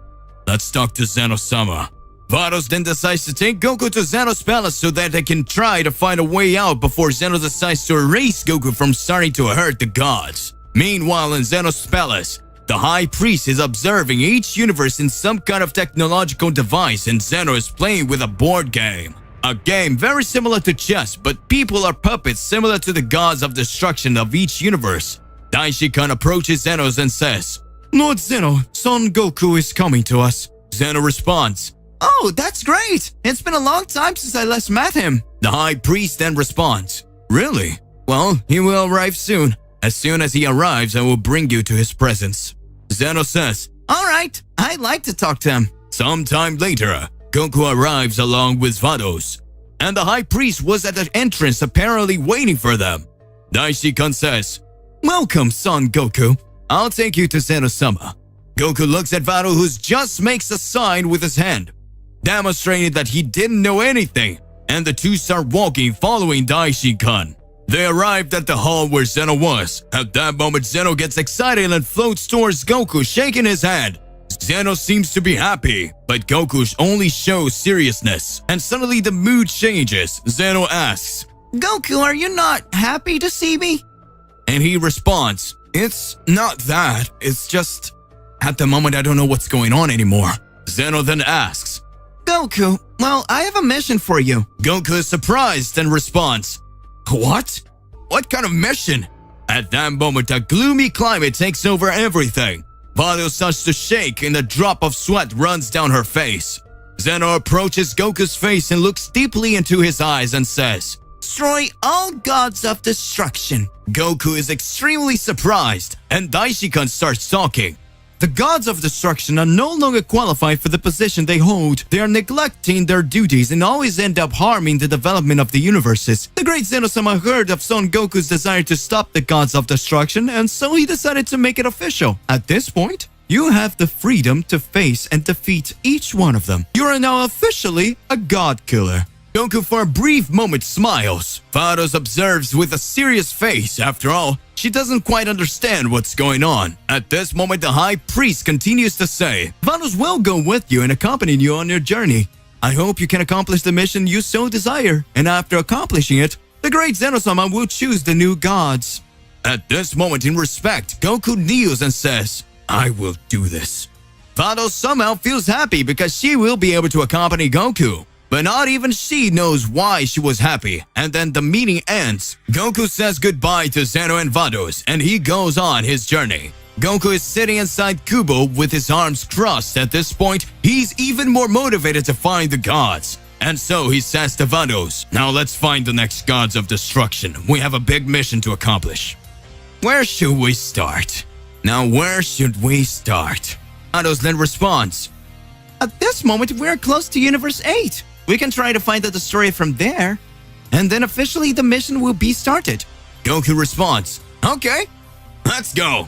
let's talk to Zeno-sama." Vados then decides to take Goku to Zeno's palace so that they can try to find a way out before Zeno decides to erase Goku from starting to hurt the gods. Meanwhile, in Zeno's palace, the High Priest is observing each universe in some kind of technological device, and Zeno is playing with a board game. A game very similar to chess, but people are puppets similar to the gods of destruction of each universe. Daishikan approaches Zeno and says, "Lord Zeno, Son Goku is coming to us." Zeno responds, "Oh, that's great! It's been a long time since I last met him." The High Priest then responds, "Really? Well, he will arrive soon. As soon as he arrives, I will bring you to his presence." Zeno says, "All right, I'd like to talk to him." Sometime later, Goku arrives along with Vados, and the High Priest was at the entrance apparently waiting for them. Daishikan says, "Welcome, Son Goku. I'll take you to Zeno-sama." Goku looks at Vados, who just makes a sign with his hand, demonstrating that he didn't know anything, and the two start walking following Daishikan. They arrived at the hall where Zeno was. At that moment, Zeno gets excited and floats towards Goku, shaking his hand. Zeno seems to be happy, but Goku only shows seriousness, and suddenly the mood changes. Zeno asks, "Goku, are you not happy to see me?" And he responds, "It's not that. It's just, at the moment I don't know what's going on anymore." Zeno then asks, "Goku, well, I have a mission for you." Goku is surprised and responds, "What? What kind of mission?" At that moment, a gloomy climate takes over everything. Vados starts to shake and a drop of sweat runs down her face. Zeno approaches Goku's face and looks deeply into his eyes and says, "Destroy all gods of destruction." Goku is extremely surprised, and Daishikan starts talking. "The gods of destruction are no longer qualified for the position they hold. They are neglecting their duties and always end up harming the development of the universes. The great Zeno-sama heard of Son Goku's desire to stop the gods of destruction, and so he decided to make it official. At this point, you have the freedom to face and defeat each one of them. You are now officially a god killer." Goku for a brief moment smiles. Vados observes with a serious face. After all, she doesn't quite understand what's going on. At this moment, the High Priest continues to say, "Vados will go with you and accompany you on your journey. I hope you can accomplish the mission you so desire, and after accomplishing it, the great Zeno-sama will choose the new gods." At this moment, in respect, Goku kneels and says, "I will do this." Vados somehow feels happy because she will be able to accompany Goku. But not even she knows why she was happy, and then the meeting ends. Goku says goodbye to Zeno and Vados, and he goes on his journey. Goku is sitting inside Kubo with his arms crossed. At this point, he's even more motivated to find the gods. And so he says to Vados, "Now let's find the next gods of destruction. We have a big mission to accomplish. Where should we start? Now where should we start?" Vados then responds, "At this moment, we're close to Universe 8. We can try to find the destroyer from there, and then officially the mission will be started." Goku responds, "Okay, let's go."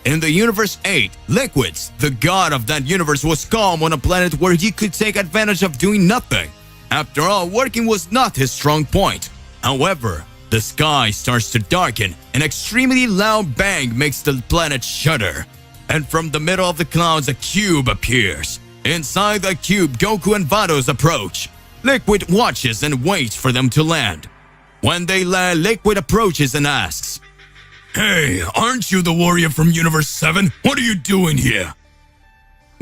In the Universe 8, Liquids, the god of that universe, was calm on a planet where he could take advantage of doing nothing. After all, working was not his strong point. However, the sky starts to darken. An extremely loud bang makes the planet shudder. And from the middle of the clouds, a cube appears. Inside the cube, Goku and Vados approach. Liquid watches and waits for them to land. When they land, Liquid approaches and asks, "Hey, aren't you the warrior from Universe 7? What are you doing here?"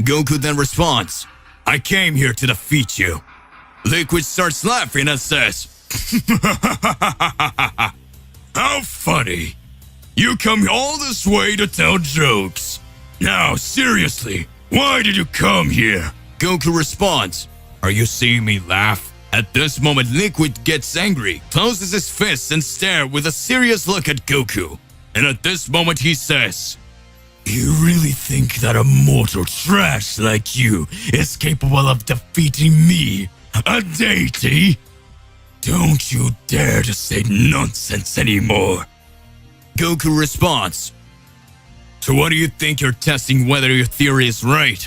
Goku then responds, "I came here to defeat you." Liquid starts laughing and says, "How funny. You come all this way to tell jokes. Now, seriously, why did you come here?" Goku responds, "Are you seeing me laugh?" At this moment, Liquid gets angry, closes his fists and stares with a serious look at Goku. And at this moment he says, "You really think that a mortal trash like you is capable of defeating me, a deity? Don't you dare to say nonsense anymore." Goku responds, "So what do you think you're testing whether your theory is right?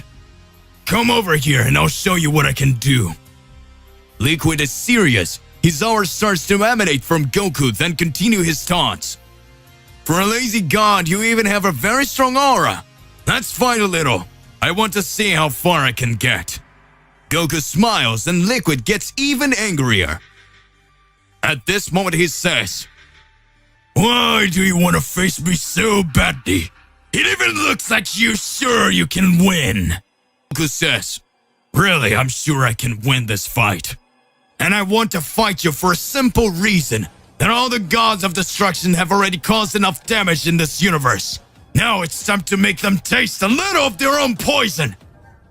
Come over here and I'll show you what I can do." Liquid is serious. His aura starts to emanate from Goku, then continue his taunts. "For a lazy god, you even have a very strong aura. Let's fight a little. I want to see how far I can get." Goku smiles and Liquid gets even angrier. At this moment he says, "Why do you want to face me so badly? It even looks like you're sure you can win." Goku says, "Really, I'm sure I can win this fight. And I want to fight you for a simple reason, that all the gods of destruction have already caused enough damage in this universe. Now it's time to make them taste a little of their own poison."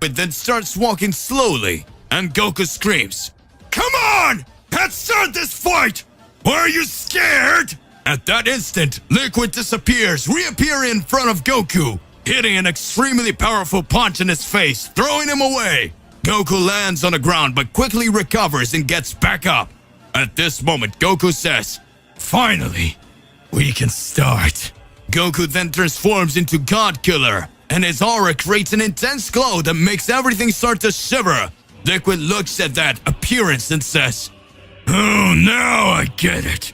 But then starts walking slowly, and Goku screams, "Come on! Let's start this fight! Or are you scared?" At that instant, Liquid disappears, reappearing in front of Goku, hitting an extremely powerful punch in his face, throwing him away. Goku lands on the ground but quickly recovers and gets back up. At this moment, Goku says, "Finally, we can start." Goku then transforms into God Killer, and his aura creates an intense glow that makes everything start to shiver. Liquid looks at that appearance and says, "Oh, now I get it.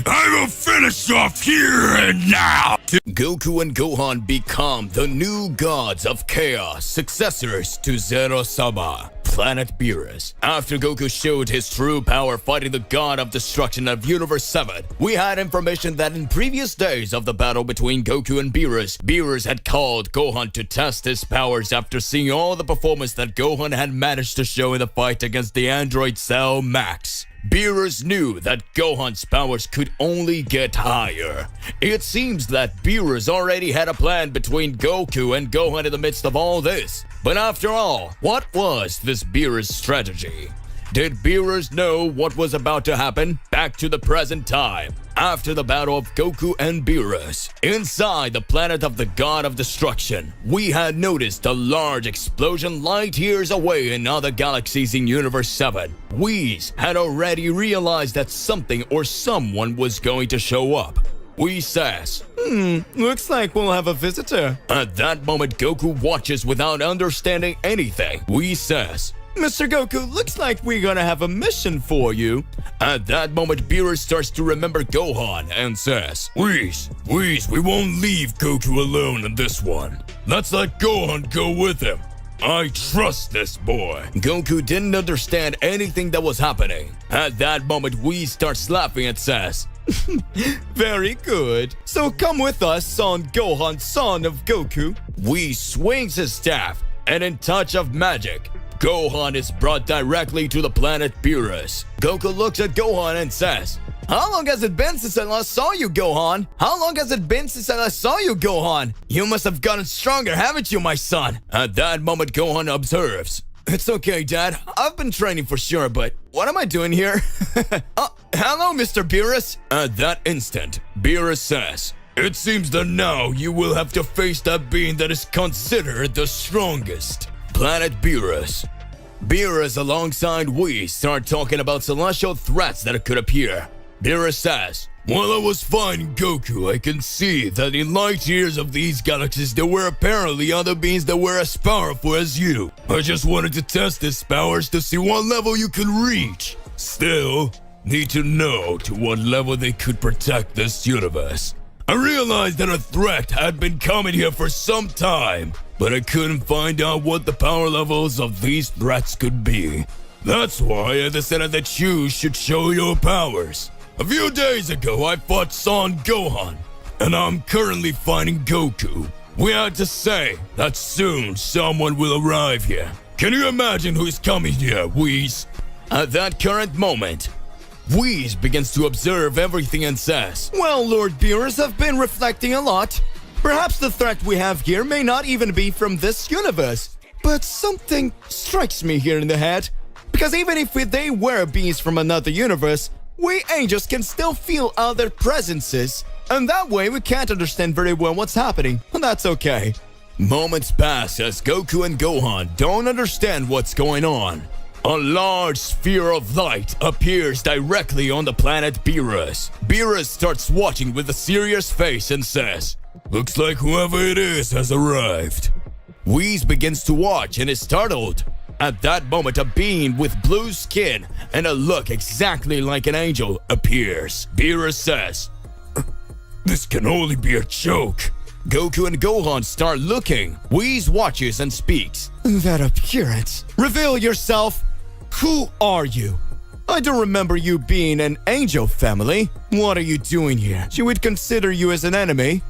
I will finish off here and now." Goku and Gohan become the new gods of chaos, successors to Zero-sama, planet Beerus. After Goku showed his true power fighting the god of destruction of Universe 7, we had information that in previous days of the battle between Goku and Beerus, Beerus had called Gohan to test his powers after seeing all the performance that Gohan had managed to show in the fight against the android Cell Max. Beerus knew that Gohan's powers could only get higher. It seems that Beerus already had a plan between Goku and Gohan in the midst of all this. But after all, what was this Beerus strategy? Did Beerus know what was about to happen? Back to the present time. After the battle of Goku and Beerus, inside the planet of the god of destruction, we had noticed a large explosion light years away in other galaxies in Universe 7. Whis had already realized that something or someone was going to show up. Whis says, Looks like we'll have a visitor." At that moment, Goku watches without understanding anything. Whis says, "Mr. Goku, looks like we're gonna have a mission for you." At that moment, Beerus starts to remember Gohan and says, Whis, we won't leave Goku alone in this one. Let's let Gohan go with him. I trust this boy." Goku didn't understand anything that was happening. At that moment, Whis starts laughing and says, "Very good. So come with us, son Gohan, son of Goku." Whis swings his staff, and in touch of magic, Gohan is brought directly to the planet Beerus. Goku looks at Gohan and says, "How long has it been since I last saw you, Gohan? How long has it been since I last saw you, Gohan? You must have gotten stronger, haven't you, my son?" At that moment, Gohan observes, "It's okay, Dad. I've been training for sure, but what am I doing here?" Hello, Mr. Beerus." At that instant, Beerus says, "It seems that now you will have to face that being that is considered the strongest." Planet Beerus. Beerus alongside Whis start talking about celestial threats that could appear. Beerus says, "While I was fighting Goku, I can see that in light years of these galaxies there were apparently other beings that were as powerful as you. I just wanted to test his powers to see what level you could reach. Still, need to know to what level they could protect this universe. I realized that a threat had been coming here for some time, but I couldn't find out what the power levels of these threats could be. That's why I decided that you should show your powers. A few days ago, I fought Son Gohan, and I'm currently fighting Goku. We had to say that soon someone will arrive here. Can you imagine who's coming here, Whis? At that current moment, Whis begins to observe everything and says, Well, Lord Beerus, I've been reflecting a lot. Perhaps the threat we have here may not even be from this universe. But something strikes me here in the head. Because even if they were beings from another universe, we angels can still feel other presences. And that way we can't understand very well what's happening. And that's okay. Moments pass as Goku and Gohan don't understand what's going on. A large sphere of light appears directly on the planet Beerus. Beerus starts watching with a serious face and says, Looks like whoever it is has arrived. Whis begins to watch and is startled. At that moment, a being with blue skin and a look exactly like an angel appears. Beerus says, This can only be a joke. Goku and Gohan start looking. Whis watches and speaks. That appearance. Reveal yourself. Who are you? I don't remember you being an angel family. What are you doing here? She would consider you as an enemy.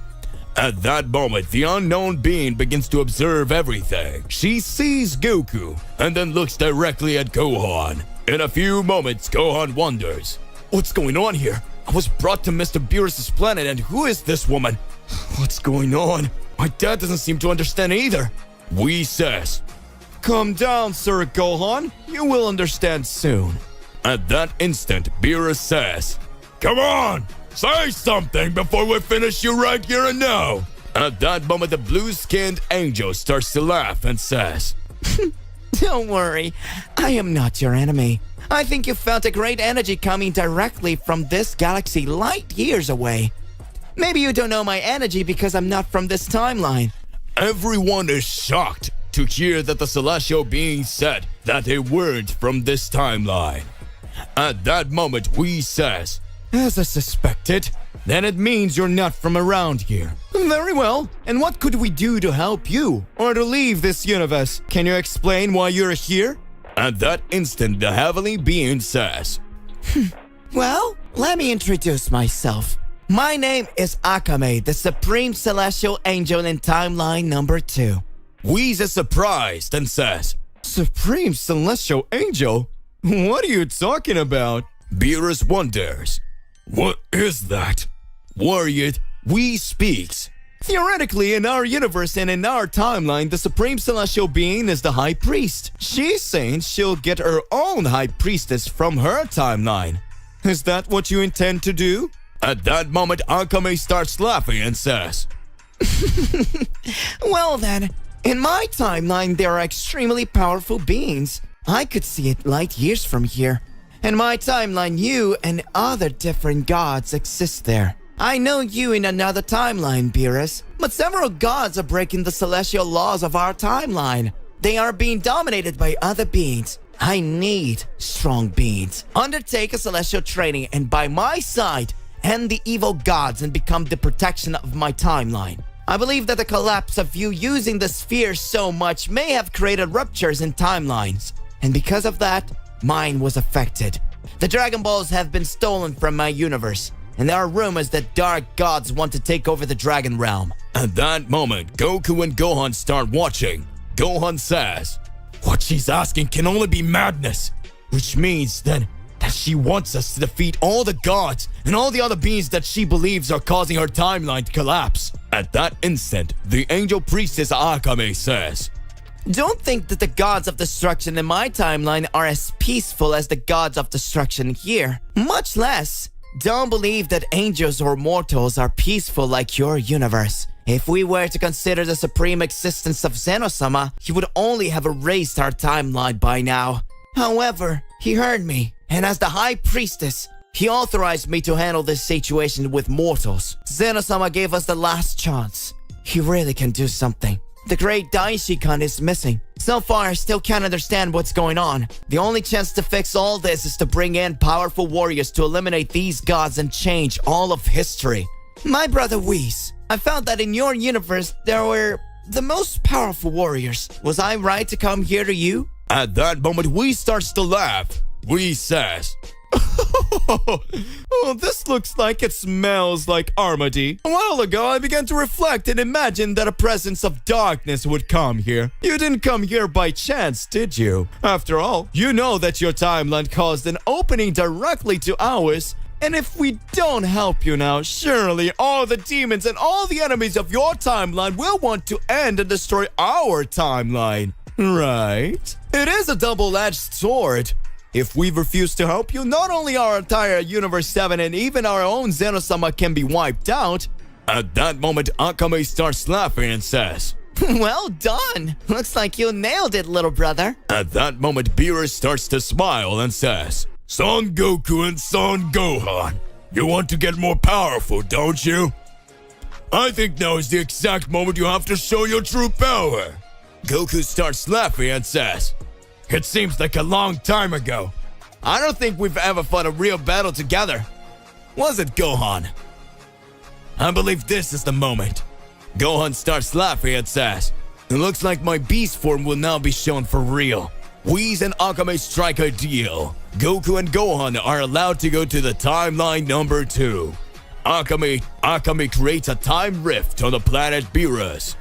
At that moment, the unknown being begins to observe everything. She sees Goku and then looks directly at Gohan. In a few moments, Gohan wonders, What's going on here? I was brought to Mr. Beerus' planet, and who is this woman? What's going on? My dad doesn't seem to understand either. Whis says, Calm down, Sir Gohan. You will understand soon. At that instant, Beerus says, Come on! Say something before we finish you right here and now! At that moment, the blue-skinned angel starts to laugh and says, Don't worry, I am not your enemy. I think you felt a great energy coming directly from this galaxy light years away. Maybe you don't know my energy because I'm not from this timeline. Everyone is shocked to hear that the celestial being said that they weren't from this timeline. At that moment, Whis says, As I suspected, then it means you're not from around here. Very well. And what could we do to help you? Or to leave this universe? Can you explain why you're here? At that instant, the heavenly being says, Well, let me introduce myself. My name is Akame, the Supreme Celestial Angel in Timeline number 2. Whis is surprised and says, Supreme Celestial Angel? What are you talking about? Beerus wonders, What is that? Worried, Whis speaks. Theoretically, in our universe and in our timeline, the Supreme Celestial Being is the High Priest. She's saying she'll get her own High Priestess from her timeline. Is that what you intend to do? At that moment, Akame starts laughing and says, Well then, in my timeline there are extremely powerful beings. I could see it light years from here. In my timeline, you and other different gods exist there. I know you in another timeline, Beerus, but several gods are breaking the celestial laws of our timeline. They are being dominated by other beings. I need strong beings. Undertake a celestial training and by my side, end the evil gods and become the protection of my timeline. I believe that the collapse of you using the sphere so much may have created ruptures in timelines. And because of that, mine was affected. The Dragon Balls have been stolen from my universe, and there are rumors that dark gods want to take over the Dragon Realm. At that moment, Goku and Gohan start watching. Gohan says, What she's asking can only be madness, which means then that she wants us to defeat all the gods and all the other beings that she believes are causing her timeline to collapse. At that instant, the angel priestess Akame says, Don't think that the gods of destruction in my timeline are as peaceful as the gods of destruction here. Much less, don't believe that angels or mortals are peaceful like your universe. If we were to consider the supreme existence of Zeno-sama, he would only have erased our timeline by now. However, he heard me, and as the High Priestess, he authorized me to handle this situation with mortals. Zeno-sama gave us the last chance. He really can do something. The great Daishikan is missing. So far, I still can't understand what's going on. The only chance to fix all this is to bring in powerful warriors to eliminate these gods and change all of history. My brother Whis, I found that in your universe, there were the most powerful warriors. Was I right to come here to you? At that moment, Whis starts to laugh. Whis says, Oh, this looks like it smells like Armady. A while ago, I began to reflect and imagine that a presence of darkness would come here. You didn't come here by chance, did you? After all, you know that your timeline caused an opening directly to ours. And if we don't help you now, surely all the demons and all the enemies of your timeline will want to end and destroy our timeline. Right? It is a double-edged sword. If we refuse to help you, not only our entire Universe 7 and even our own Zenosama can be wiped out. At that moment, Akame starts laughing and says, Well done. Looks like you nailed it, little brother. At that moment, Beerus starts to smile and says, Son Goku and Son Gohan, you want to get more powerful, don't you? I think now is the exact moment you have to show your true power. Goku starts laughing and says, It seems like a long time ago. I don't think we've ever fought a real battle together. Was it, Gohan? I believe this is the moment. Gohan starts laughing and says, It looks like my beast form will now be shown for real. Whis and Akame strike a deal. Goku and Gohan are allowed to go to the timeline number 2. Akame creates a time rift on the planet Beerus.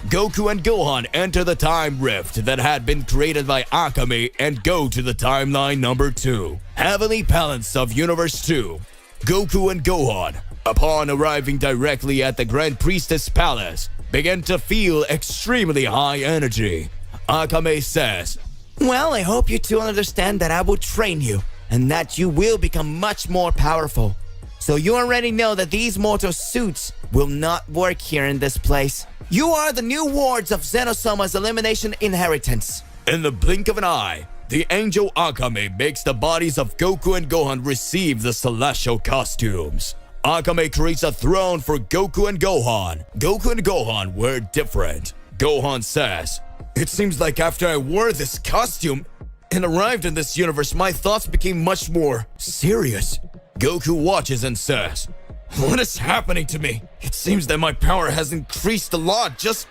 Goku and Gohan enter the time rift that had been created by Akame and go to the timeline number 2, Heavenly Palace of Universe 2. Goku and Gohan, upon arriving directly at the Grand Priestess Palace, begin to feel extremely high energy. Akame says, Well, I hope you two understand that I will train you, and that you will become much more powerful. So you already know that these mortal suits will not work here in this place. You are the new wards of Zenosama's elimination inheritance. In the blink of an eye, the angel Akame makes the bodies of Goku and Gohan receive the celestial costumes. Akame creates a throne for Goku and Gohan. Goku and Gohan were different. Gohan says, It seems like after I wore this costume and arrived in this universe, my thoughts became much more serious. Goku watches and says, What is happening to me? It seems that my power has increased a lot just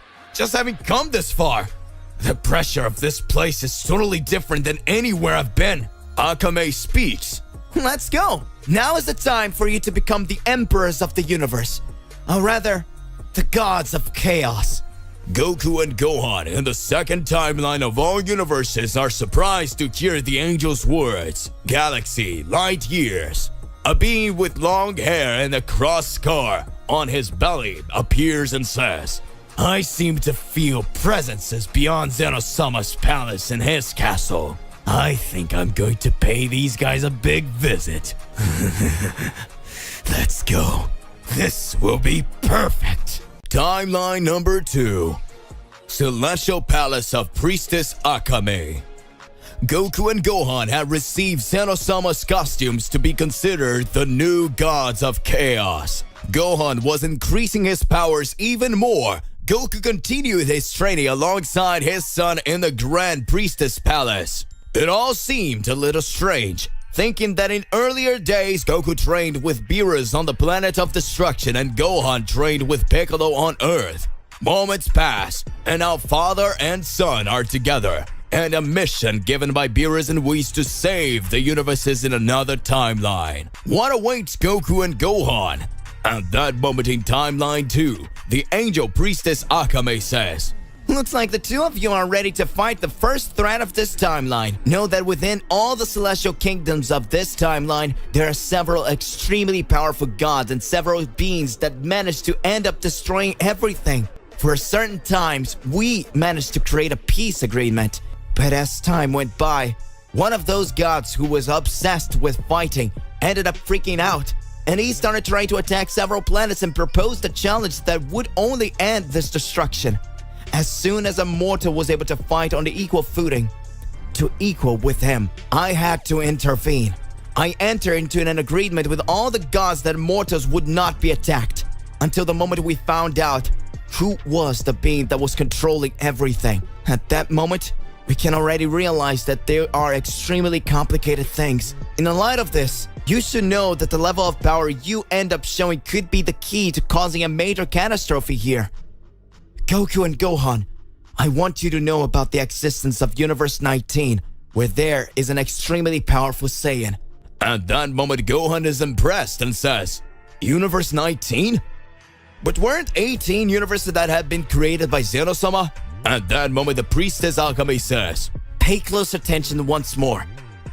having come this far. The pressure of this place is totally different than anywhere I've been. Akame speaks. Let's go. Now is the time for you to become the emperors of the universe. Or rather, the gods of chaos. Goku and Gohan in the second timeline of all universes are surprised to hear the angel's words. Galaxy, light years. A being with long hair and a cross scar on his belly appears and says, I seem to feel presences beyond Zenosama's palace and his castle. I think I'm going to pay these guys a big visit. Let's go. This will be perfect. Timeline number 2. Celestial Palace of Priestess Akame. Goku and Gohan had received Zenosama's costumes to be considered the new gods of chaos. Gohan was increasing his powers even more. Goku continued his training alongside his son in the Grand Priestess Palace. It all seemed a little strange, thinking that in earlier days Goku trained with Beerus on the planet of destruction and Gohan trained with Piccolo on Earth. Moments pass, and now father and son are together, and a mission given by Beerus and Whis to save the universes in another timeline. What awaits Goku and Gohan? At that moment in timeline 2, the angel priestess Akame says, Looks like the two of you are ready to fight the first threat of this timeline. Know that within all the celestial kingdoms of this timeline, there are several extremely powerful gods and several beings that manage to end up destroying everything. For certain times, we managed to create a peace agreement. But as time went by, one of those gods who was obsessed with fighting ended up freaking out. And he started trying to attack several planets and proposed a challenge that would only end this destruction. As soon as a mortal was able to fight on the equal footing, to equal with him, I had to intervene. I entered into an agreement with all the gods that mortals would not be attacked, until the moment we found out who was the being that was controlling everything. At that moment, we can already realize that there are extremely complicated things. In the light of this, you should know that the level of power you end up showing could be the key to causing a major catastrophe here. Goku and Gohan, I want you to know about the existence of Universe 19, where there is an extremely powerful Saiyan. At that moment, Gohan is impressed and says, Universe 19? But weren't 18 universes that had been created by Zeno-sama? At that moment, the priestess Akame says, Pay close attention once more.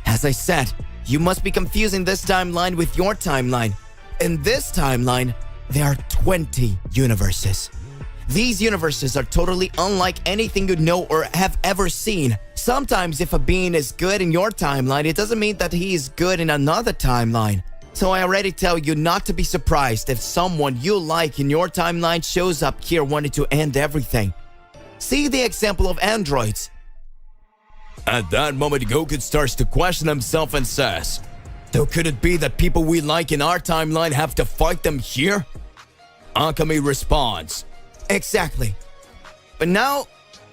As I said, you must be confusing this timeline with your timeline. In this timeline, there are 20 universes. These universes are totally unlike anything you know or have ever seen. Sometimes if a being is good in your timeline, it doesn't mean that he is good in another timeline. So I already tell you not to be surprised if someone you like in your timeline shows up here wanting to end everything. See the example of androids. At that moment, Goku starts to question himself and says, so could it be that people we like in our timeline have to fight them here? Akame responds, Exactly. But now,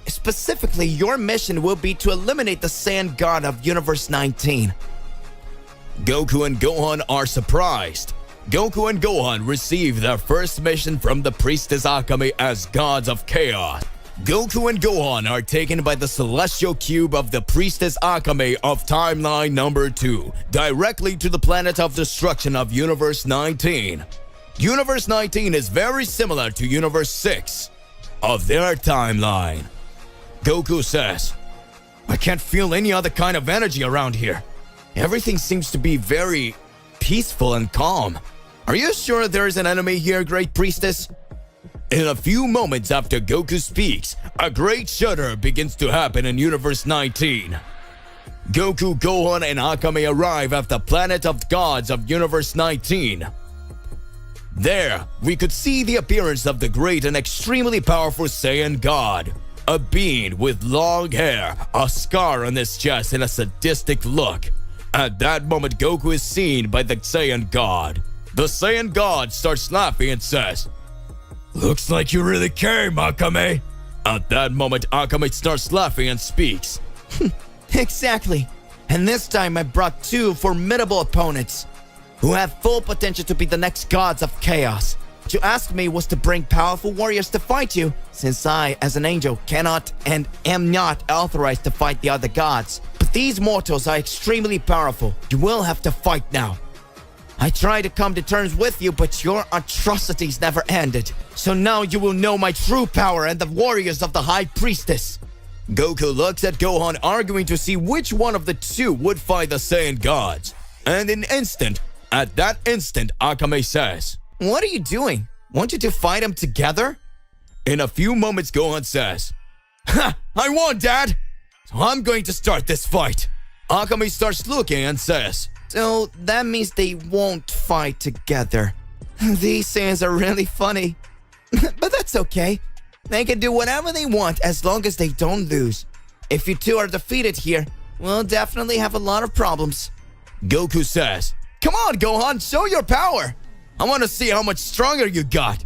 specifically, your mission will be to eliminate the Saiyan God of Universe 19. Goku and Gohan are surprised. Goku and Gohan receive their first mission from the priestess Akame as gods of chaos. Goku and Gohan are taken by the celestial cube of the priestess Akame of timeline number 2, directly to the planet of destruction of Universe 19. Universe 19 is very similar to Universe 6 of their timeline. Goku says, I can't feel any other kind of energy around here. Everything seems to be very peaceful and calm. Are you sure there's an enemy here, Great Priestess? In a few moments after Goku speaks, a great shudder begins to happen in Universe 19. Goku, Gohan, and Akame arrive at the planet of gods of Universe 19. There, we could see the appearance of the great and extremely powerful Saiyan God. A being with long hair, a scar on his chest, and a sadistic look. At that moment, Goku is seen by the Saiyan God. The Saiyan God starts laughing and says, Looks like you really came, Akame. At that moment, Akame starts laughing and speaks. Exactly. And this time I brought two formidable opponents who have full potential to be the next gods of chaos. What you asked me was to bring powerful warriors to fight you, since I, as an angel, cannot and am not authorized to fight the other gods. But these mortals are extremely powerful. You will have to fight now. I tried to come to terms with you, but your atrocities never ended. So now you will know my true power and the warriors of the High Priestess. Goku looks at Gohan, arguing to see which one of the two would fight the Saiyan gods. And at that instant, Akame says, What are you doing? Want you to fight them together? In a few moments, Gohan says, Ha! I won, Dad! So I'm going to start this fight. Akame starts looking and says, So that means they won't fight together. These Saiyans are really funny. But that's okay. They can do whatever they want as long as they don't lose. If you two are defeated here, we'll definitely have a lot of problems. Goku says, Come on, Gohan, show your power. I want to see how much stronger you got.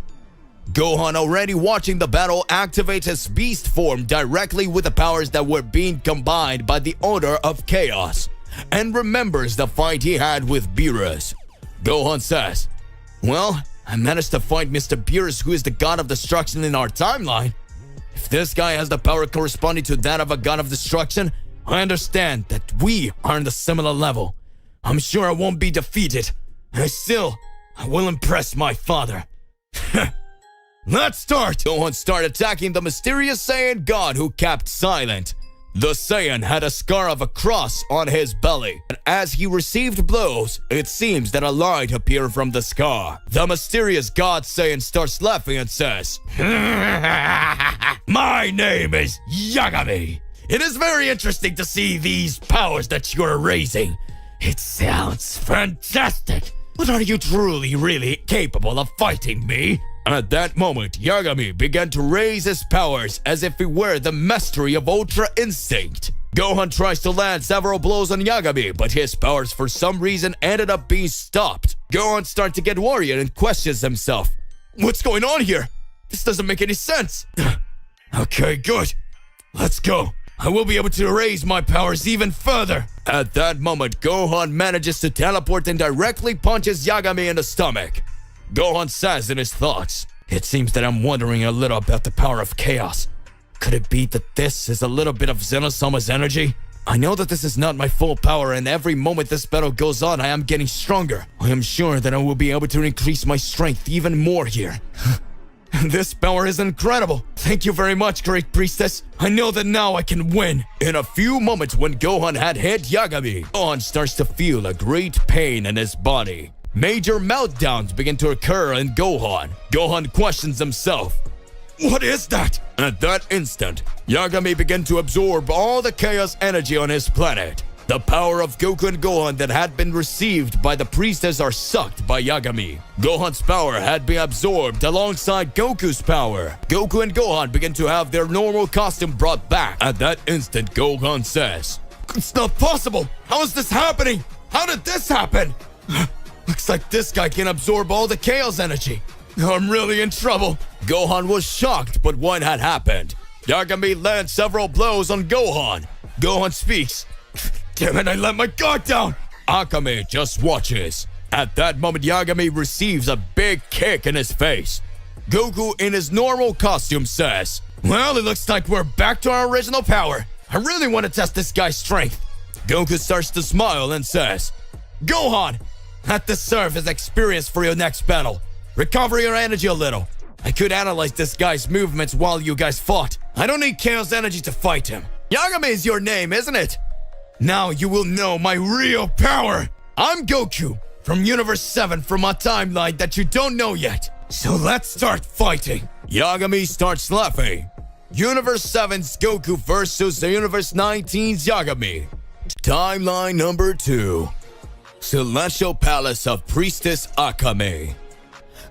Gohan, already watching the battle, activates his beast form directly with the powers that were being combined by the Order of Chaos, and remembers the fight he had with Beerus. Gohan says, Well, I managed to fight Mr. Beerus, who is the god of destruction in our timeline. If this guy has the power corresponding to that of a god of destruction, I understand that we are on the similar level. I'm sure I won't be defeated, and I will impress my father. Let's start! Gohan started attacking the mysterious Saiyan god who kept silent. The Saiyan had a scar of a cross on his belly, and as he received blows, it seems that a light appeared from the scar. The mysterious god Saiyan starts laughing and says, My name is Yagami. It is very interesting to see these powers that you're raising. It sounds fantastic. But are you truly, really capable of fighting me? At that moment, Yagami began to raise his powers as if he were the mastery of Ultra Instinct. Gohan tries to land several blows on Yagami, but his powers for some reason ended up being stopped. Gohan starts to get worried and questions himself. What's going on here? This doesn't make any sense. Okay, good. Let's go. I will be able to raise my powers even further. At that moment, Gohan manages to teleport and directly punches Yagami in the stomach. Gohan says in his thoughts, It seems that I'm wondering a little about the power of chaos. Could it be that this is a little bit of Xenosama's energy? I know that this is not my full power, and every moment this battle goes on, I am getting stronger. I am sure that I will be able to increase my strength even more here. This power is incredible. Thank you very much, Great Priestess. I know that now I can win. In a few moments when Gohan had hit Yagami, Gohan starts to feel a great pain in his body. Major meltdowns begin to occur in Gohan. Gohan questions himself. What is that? At that instant, Yagami began to absorb all the chaos energy on his planet. The power of Goku and Gohan that had been received by the priestess are sucked by Yagami. Gohan's power had been absorbed alongside Goku's power. Goku and Gohan begin to have their normal costume brought back. At that instant, Gohan says, "It's not possible! How is this happening? How did this happen? Looks like this guy can absorb all the chaos energy. I'm really in trouble." Gohan was shocked, but what had happened? Yagami lands several blows on Gohan. Gohan speaks. Damn it, I let my guard down! Akame just watches. At that moment, Yagami receives a big kick in his face. Goku, in his normal costume, says, "Well, it looks like we're back to our original power. I really want to test this guy's strength." Goku starts to smile and says, "Gohan, let this serve as experience for your next battle. Recover your energy a little. I could analyze this guy's movements while you guys fought. I don't need chaos energy to fight him. Yagami is your name, isn't it? Now you will know my real power. I'm Goku from Universe 7 from a timeline that you don't know yet. So let's start fighting." Yagami starts laughing. Universe 7's Goku versus the Universe 19's Yagami. Timeline number 2. Celestial Palace of Priestess Akame.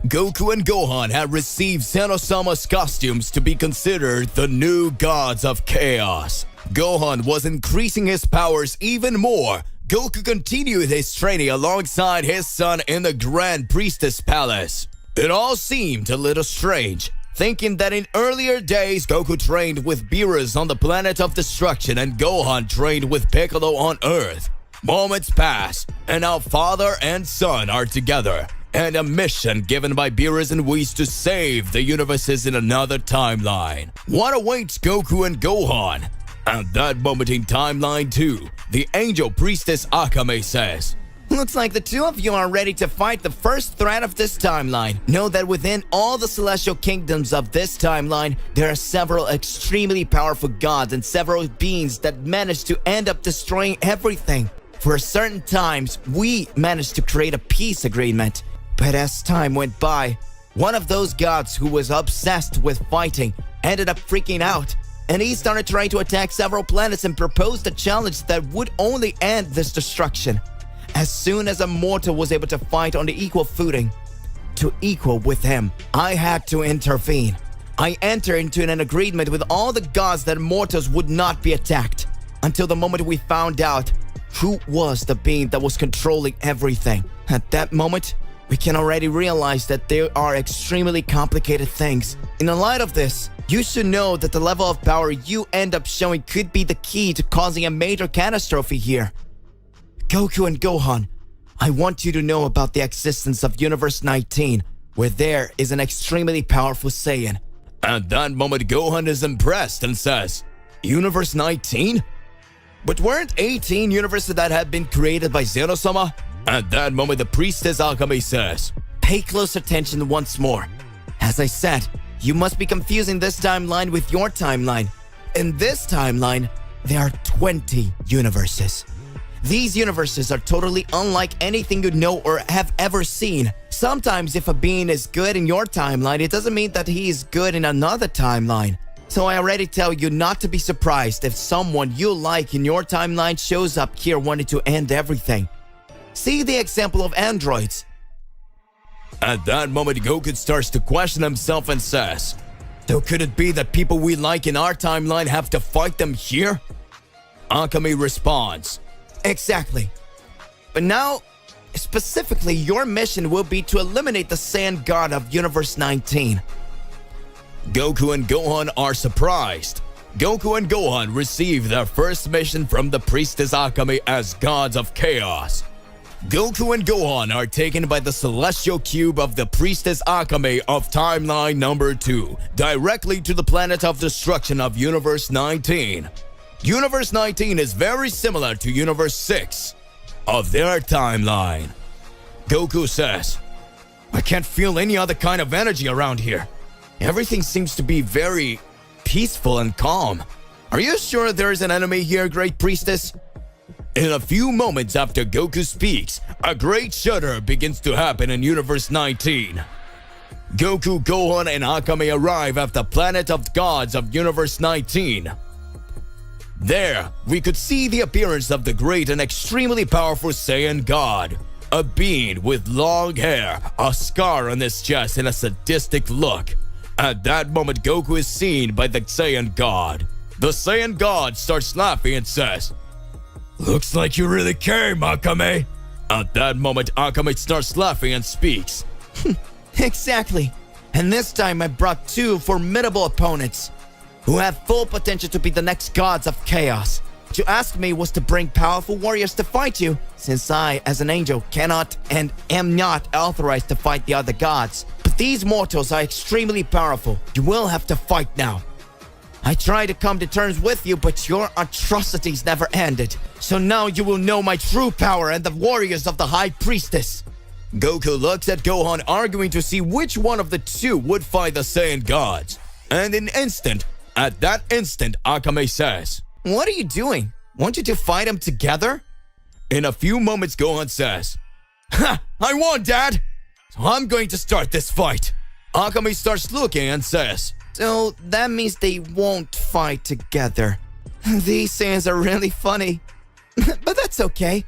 Goku and Gohan had received Xenosama's costumes to be considered the new gods of chaos. Gohan was increasing his powers even more. Goku continued his training alongside his son in the Grand Priestess Palace. It all seemed a little strange, thinking that in earlier days Goku trained with Beerus on the planet of destruction and Gohan trained with Piccolo on Earth. Moments pass, and now father and son are together, and a mission given by Beerus and Whis to save the universes in another timeline. What awaits Goku and Gohan? At that moment in Timeline 2, the Angel Priestess Akame says, "Looks like the two of you are ready to fight the first threat of this timeline. Know that within all the celestial kingdoms of this timeline, there are several extremely powerful gods and several beings that manage to end up destroying everything. For certain times, we managed to create a peace agreement. But as time went by, one of those gods who was obsessed with fighting ended up freaking out. And he started trying to attack several planets and proposed a challenge that would only end this destruction. As soon as a mortal was able to fight on the equal footing, to equal with him, I had to intervene. I entered into an agreement with all the gods that mortals would not be attacked, until the moment we found out who was the being that was controlling everything. At that moment, we can already realize that there are extremely complicated things. In the light of this, you should know that the level of power you end up showing could be the key to causing a major catastrophe here. Goku and Gohan, I want you to know about the existence of Universe 19, where there is an extremely powerful Saiyan." At that moment, Gohan is impressed and says, "Universe 19? But weren't 18 universes that had been created by Xenosama?" At that moment, the Priestess Akame says, "Pay close attention once more. As I said, you must be confusing this timeline with your timeline. In this timeline, there are 20 universes. These universes are totally unlike anything you know or have ever seen. Sometimes if a being is good in your timeline, it doesn't mean that he is good in another timeline. So I already tell you not to be surprised if someone you like in your timeline shows up here wanting to end everything. See the example of androids." At that moment, Goku starts to question himself and says, "So could it be that people we like in our timeline have to fight them here?" Akame responds, "Exactly. But now, specifically, your mission will be to eliminate the Saiyan God of Universe 19. Goku and Gohan are surprised. Goku and Gohan receive their first mission from the Priestess Akame as gods of chaos. Goku and Gohan are taken by the celestial cube of the priestess Akame of timeline number 2, directly to the planet of destruction of Universe 19. Universe 19 is very similar to Universe 6 of their timeline. Goku says, I can't feel any other kind of energy around here. Everything seems to be very peaceful and calm. Are you sure there is an enemy here, Great Priestess? In a few moments after Goku speaks, a great shudder begins to happen in Universe 19. Goku, Gohan, and Akame arrive at the planet of gods of Universe 19. There, we could see the appearance of the great and extremely powerful Saiyan God, a being with long hair, a scar on his chest, and a sadistic look. At that moment, Goku is seen by the Saiyan God. The Saiyan God starts laughing and says, Looks like you really came, Akame. At that moment, Akame starts laughing and speaks. Exactly. And this time I brought two formidable opponents who have full potential to be the next gods of chaos. To ask me was to bring powerful warriors to fight you, since I, as an angel, cannot and am not authorized to fight the other gods. But these mortals are extremely powerful. You will have to fight now. I tried to come to terms with you, but your atrocities never ended. So now you will know my true power and the warriors of the High Priestess. Goku looks at Gohan, arguing to see which one of the two would fight the Saiyan gods. And at that instant, Akame says, What are you doing? Want you to fight them together? In a few moments, Gohan says, Ha! I won, Dad! So I'm going to start this fight. Akame starts looking and says, So that means they won't fight together. These Saiyans are really funny. But that's okay.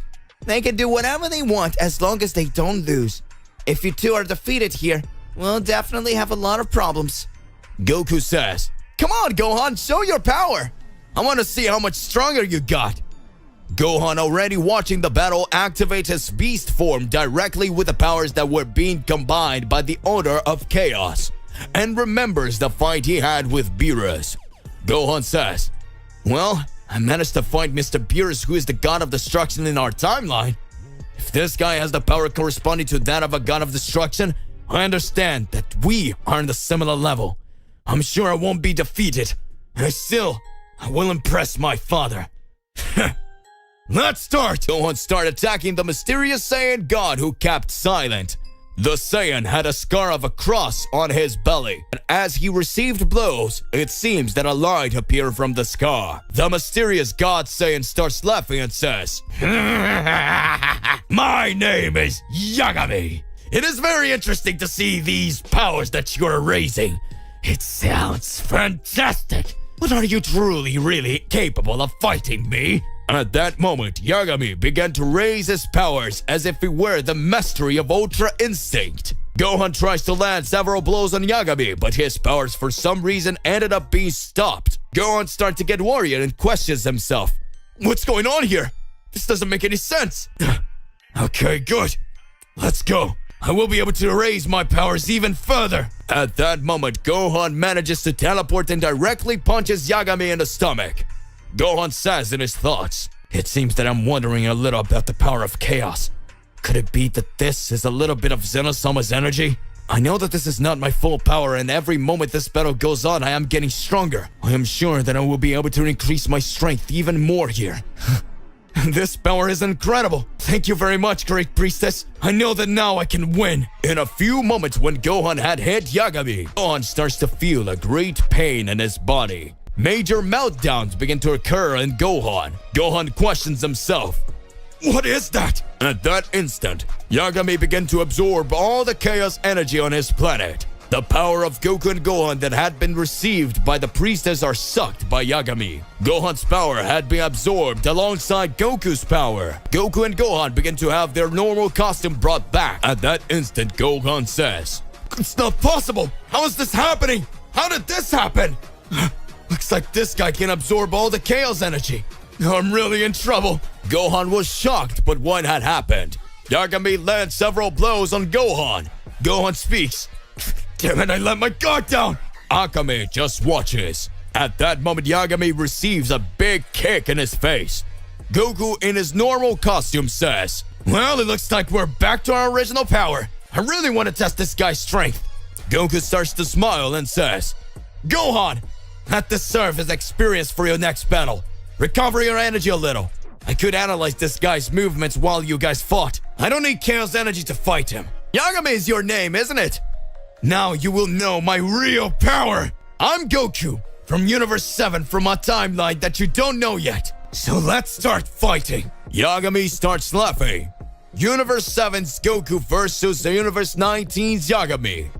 They can do whatever they want as long as they don't lose. If you two are defeated here, we'll definitely have a lot of problems. Goku says, Come on, Gohan, show your power. I want to see how much stronger you got. Gohan, already watching the battle, activates his beast form directly with the powers that were being combined by the Order of Chaos, and remembers the fight he had with Beerus. Gohan says, Well, I managed to fight Mr. Beerus, who is the god of destruction in our timeline. If this guy has the power corresponding to that of a god of destruction, I understand that we are on the similar level. I'm sure I won't be defeated. And I will impress my father. Let's start! Gohan started attacking the mysterious Saiyan god who kept silent. The Saiyan had a scar of a cross on his belly, and as he received blows, it seems that a light appeared from the scar. The mysterious God Saiyan starts laughing and says, My name is Yagami. It is very interesting to see these powers that you're raising. It sounds fantastic. But are you truly, really capable of fighting me? At that moment, Yagami began to raise his powers as if he were the mastery of Ultra Instinct. Gohan tries to land several blows on Yagami, but his powers for some reason ended up being stopped. Gohan starts to get worried and questions himself. What's going on here? This doesn't make any sense. Okay, good. Let's go. I will be able to raise my powers even further. At that moment, Gohan manages to teleport and directly punches Yagami in the stomach. Gohan says in his thoughts, It seems that I'm wondering a little about the power of chaos. Could it be that this is a little bit of Zenosama's energy? I know that this is not my full power, and every moment this battle goes on, I am getting stronger. I am sure that I will be able to increase my strength even more here. This power is incredible. Thank you very much, Great Priestess. I know that now I can win. In a few moments when Gohan had hit Yagami, Gohan starts to feel a great pain in his body. Major meltdowns begin to occur in Gohan. Gohan questions himself. What is that? At that instant, Yagami began to absorb all the chaos energy on his planet. The power of Goku and Gohan that had been received by the priestess are sucked by Yagami. Gohan's power had been absorbed alongside Goku's power. Goku and Gohan begin to have their normal costume brought back. At that instant, Gohan says, It's not possible! How is this happening? How did this happen? Looks like this guy can absorb all the chaos energy. I'm really in trouble. Gohan was shocked, but what had happened? Yagami lands several blows on Gohan. Gohan speaks. Damn it, I let my guard down. Akame just watches. At that moment, Yagami receives a big kick in his face. Goku in his normal costume says, "Well, it looks like we're back to our original power. I really want to test this guy's strength." Goku starts to smile and says, "Gohan, let this serve as experience for your next battle. Recover your energy a little. I could analyze this guy's movements while you guys fought. I don't need Chaos energy to fight him. Yagami is your name, isn't it? Now you will know my real power. I'm Goku from Universe 7 from a timeline that you don't know yet. So let's start fighting." Yagami starts laughing. Universe 7's Goku versus the Universe 19's Yagami.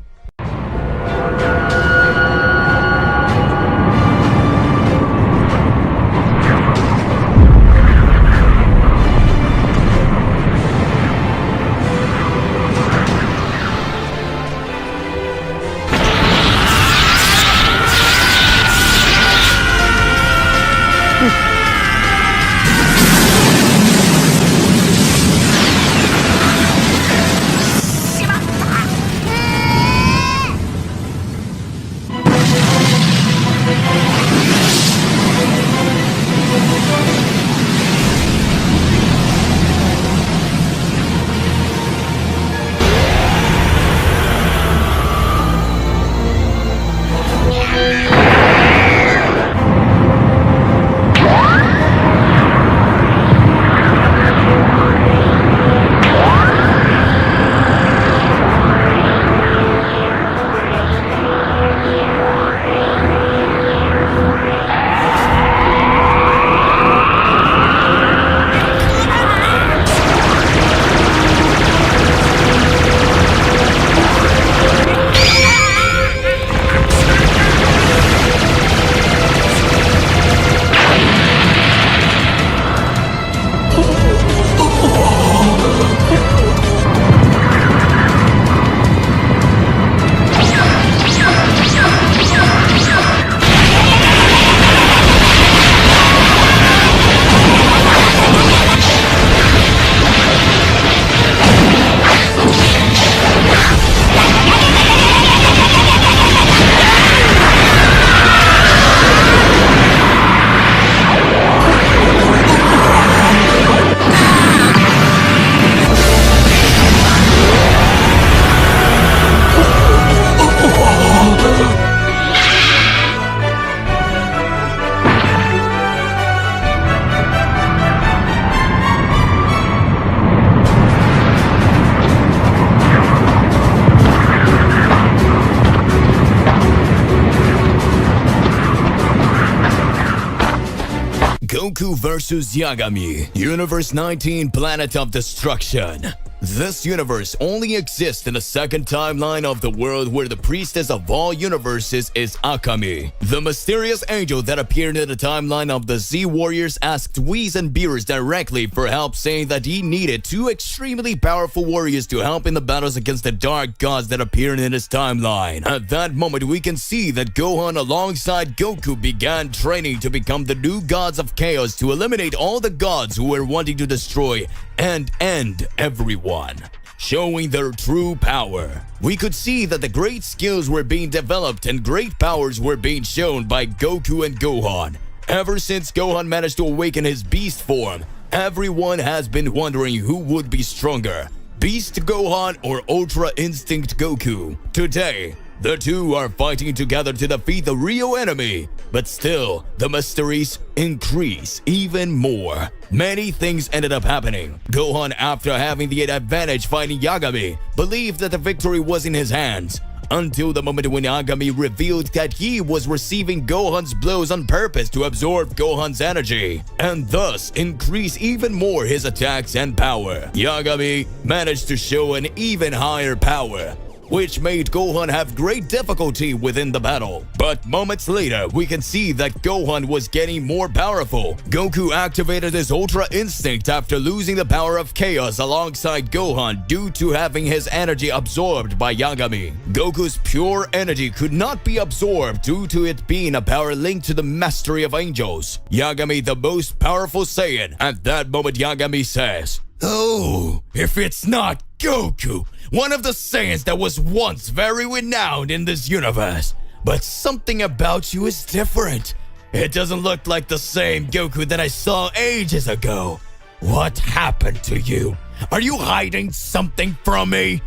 Goku vs. Yagami, Universe 19 Planet of Destruction. This universe only exists in the second timeline of the world where the priestess of all universes is Akame. The mysterious angel that appeared in the timeline of the Z Warriors asked Whis and Beerus directly for help, saying that he needed two extremely powerful warriors to help in the battles against the dark gods that appeared in his timeline. At that moment, we can see that Gohan alongside Goku began training to become the new gods of chaos to eliminate all the gods who were wanting to destroy and end everyone, showing their true power. We could see that the great skills were being developed and great powers were being shown by Goku and Gohan. Ever since Gohan managed to awaken his beast form, everyone has been wondering who would be stronger, Beast Gohan or Ultra Instinct Goku. Today, the two are fighting together to defeat the real enemy, but still, the mysteries increase even more. Many things ended up happening. Gohan, after having the advantage fighting Yagami, believed that the victory was in his hands, until the moment when Yagami revealed that he was receiving Gohan's blows on purpose to absorb Gohan's energy, and thus increase even more his attacks and power. Yagami managed to show an even higher power, which made Gohan have great difficulty within the battle. But moments later, we can see that Gohan was getting more powerful. Goku activated his Ultra Instinct after losing the power of Chaos alongside Gohan due to having his energy absorbed by Yagami. Goku's pure energy could not be absorbed due to it being a power linked to the mastery of angels. Yagami, the most powerful Saiyan. At that moment, Yagami says, "Oh, if it's not Goku, one of the Saiyans that was once very renowned in this universe. But something about you is different. It doesn't look like the same Goku that I saw ages ago. What happened to you? Are you hiding something from me?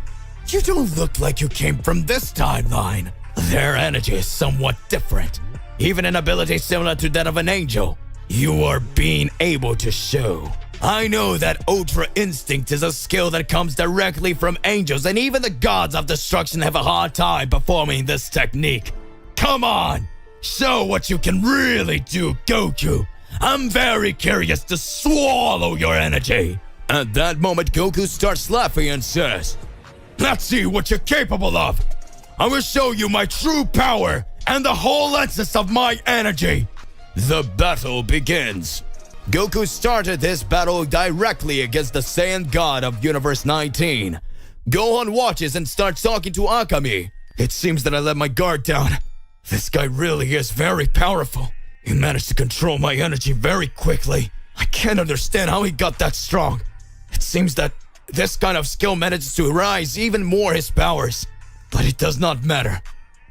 You don't look like you came from this timeline. Their energy is somewhat different. Even an ability similar to that of an angel, you are being able to show. I know that Ultra Instinct is a skill that comes directly from angels, and even the gods of destruction have a hard time performing this technique. Come on! Show what you can really do, Goku! I'm very curious to swallow your energy! At that moment, Goku starts laughing and says, "Let's see what you're capable of! I will show you my true power and the whole essence of my energy!" The battle begins. Goku started this battle directly against the Saiyan God of Universe 19. Gohan watches and starts talking to Akame. It seems that I let my guard down. This guy really is very powerful. He managed to control my energy very quickly. I can't understand how he got that strong. It seems that this kind of skill manages to rise even more his powers. But it does not matter.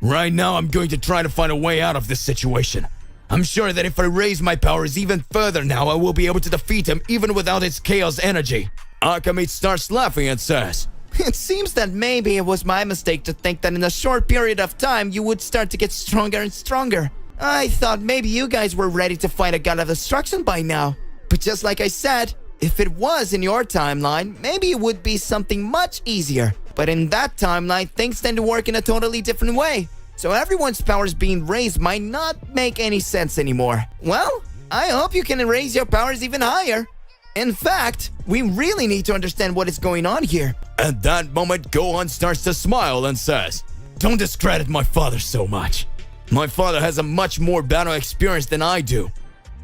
Right now, I'm going to try to find a way out of this situation. I'm sure that if I raise my powers even further now, I will be able to defeat him even without his chaos energy. Akame starts laughing and says, "It seems that maybe it was my mistake to think that in a short period of time you would start to get stronger and stronger. I thought maybe you guys were ready to fight a god of destruction by now. But just like I said, if it was in your timeline, maybe it would be something much easier. But in that timeline, things tend to work in a totally different way. So everyone's powers being raised might not make any sense anymore. Well, I hope you can raise your powers even higher. In fact, we really need to understand what is going on here." At that moment, Gohan starts to smile and says, "Don't discredit my father so much. My father has a much more battle experience than I do.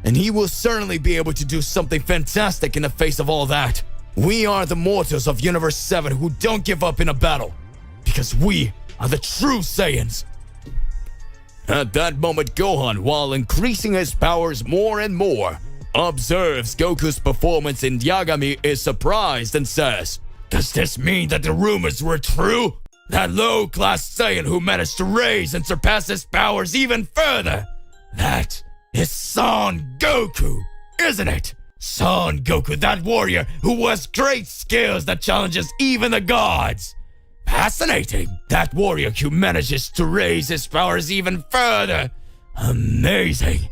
And he will certainly be able to do something fantastic in the face of all that. We are the mortals of Universe 7 who don't give up in a battle. Because we are the true Saiyans." At that moment, Gohan, while increasing his powers more and more, observes Goku's performance, and Yagami is surprised and says, "Does this mean that the rumors were true? That low-class Saiyan who managed to raise and surpass his powers even further? That is Son Goku, isn't it? Son Goku, that warrior who has great skills that challenges even the gods. Fascinating. That warrior who manages to raise his powers even further. Amazing.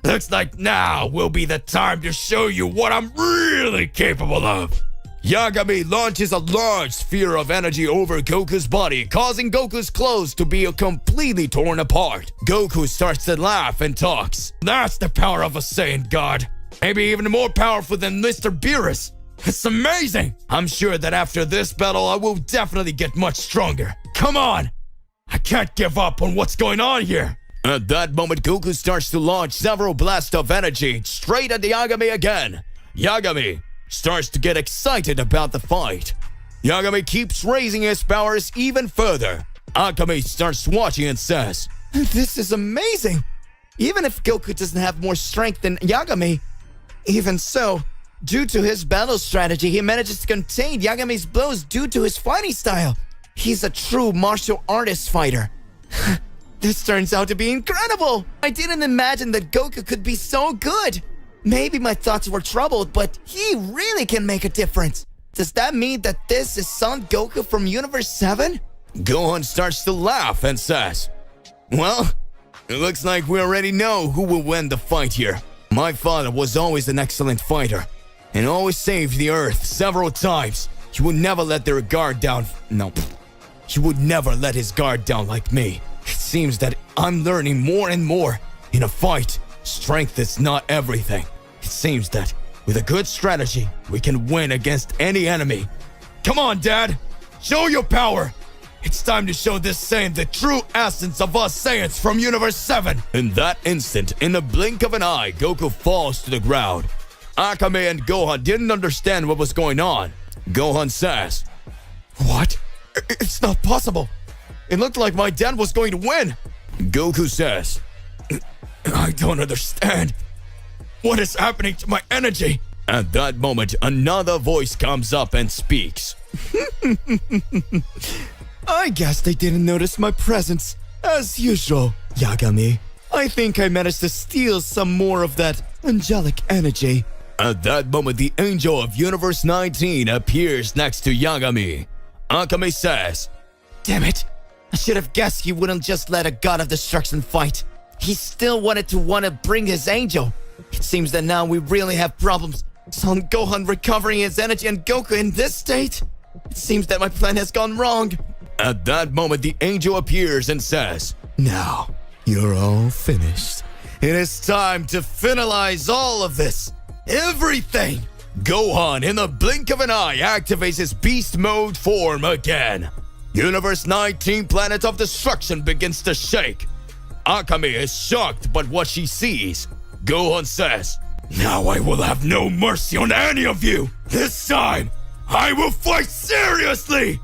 Looks like now will be the time to show you what I'm really capable of." Yagami launches a large sphere of energy over Goku's body, causing Goku's clothes to be completely torn apart. Goku starts to laugh and talks. "That's the power of a Saiyan God. Maybe even more powerful than Mr. Beerus. It's amazing. I'm sure that after this battle, I will definitely get much stronger. Come on. I can't give up on what's going on here." At that moment, Goku starts to launch several blasts of energy straight at Yagami again. Yagami starts to get excited about the fight. Yagami keeps raising his powers even further. Akame starts watching and says, "This is amazing. Even if Goku doesn't have more strength than Yagami, even so, due to his battle strategy, he manages to contain Yagami's blows due to his fighting style. He's a true martial artist fighter." This turns out to be incredible! I didn't imagine that Goku could be so good! Maybe my thoughts were troubled, but he really can make a difference. Does that mean that this is Son Goku from Universe 7? Gohan starts to laugh and says, "Well, it looks like we already know who will win the fight here. My father was always an excellent fighter and always saved the Earth several times. He would never let their guard down. No, he would never let his guard down like me. It seems that I'm learning more and more. In a fight, strength is not everything. It seems that with a good strategy, we can win against any enemy. Come on, Dad! Show your power! It's time to show this Saiyan the true essence of us Saiyans from Universe 7! In that instant, in the blink of an eye, Goku falls to the ground. Akame and Gohan didn't understand what was going on. Gohan says, "What? It's not possible. It looked like my dad was going to win." Goku says, "I don't understand. What is happening to my energy?" At that moment, another voice comes up and speaks. I guess they didn't notice my presence, as usual, Yagami. I think I managed to steal some more of that angelic energy. At that moment, the Angel of Universe 19 appears next to Yagami. Akame says, Damn it! I should have guessed he wouldn't just let a god of destruction fight. He still wanted to bring his angel. It seems that now we really have problems. Son Gohan recovering his energy and Goku in this state? It seems that my plan has gone wrong. At that moment, the angel appears and says, Now, you're all finished. It is time to finalize all of this. Everything! Gohan, in the blink of an eye, activates his beast mode form again. Universe 19 Planet of Destruction begins to shake. Akame is shocked by what she sees. Gohan says, Now I will have no mercy on any of you. This time, I will fight seriously!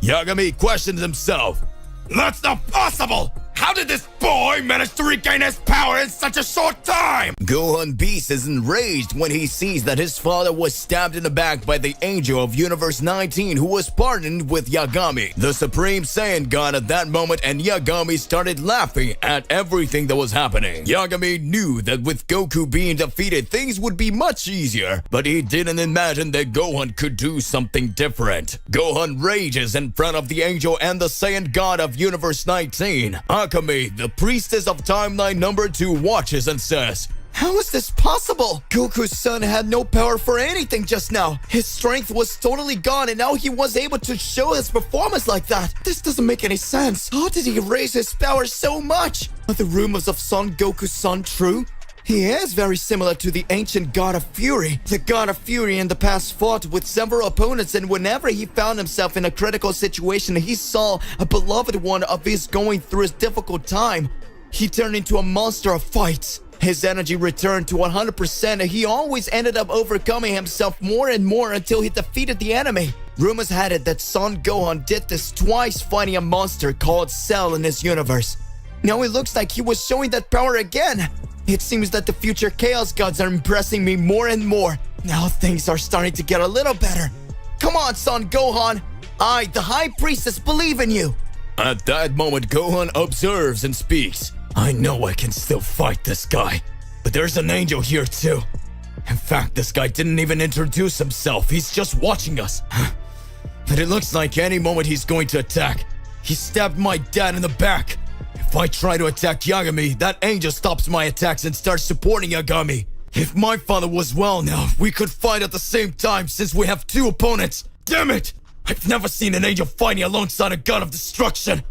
Yagami questions himself. That's not possible! How did this boy manage to regain his power in such a short time? Gohan Beast is enraged when he sees that his father was stabbed in the back by the Angel of Universe 19 who was partnered with Yagami, the Supreme Saiyan God at that moment, and Yagami started laughing at everything that was happening. Yagami knew that with Goku being defeated, things would be much easier, but he didn't imagine that Gohan could do something different. Gohan rages in front of the Angel and the Saiyan God of Universe 19. Akame, the priestess of timeline number 2, watches and says, How is this possible? Goku's son had no power for anything just now. His strength was totally gone and now he was able to show his performance like that. This doesn't make any sense. How did he raise his power so much? Are the rumors of Son Goku's son true? He is very similar to the ancient God of Fury. The God of Fury in the past fought with several opponents, and whenever he found himself in a critical situation, he saw a beloved one of his going through a difficult time. He turned into a monster of fights. His energy returned to 100% and he always ended up overcoming himself more and more until he defeated the enemy. Rumors had it that Son Gohan did this twice fighting a monster called Cell in his universe. Now it looks like he was showing that power again. It seems that the future Chaos Gods are impressing me more and more. Now things are starting to get a little better. Come on, Son Gohan. I, the High Priestess, believe in you. At that moment, Gohan observes and speaks. I know I can still fight this guy, but there's an angel here too. In fact, this guy didn't even introduce himself. He's just watching us. But it looks like any moment he's going to attack. He stabbed my dad in the back. If I try to attack Yagami, that angel stops my attacks and starts supporting Yagami. If my father was well now, we could fight at the same time since we have two opponents. Damn it! I've never seen an angel fighting alongside a god of destruction.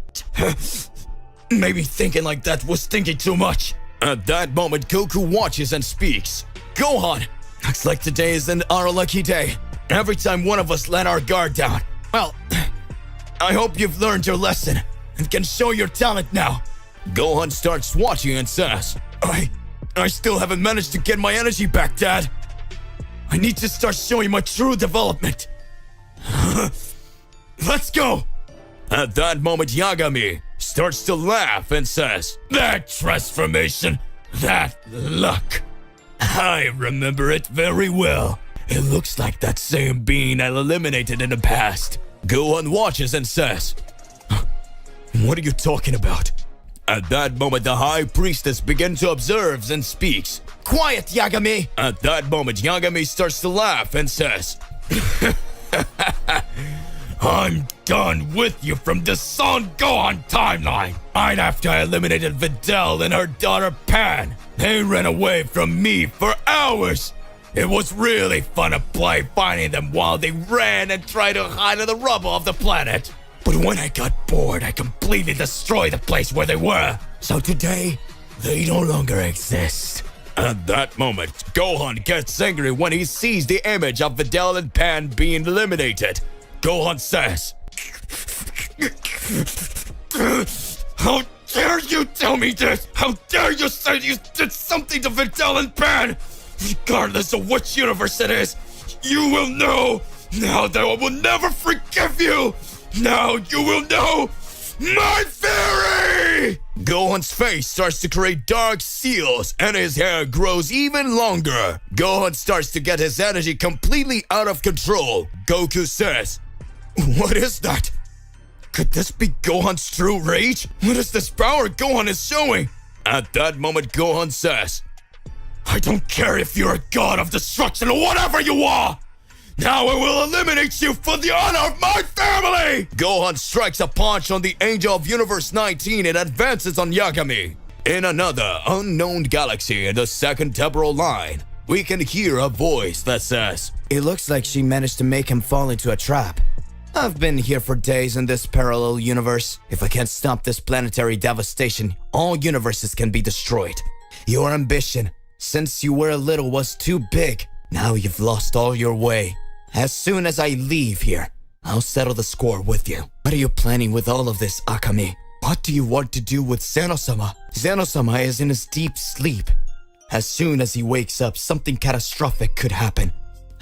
Maybe thinking like that was thinking too much. At that moment, Goku watches and speaks. Gohan, looks like today isn't our lucky day. Every time one of us let our guard down. Well, I hope you've learned your lesson and can show your talent now. Gohan starts watching and says, I still haven't managed to get my energy back, Dad. I need to start showing my true development. Let's go! At that moment, Yagami starts to laugh and says, That transformation, that luck. I remember it very well. It looks like that same being I eliminated in the past. Gohan watches and says, What are you talking about? At that moment, the High Priestess begins to observe and speaks. Quiet, Yagami! At that moment, Yagami starts to laugh and says, I'm done with you from the Son Gohan timeline. Right after I eliminated Videl and her daughter Pan, they ran away from me for hours. It was really fun to play finding them while they ran and tried to hide in the rubble of the planet. But when I got bored, I completely destroyed the place where they were. So today, they no longer exist. At that moment, Gohan gets angry when he sees the image of Videl and Pan being eliminated. Gohan says, How dare you tell me this? How dare you say you did something to Videl and Pan? Regardless of which universe it is, you will know now that I will never forgive you. Now you will know my fury! Gohan's face starts to create dark seals and his hair grows even longer. Gohan starts to get his energy completely out of control. Goku says, What is that? Could this be Gohan's true rage? What is this power Gohan is showing? At that moment, Gohan says, I don't care if you're a god of destruction or whatever you are! Now I will eliminate you for the honor of my family! Gohan strikes a punch on the Angel of Universe 19 and advances on Yagami. In another unknown galaxy in the second temporal line, we can hear a voice that says, It looks like she managed to make him fall into a trap. I've been here for days in this parallel universe. If I can't stop this planetary devastation, all universes can be destroyed. Your ambition, since you were little, was too big. Now you've lost all your way. As soon as I leave here, I'll settle the score with you. What are you planning with all of this, Akame? What do you want to do with Zeno-sama? Zeno-sama is in his deep sleep. As soon as he wakes up, something catastrophic could happen.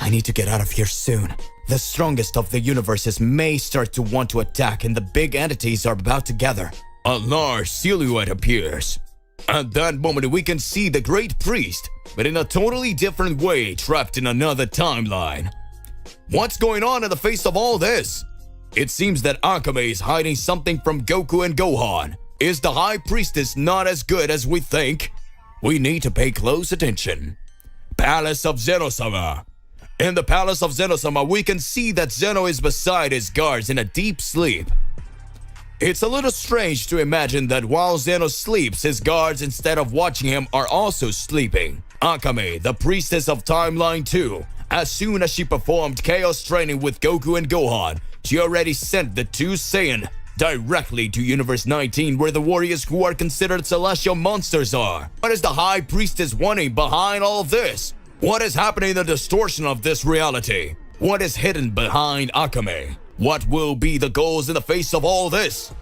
I need to get out of here soon. The strongest of the universes may start to want to attack and the big entities are about to gather. A large silhouette appears. At that moment, we can see the Great Priest, but in a totally different way, trapped in another timeline. What's going on in the face of all this? It seems that Akame is hiding something from Goku and Gohan. Is the High Priestess not as good as we think? We need to pay close attention. Palace of Zeno-sama. In the Palace of Zeno-sama, we can see that Zeno is beside his guards in a deep sleep. It's a little strange to imagine that while Zeno sleeps, his guards, instead of watching him, are also sleeping. Akame, the priestess of Timeline 2, as soon as she performed chaos training with Goku and Gohan, she already sent the two Saiyan directly to Universe 19, where the warriors who are considered celestial monsters are. What is the High Priestess wanting behind all of this? What is happening in the distortion of this reality? What is hidden behind Akame? What will be the goals in the face of all this?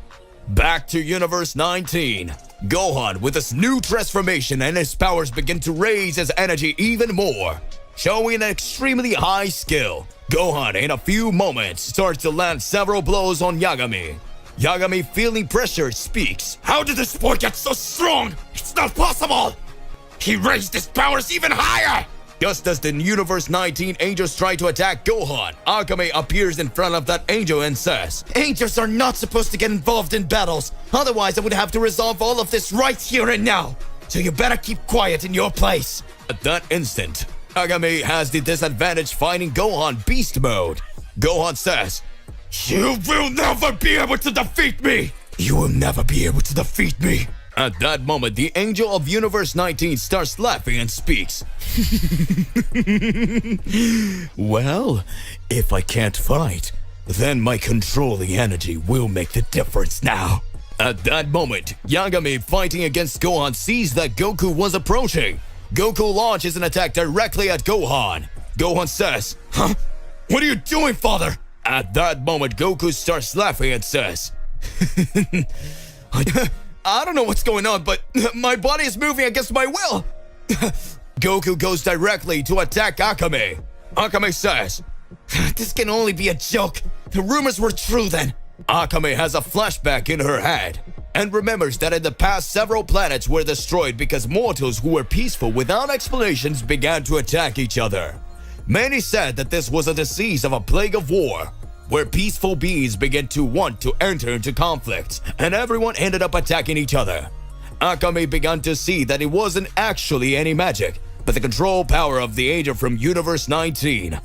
Back to Universe 19. Gohan, with his new transformation and his powers, begin to raise his energy even more, showing an extremely high skill. Gohan, in a few moments, starts to land several blows on Yagami. Yagami, feeling pressure, speaks. How did this boy get so strong? It's not possible! He raised his powers even higher! Just as the Universe 19 angels try to attack Gohan, Akame appears in front of that angel and says, Angels are not supposed to get involved in battles. Otherwise, I would have to resolve all of this right here and now. So you better keep quiet in your place. At that instant, Akame has the disadvantage fighting Gohan Beast Mode. Gohan says, You will never be able to defeat me! You will never be able to defeat me! At that moment, the Angel of Universe 19 starts laughing and speaks. Well, if I can't fight, then my controlling energy will make the difference now. At that moment, Yagami, fighting against Gohan, sees that Goku was approaching. Goku launches an attack directly at Gohan. Gohan says, Huh? What are you doing, father? At that moment, Goku starts laughing and says, I don't know what's going on, but my body is moving against my will. Goku goes directly to attack Akame. Akame says, This can only be a joke. The rumors were true then. Akame has a flashback in her head and remembers that in the past several planets were destroyed because mortals who were peaceful without explanations began to attack each other. Many said that this was a disease of a plague of war, where peaceful beings began to want to enter into conflicts, and everyone ended up attacking each other. Akame began to see that it wasn't actually any magic, but the control power of the angel from Universe 19,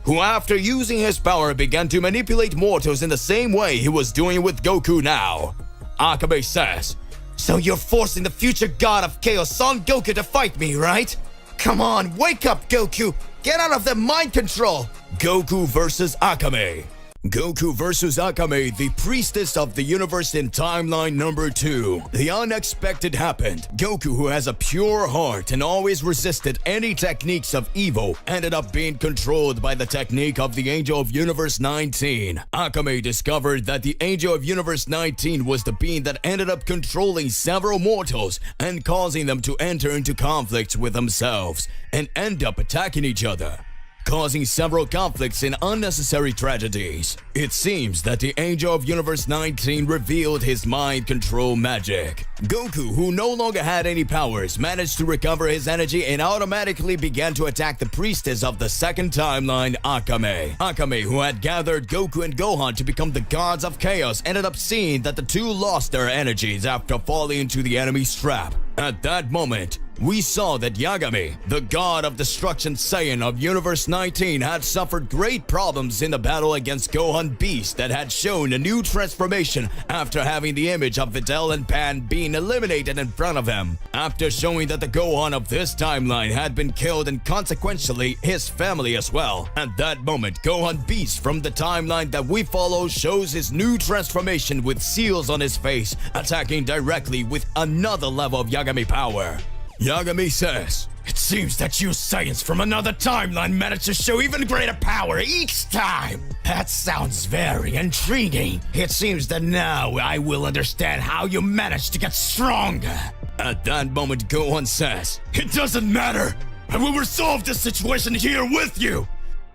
who after using his power began to manipulate mortals in the same way he was doing with Goku now. Akame says, So you're forcing the future god of chaos, Son Goku, to fight me, right? Come on, wake up, Goku! Get out of the mind control! Goku versus Akame. Goku versus Akame, the priestess of the universe in timeline number 2. The unexpected happened. Goku, who has a pure heart and always resisted any techniques of evil, ended up being controlled by the technique of the Angel of Universe 19. Akame discovered that the Angel of Universe 19 was the being that ended up controlling several mortals and causing them to enter into conflicts with themselves and end up attacking each other, causing several conflicts and unnecessary tragedies. It seems that the Angel of Universe 19 revealed his mind control magic. Goku, who no longer had any powers, managed to recover his energy and automatically began to attack the priestess of the second timeline, Akame. Akame, who had gathered Goku and Gohan to become the gods of chaos, ended up seeing that the two lost their energies after falling into the enemy's trap. At that moment, we saw that Yagami, the god of destruction Saiyan of Universe 19, had suffered great problems in the battle against Gohan Beast that had shown a new transformation after having the image of Videl and Pan being eliminated in front of him, after showing that the Gohan of this timeline had been killed and consequentially his family as well. At that moment, Gohan Beast from the timeline that we follow shows his new transformation with seals on his face, attacking directly with another level of Yagami power. Yagami says, "It seems that you Saiyans from another timeline managed to show even greater power each time. That sounds very intriguing. It seems that now I will understand how you managed to get stronger." At that moment, Gohan says, "It doesn't matter. I will resolve this situation here with you."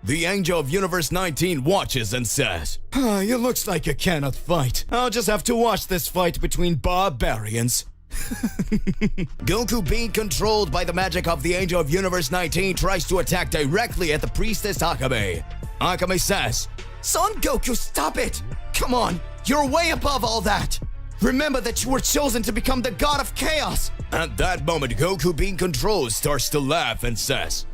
The Angel of Universe 19 watches and says, "It looks like you cannot fight. I'll just have to watch this fight between barbarians." Goku, being controlled by the magic of the Angel of Universe 19, tries to attack directly at the priestess Akame. Akame says, "Son Goku, stop it! Come on, you're way above all that! Remember that you were chosen to become the god of chaos!" At that moment, Goku, being controlled, starts to laugh and says,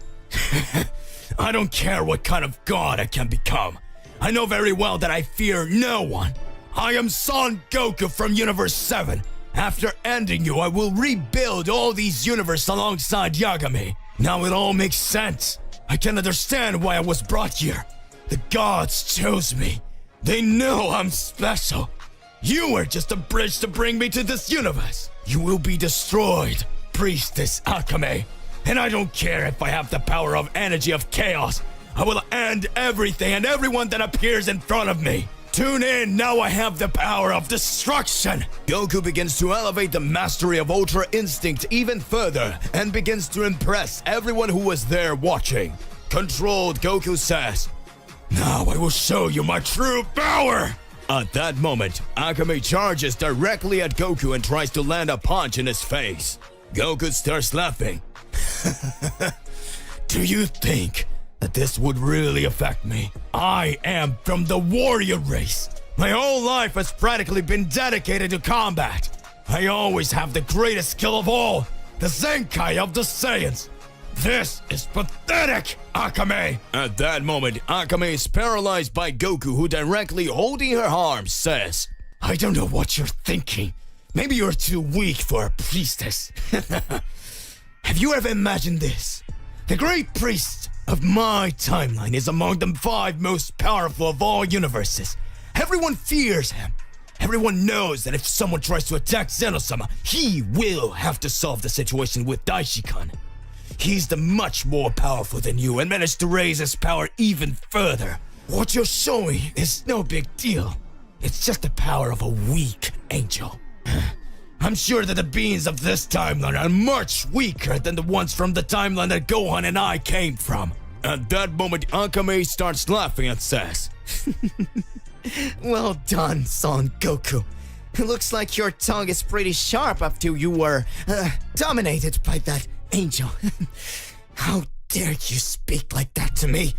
"I don't care what kind of god I can become. I know very well that I fear no one. I am Son Goku from Universe 7. After ending you, I will rebuild all these universes alongside Yagami. Now it all makes sense. I can understand why I was brought here. The gods chose me. They know I'm special. You were just a bridge to bring me to this universe. You will be destroyed, Priestess Akame. And I don't care if I have the power of energy of chaos. I will end everything and everyone that appears in front of me. Tune in, now I have the power of destruction." Goku begins to elevate the mastery of Ultra Instinct even further and begins to impress everyone who was there watching. Controlled, Goku says, "Now I will show you my true power!" At that moment, Akame charges directly at Goku and tries to land a punch in his face. Goku starts laughing. "Do you think that this would really affect me? I am from the warrior race. My whole life has practically been dedicated to combat. I always have the greatest skill of all, the Zenkai of the Saiyans. This is pathetic, Akame!" At that moment, Akame is paralyzed by Goku, who directly holding her arms says, "I don't know what you're thinking. Maybe you're too weak for a priestess." Have you ever imagined this? The great priest of my timeline is among the 5 most powerful of all universes. Everyone fears him. Everyone knows that if someone tries to attack Zeno-sama, he will have to solve the situation with Daishikan. He's the much more powerful than you and managed to raise his power even further. What you're showing is no big deal. It's just the power of a weak angel. I'm sure that the beings of this timeline are much weaker than the ones from the timeline that Gohan and I came from. At that moment, Akame starts laughing and says, "Well done, Son Goku. It looks like your tongue is pretty sharp after you were dominated by that angel. How dare you speak like that to me?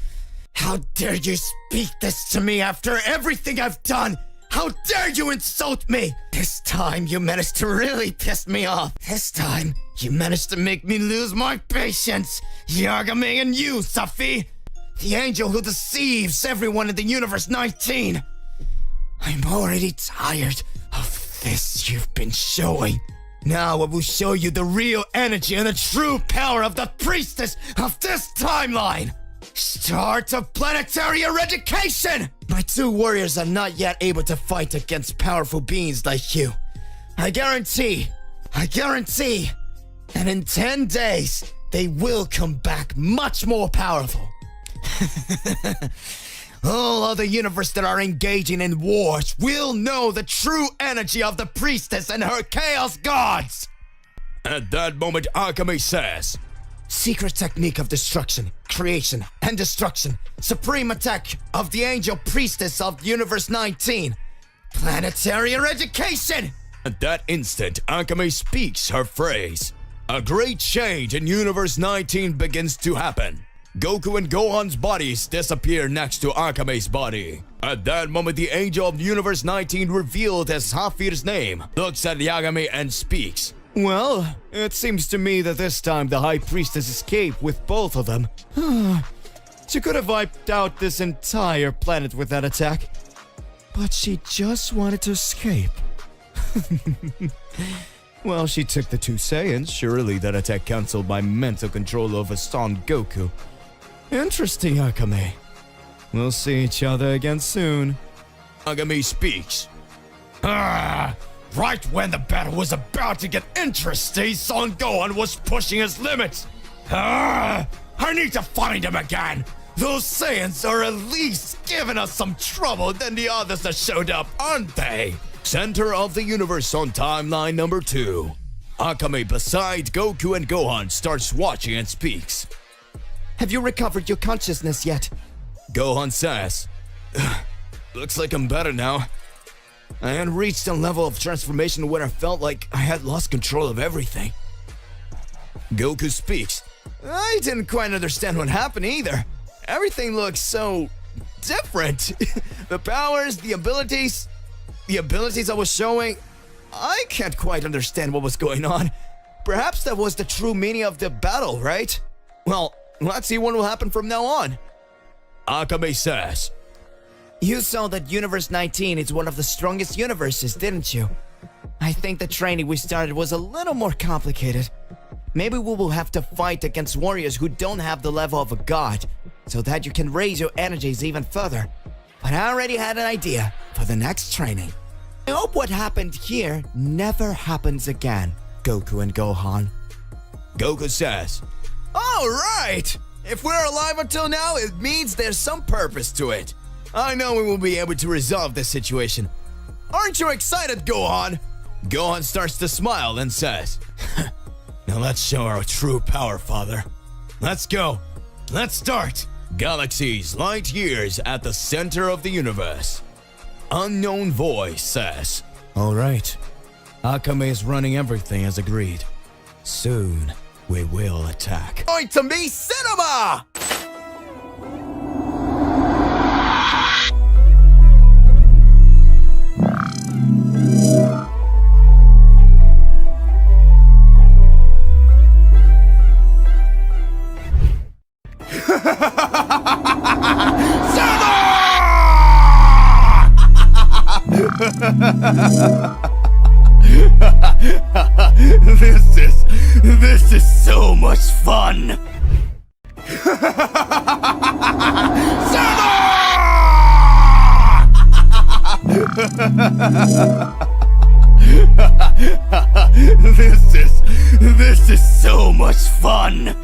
How dare you speak this to me after everything I've done? How dare you insult me? This time you managed to really piss me off. This time you managed to make me lose my patience. Yagami and you, Safi. The angel who deceives everyone in the Universe 19. I'm already tired of this you've been showing. Now I will show you the real energy and the true power of the priestess of this timeline. Start of planetary eradication! My 2 warriors are not yet able to fight against powerful beings like you. I guarantee, and in 10 days, they will come back much more powerful. All other universes that are engaging in wars will know the true energy of the priestess and her chaos gods. At that moment, Akame says, "Secret technique of destruction, creation, and destruction. Supreme attack of the angel priestess of Universe 19. Planetary eradication!" At that instant, Akame speaks her phrase. A great change in Universe 19 begins to happen. Goku and Gohan's bodies disappear next to Akame's body. At that moment, the angel of Universe 19, revealed as Hafir's name, looks at Yagami and speaks. Well, it seems to me that this time the High Priestess escaped with both of them. She could have wiped out this entire planet with that attack. But she just wanted to escape. Well, she took the two Saiyans. Surely that attack canceled my mental control over Son Goku. Interesting, Akame. We'll see each other again soon. Agami speaks. Right when the battle was about to get interesting, Son Gohan was pushing his limits. I need to find him again. Those Saiyans are at least giving us some trouble than the others that showed up, aren't they? Center of the universe on timeline number 2. Akame beside Goku and Gohan starts watching and speaks. Have you recovered your consciousness yet? Gohan says, looks like I'm better now. I had reached a level of transformation where I felt like I had lost control of everything. Goku speaks. I didn't quite understand what happened either. Everything looks so different. The powers, the abilities I was showing. I can't quite understand what was going on. Perhaps that was the true meaning of the battle, right? Well, let's see what will happen from now on. Akame says, You saw that Universe 19 is one of the strongest universes, didn't you? I think the training we started was a little more complicated. Maybe we will have to fight against warriors who don't have the level of a god, so that you can raise your energies even further. But I already had an idea for the next training. I hope what happened here never happens again, Goku and Gohan. Goku says, all right! If we're alive until now, it means there's some purpose to it. I know we will be able to resolve this situation. Aren't you excited, Gohan? Gohan starts to smile and says, now let's show our true power, Father. Let's go. Let's start. Galaxies, light years at the center of the universe. Unknown voice says, all right. Akame is running everything as agreed. Soon, we will attack. Going to be cinema! This is so much fun. This is so much fun.